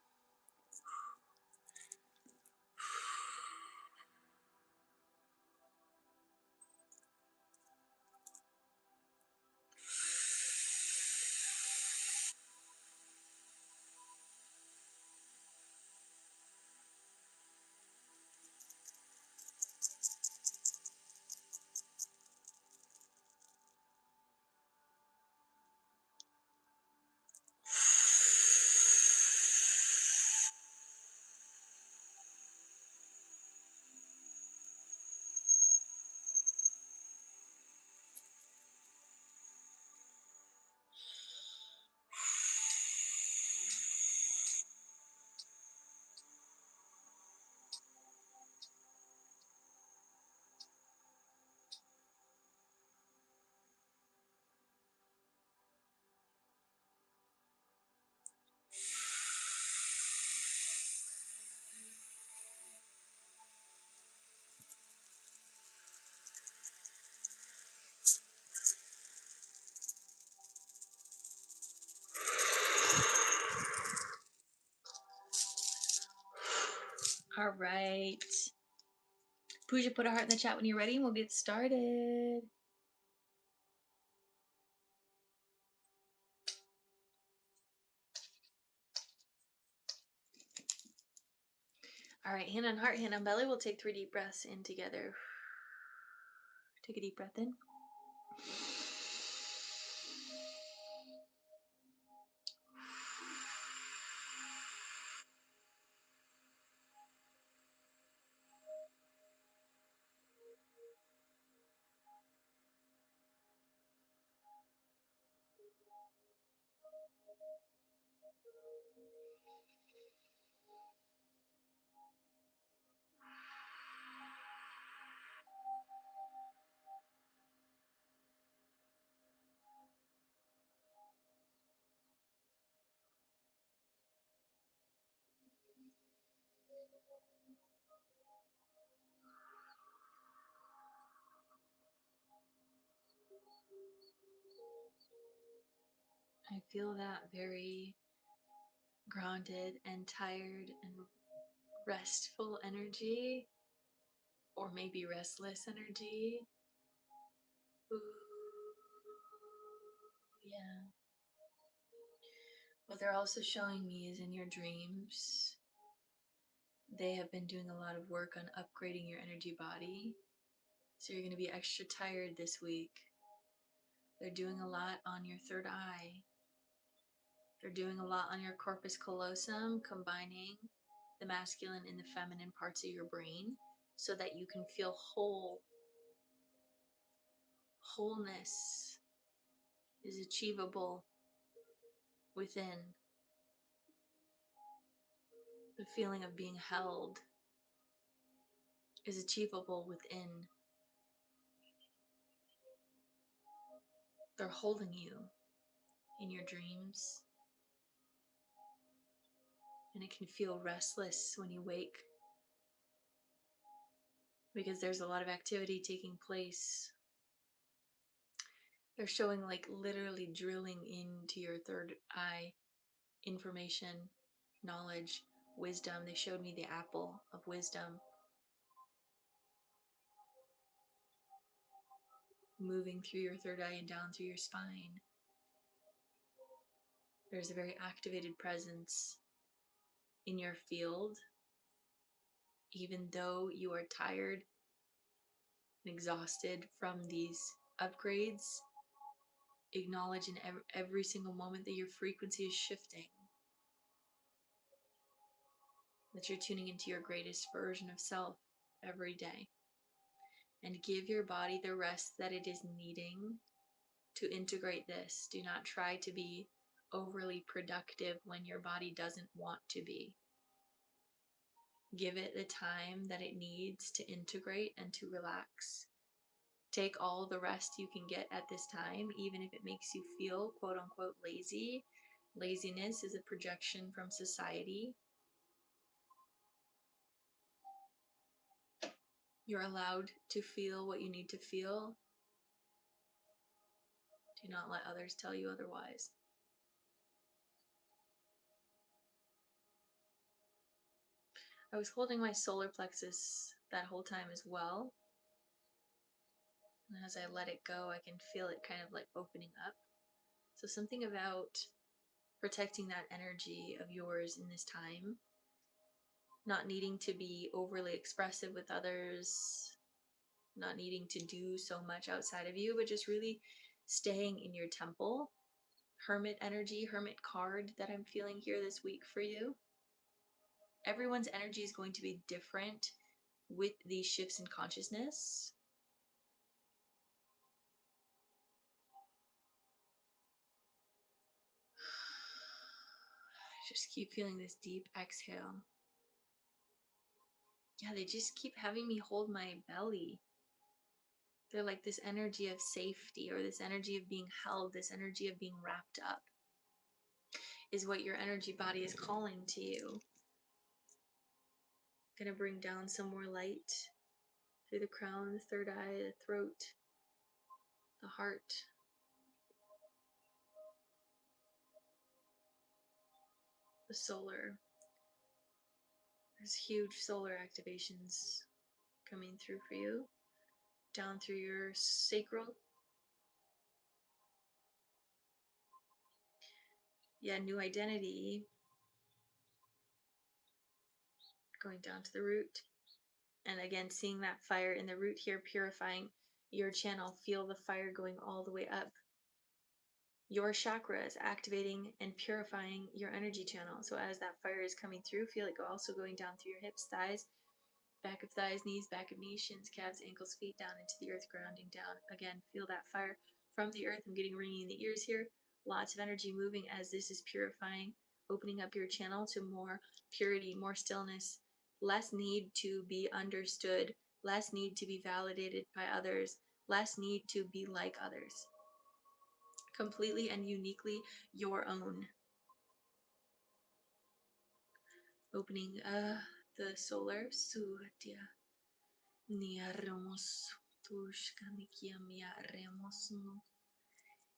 All right. Pooja, put a heart in the chat when you're ready and we'll get started. All right, hand on heart, hand on belly. We'll take 3 deep breaths in together. Take a deep breath in. I feel that very grounded and tired and restful energy, or maybe restless energy. Ooh, yeah. What they're also showing me is in your dreams, they have been doing a lot of work on upgrading your energy body. So you're going to be extra tired this week. They're doing a lot on your third eye. They're doing a lot on your corpus callosum, combining the masculine and the feminine parts of your brain so that you can feel whole. Wholeness is achievable within. The feeling of being held is achievable within. They're holding you in your dreams, and it can feel restless when you wake because there's a lot of activity taking place. They're showing like literally drilling into your third eye information, knowledge, wisdom. They showed me the apple of wisdom moving through your third eye and down through your spine. There's a very activated presence in your field, even though you are tired and exhausted from these upgrades. Acknowledge in every single moment that your frequency is shifting, that you're tuning into your greatest version of self every day. And give your body the rest that it is needing to integrate this. Do not try to be overly productive when your body doesn't want to be. Give it the time that it needs to integrate and to relax. Take all the rest you can get at this time, even if it makes you feel quote unquote lazy. Laziness is a projection from society. You're allowed to feel what you need to feel. Do not let others tell you otherwise. I was holding my solar plexus that whole time as well. And as I let it go, I can feel it kind of like opening up. So something about protecting that energy of yours in this time, not needing to be overly expressive with others, not needing to do so much outside of you, but just really staying in your temple. Hermit energy, hermit card that I'm feeling here this week for you. Everyone's energy is going to be different with these shifts in consciousness. Just keep feeling this deep exhale. Yeah, they just keep having me hold my belly. They're like this energy of safety, or this energy of being held, this energy of being wrapped up is what your energy body is calling to you. Gonna bring down some more light through the crown, the third eye, the throat, the heart, the solar. There's huge solar activations coming through for you, down through your sacral. Yeah, new identity going down to the root. And again, seeing that fire in the root here, purifying your channel. Feel the fire going all the way up your chakras, activating and purifying your energy channel. So as that fire is coming through, feel it also going down through your hips, thighs, back of thighs, knees, back of knees, shins, calves, ankles, feet, down into the earth, grounding down. Again, feel that fire from the earth. I'm getting ringing in the ears here. Lots of energy moving as this is purifying, opening up your channel to more purity, more stillness, less need to be understood, less need to be validated by others, less need to be like others. Completely and uniquely your own. Opening the solar Surya Niaramos Tushkanikia Mia Remos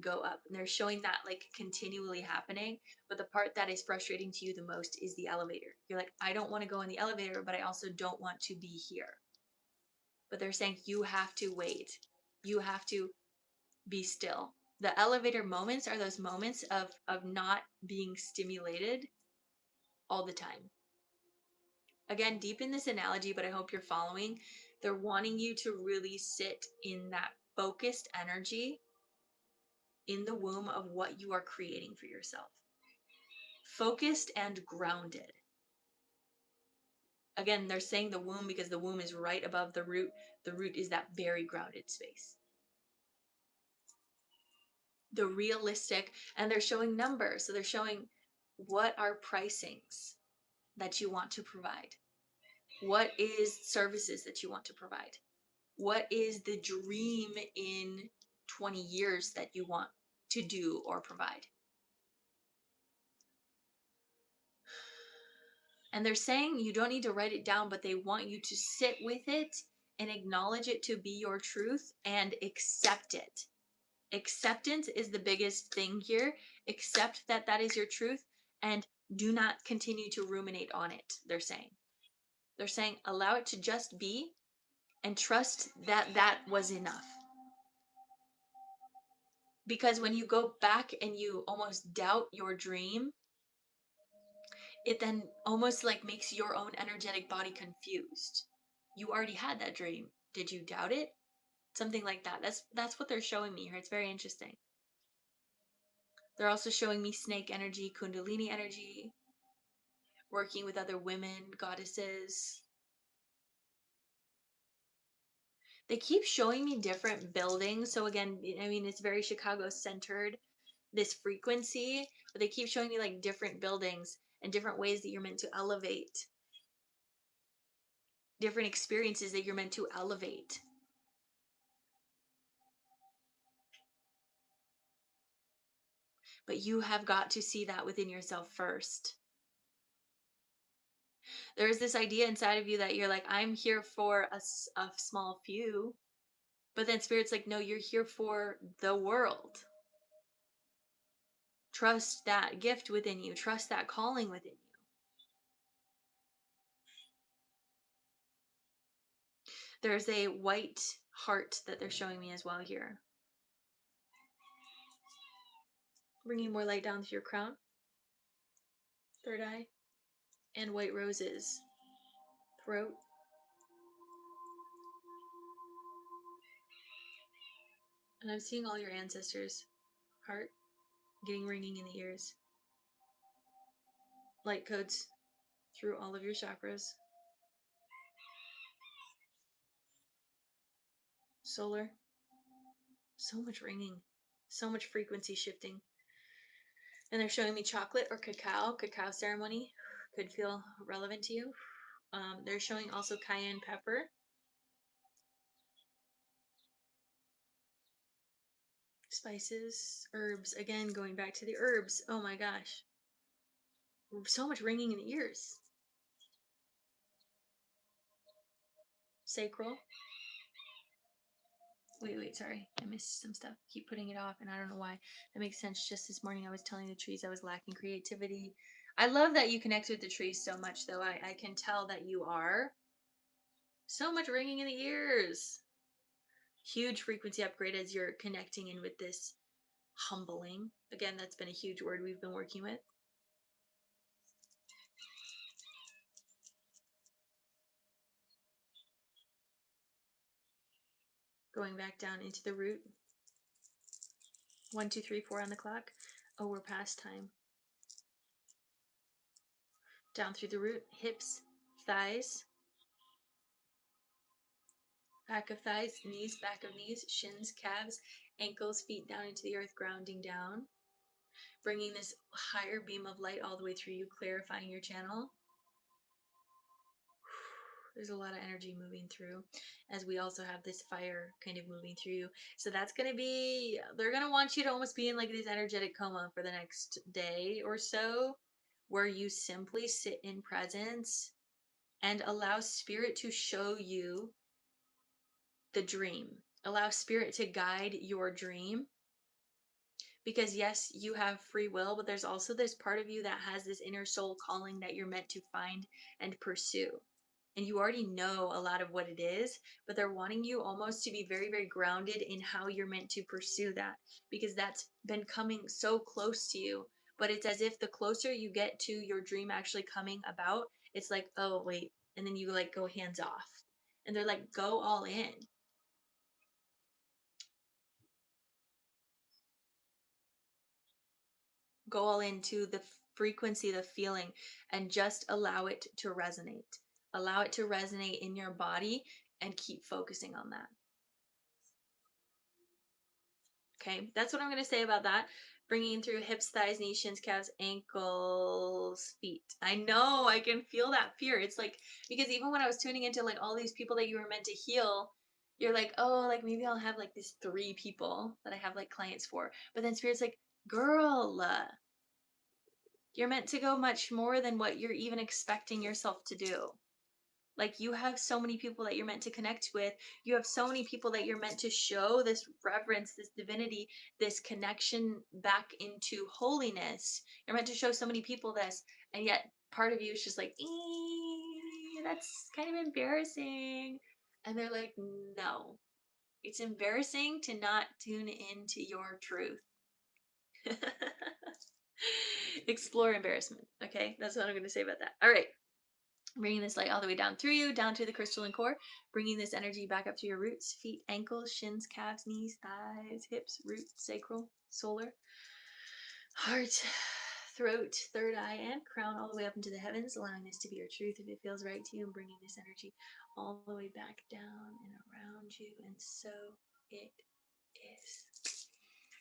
go up. And they're showing that like continually happening. But the part that is frustrating to you the most is the elevator. You're like, I don't want to go in the elevator, but I also don't want to be here. But they're saying you have to wait. You have to be still. The elevator moments are those moments of not being stimulated all the time. Again, deep in this analogy, but I hope you're following. They're wanting you to really sit in that focused energy in the womb of what you are creating for yourself. Focused and grounded. Again, they're saying the womb because the womb is right above the root. The root is that very grounded space. The realistic, and they're showing numbers. So they're showing what are pricings that you want to provide. What is services that you want to provide? What is the dream in 20 years that you want to do or provide? And they're saying you don't need to write it down, but they want you to sit with it and acknowledge it to be your truth and accept it. Acceptance is the biggest thing here. Accept that that is your truth and do not continue to ruminate on it, they're saying. They're saying allow it to just be and trust that that was enough. Because when you go back and you almost doubt your dream, it then almost like makes your own energetic body confused. You already had that dream. Did you doubt it? Something like that. That's what they're showing me here. It's very interesting. They're also showing me snake energy, kundalini energy, working with other women, goddesses. They keep showing me different buildings. So again, I mean, it's very Chicago centered, this frequency, but they keep showing me like different buildings and different ways that you're meant to elevate, different experiences that you're meant to elevate. But you have got to see that within yourself first. There's this idea inside of you that you're like, I'm here for a small few. But then Spirit's like, no, you're here for the world. Trust that gift within you. Trust that calling within you. There's a white heart that they're showing me as well here. Bringing more light down to your crown, third eye, and white roses, throat. And I'm seeing all your ancestors' heart getting ringing in the ears. Light codes through all of your chakras. Solar. So much ringing. So much frequency shifting. And they're showing me chocolate or cacao ceremony could feel relevant to you. They're showing also cayenne pepper. Spices, herbs. Again, going back to the herbs. Oh my gosh. So much ringing in the ears. Sacral. Wait, sorry. I missed some stuff. Keep putting it off, and I don't know why. That makes sense. Just this morning, I was telling the trees I was lacking creativity. I love that you connect with the trees so much, though. I can tell that you are. So much ringing in the ears. Huge frequency upgrade as you're connecting in with this humbling. Again, that's been a huge word we've been working with. Going back down into the root. 1, 2, 3, 4 on the clock. Oh, we're past time. Down through the root, hips, thighs, back of thighs, knees, back of knees, shins, calves, ankles, feet down into the earth, grounding down. Bringing this higher beam of light all the way through you, clarifying your channel. There's a lot of energy moving through as we also have this fire kind of moving through you. So that's going to be, they're going to want you to almost be in like this energetic coma for the next day or so, where you simply sit in presence and allow spirit to show you the dream. Allow spirit to guide your dream Because yes, you have free will, but there's also this part of you that has this inner soul calling that you're meant to find and pursue. And you already know a lot of what it is, but they're wanting you almost to be very, very grounded in how you're meant to pursue that, because that's been coming so close to you. But it's as if the closer you get to your dream actually coming about, it's like, oh, wait. And then you like go hands off. And they're like, go all in. Go all into the frequency, the feeling, and just allow it to resonate. Allow it to resonate in your body and keep focusing on that. Okay, that's what I'm going to say about that. Bringing through hips, thighs, knees, shins, calves, ankles, feet. I know, I can feel that fear. It's like, because even when I was tuning into like all these people that you were meant to heal, you're like, oh, like maybe I'll have like these 3 people that I have like clients for. But then Spirit's like, girl, you're meant to go much more than what you're even expecting yourself to do. Like you have so many people that you're meant to connect with. You have so many people that you're meant to show this reverence, this divinity, this connection back into holiness. You're meant to show so many people this. And yet part of you is just like, that's kind of embarrassing. And they're like, no, it's embarrassing to not tune into your truth. Explore embarrassment. Okay, that's what I'm going to say about that. All right, bringing this light all the way down through you, down to the crystalline core, bringing this energy back up to your roots, feet, ankles, shins, calves, knees, thighs, hips, root, sacral, solar, heart, throat, third eye, and crown, all the way up into the heavens, allowing this to be your truth if it feels right to you, and bringing this energy all the way back down and around you, and so it is.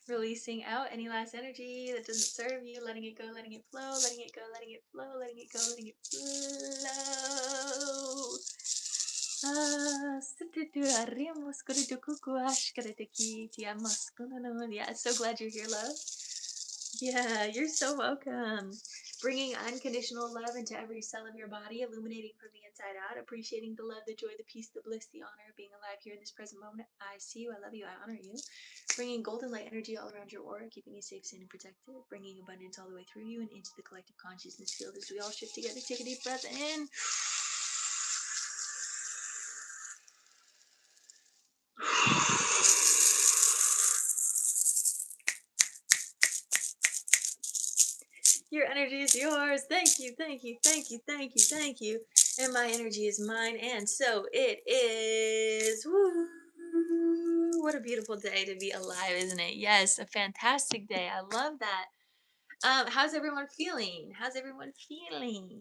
Releasing out any last energy that doesn't serve you, letting it go, letting it flow, letting it go, letting it flow, letting it go, letting it flow. Yeah, so glad you're here, love. Yeah, you're so welcome. Bringing unconditional love into every cell of your body, illuminating from the inside out, appreciating the love, the joy, the peace, the bliss, the honor of being alive here in this present moment. I see you, I love you, I honor you. Bringing golden light energy all around your aura, keeping you safe, sane, and protected. Bringing abundance all the way through you and into the collective consciousness field as we all shift together. Take a deep breath in. Your energy is yours. Thank you, thank you, thank you, thank you, thank you. And my energy is mine, and so it is. Woo! What a beautiful day to be alive, isn't it? Yes, a fantastic day. I love that. How's everyone feeling? How's everyone feeling?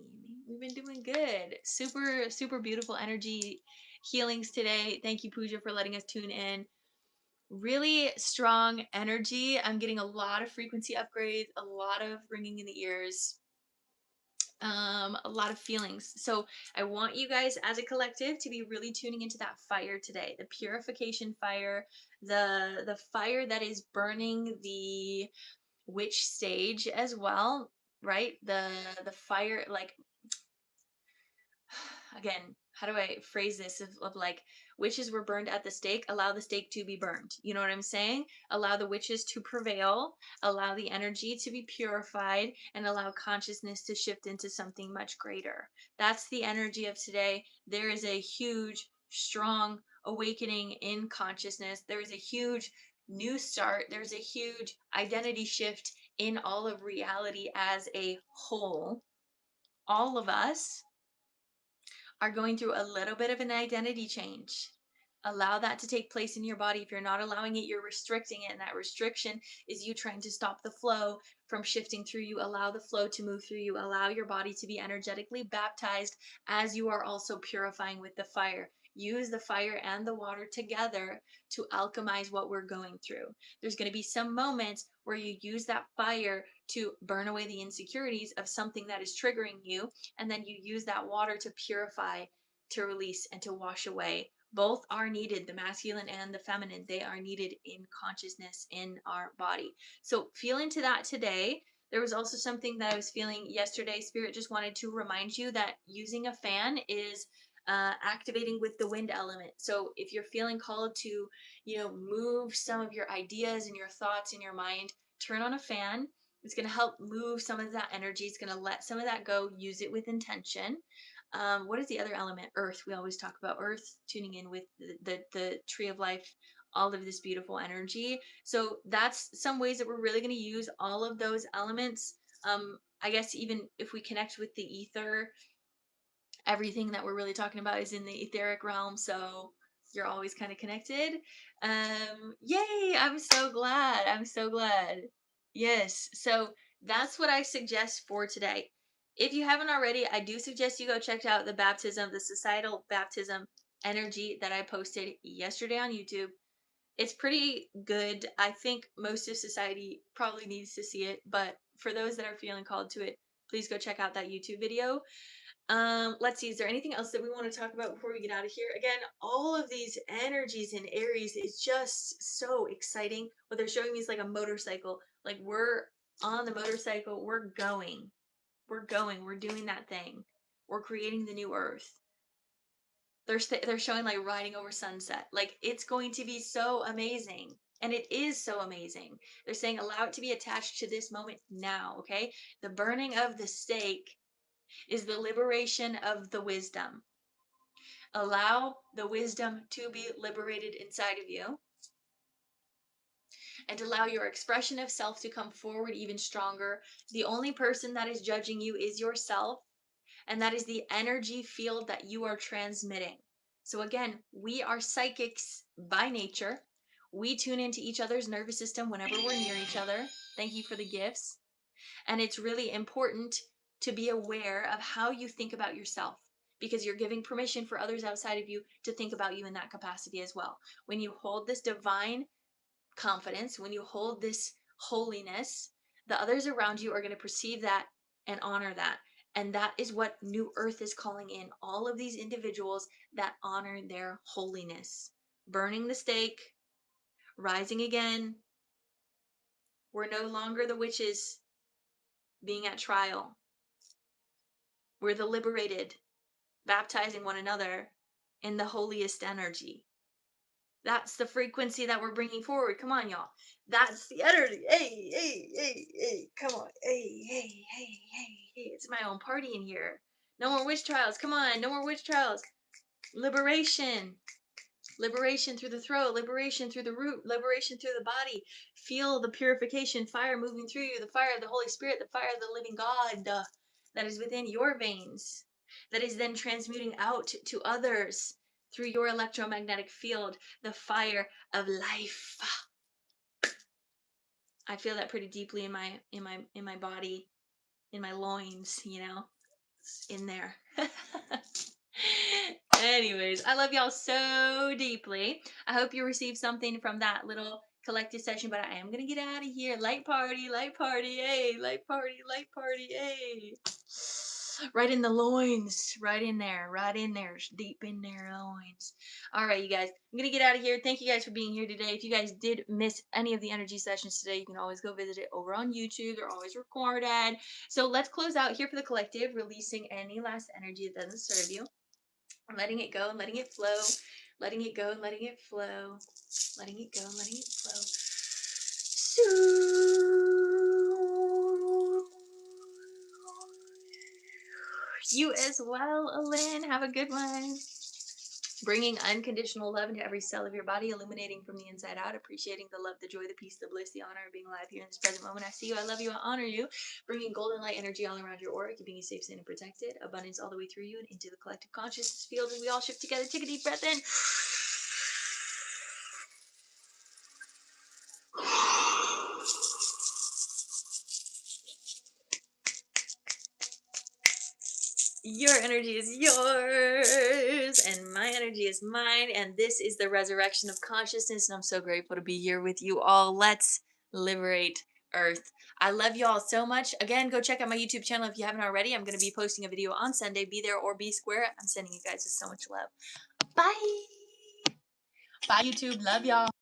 We've been doing good. Super, super beautiful energy healings today. Thank you, Pooja, for letting us tune in. Really strong energy. I'm getting a lot of frequency upgrades, a lot of ringing in the ears, a lot of feelings. So I want you guys as a collective to be really tuning into that fire today, the purification fire, the fire that is burning the witch stage as well, right? The fire, like, again, how do I phrase this of like, witches were burned at the stake, allow the stake to be burned. You know what I'm saying? Allow the witches to prevail, allow the energy to be purified, and allow consciousness to shift into something much greater. That's the energy of today. There is a huge, strong awakening in consciousness. There is a huge new start. There's a huge identity shift in all of reality as a whole. All of us are going through a little bit of an identity change. Allow that to take place in your body. If you're not allowing it, you're restricting it. And that restriction is you trying to stop the flow from shifting through you. Allow the flow to move through you. Allow your body to be energetically baptized as you are also purifying with the fire. Use the fire and the water together to alchemize what we're going through. There's going to be some moments where you use that fire to burn away the insecurities of something that is triggering you, and then you use that water to purify, to release, and to wash away. Both are needed, the masculine and the feminine. They are needed in consciousness in our body. So feel into that today. There was also something that I was feeling yesterday. Spirit just wanted to remind you that using a fan is activating with the wind element. So if you're feeling called to, move some of your ideas and your thoughts in your mind turn on a fan. It's going to help move some of that energy. It's going to let some of that go. Use it with intention. What is the other element? Earth. We always talk about earth, tuning in with the tree of life, all of this beautiful energy. So that's some ways that we're really going to use all of those elements. I guess even if we connect with the ether, everything that we're really talking about is in the etheric realm. So you're always kind of connected. Yay! I'm so glad. I'm so glad. Yes. So that's what I suggest for today. If you haven't already, I do suggest you go check out the baptism, the societal baptism energy that I posted yesterday on YouTube. It's pretty good. I think most of society probably needs to see it, but for those that are feeling called to it, please go check out that YouTube video. Let's see, is there anything else that we want to talk about before we get out of here? Again, all of these energies in Aries is just so exciting. What they're showing me is like a motorcycle. Like we're on the motorcycle, we're going. We're going, we're doing that thing. We're creating the new earth. They're showing like riding over sunset. Like it's going to be so amazing. And it is so amazing. They're saying allow it to be attached to this moment now, okay? The burning of the stake is the liberation of the wisdom. Allow the wisdom to be liberated inside of you and allow your expression of self to come forward even stronger. The only person that is judging you is yourself, and that is the energy field that you are transmitting. So again, we are psychics by nature. We tune into each other's nervous system whenever we're near each other. Thank you for the gifts. And it's really important to be aware of how you think about yourself, because you're giving permission for others outside of you to think about you in that capacity as well. When you hold this divine confidence, when you hold this holiness, the others around you are going to perceive that and honor that. And that is what New Earth is calling in all of these individuals that honor their holiness. Burning the stake, rising again. We're no longer the witches being at trial. We're the liberated, baptizing one another in the holiest energy. That's the frequency that we're bringing forward. Come on, y'all. That's the energy. Hey, hey, hey, hey. Come on. Hey, hey, hey, hey, hey. It's my own party in here. No more witch trials. Come on. No more witch trials. Liberation. Liberation through the throat. Liberation through the root. Liberation through the body. Feel the purification fire moving through you. The fire of the Holy Spirit. The fire of the living God that is within your veins. That is then transmuting out to others through your electromagnetic field, the fire of life. I feel that pretty deeply in my body, in my loins, you know. It's in there. Anyways, I love y'all so deeply. I hope you received something from that little collective session, but I am gonna get out of here. Light party, hey, light party, hey. Right in the loins, right in there, deep in their loins. All right, you guys, I'm gonna get out of here. Thank you guys for being here today. If you guys did miss any of the energy sessions today, you can always go visit it over on YouTube. They're always recorded. So let's close out here for the collective, releasing any last energy that doesn't serve you. Letting it go and letting it flow. Letting it go and letting it flow. Letting it go and letting it flow. You as well, Alin. Have a good one. Bringing unconditional love into every cell of your body, illuminating from the inside out, appreciating the love, the joy, the peace, the bliss, the honor of being alive here in this present moment. I see you, I love you, I honor you. Bringing golden light energy all around your aura, keeping you safe, sane, and protected. Abundance all the way through you and into the collective consciousness field. And we all shift together. Take a deep breath in. Your energy is yours, and my energy is mine, and this is the resurrection of consciousness, and I'm so grateful to be here with you all. Let's liberate Earth. I love you all so much. Again, go check out my YouTube channel if you haven't already. I'm going to be posting a video on Sunday. Be there or be square. I'm sending you guys so much love. Bye. Bye, YouTube. Love y'all.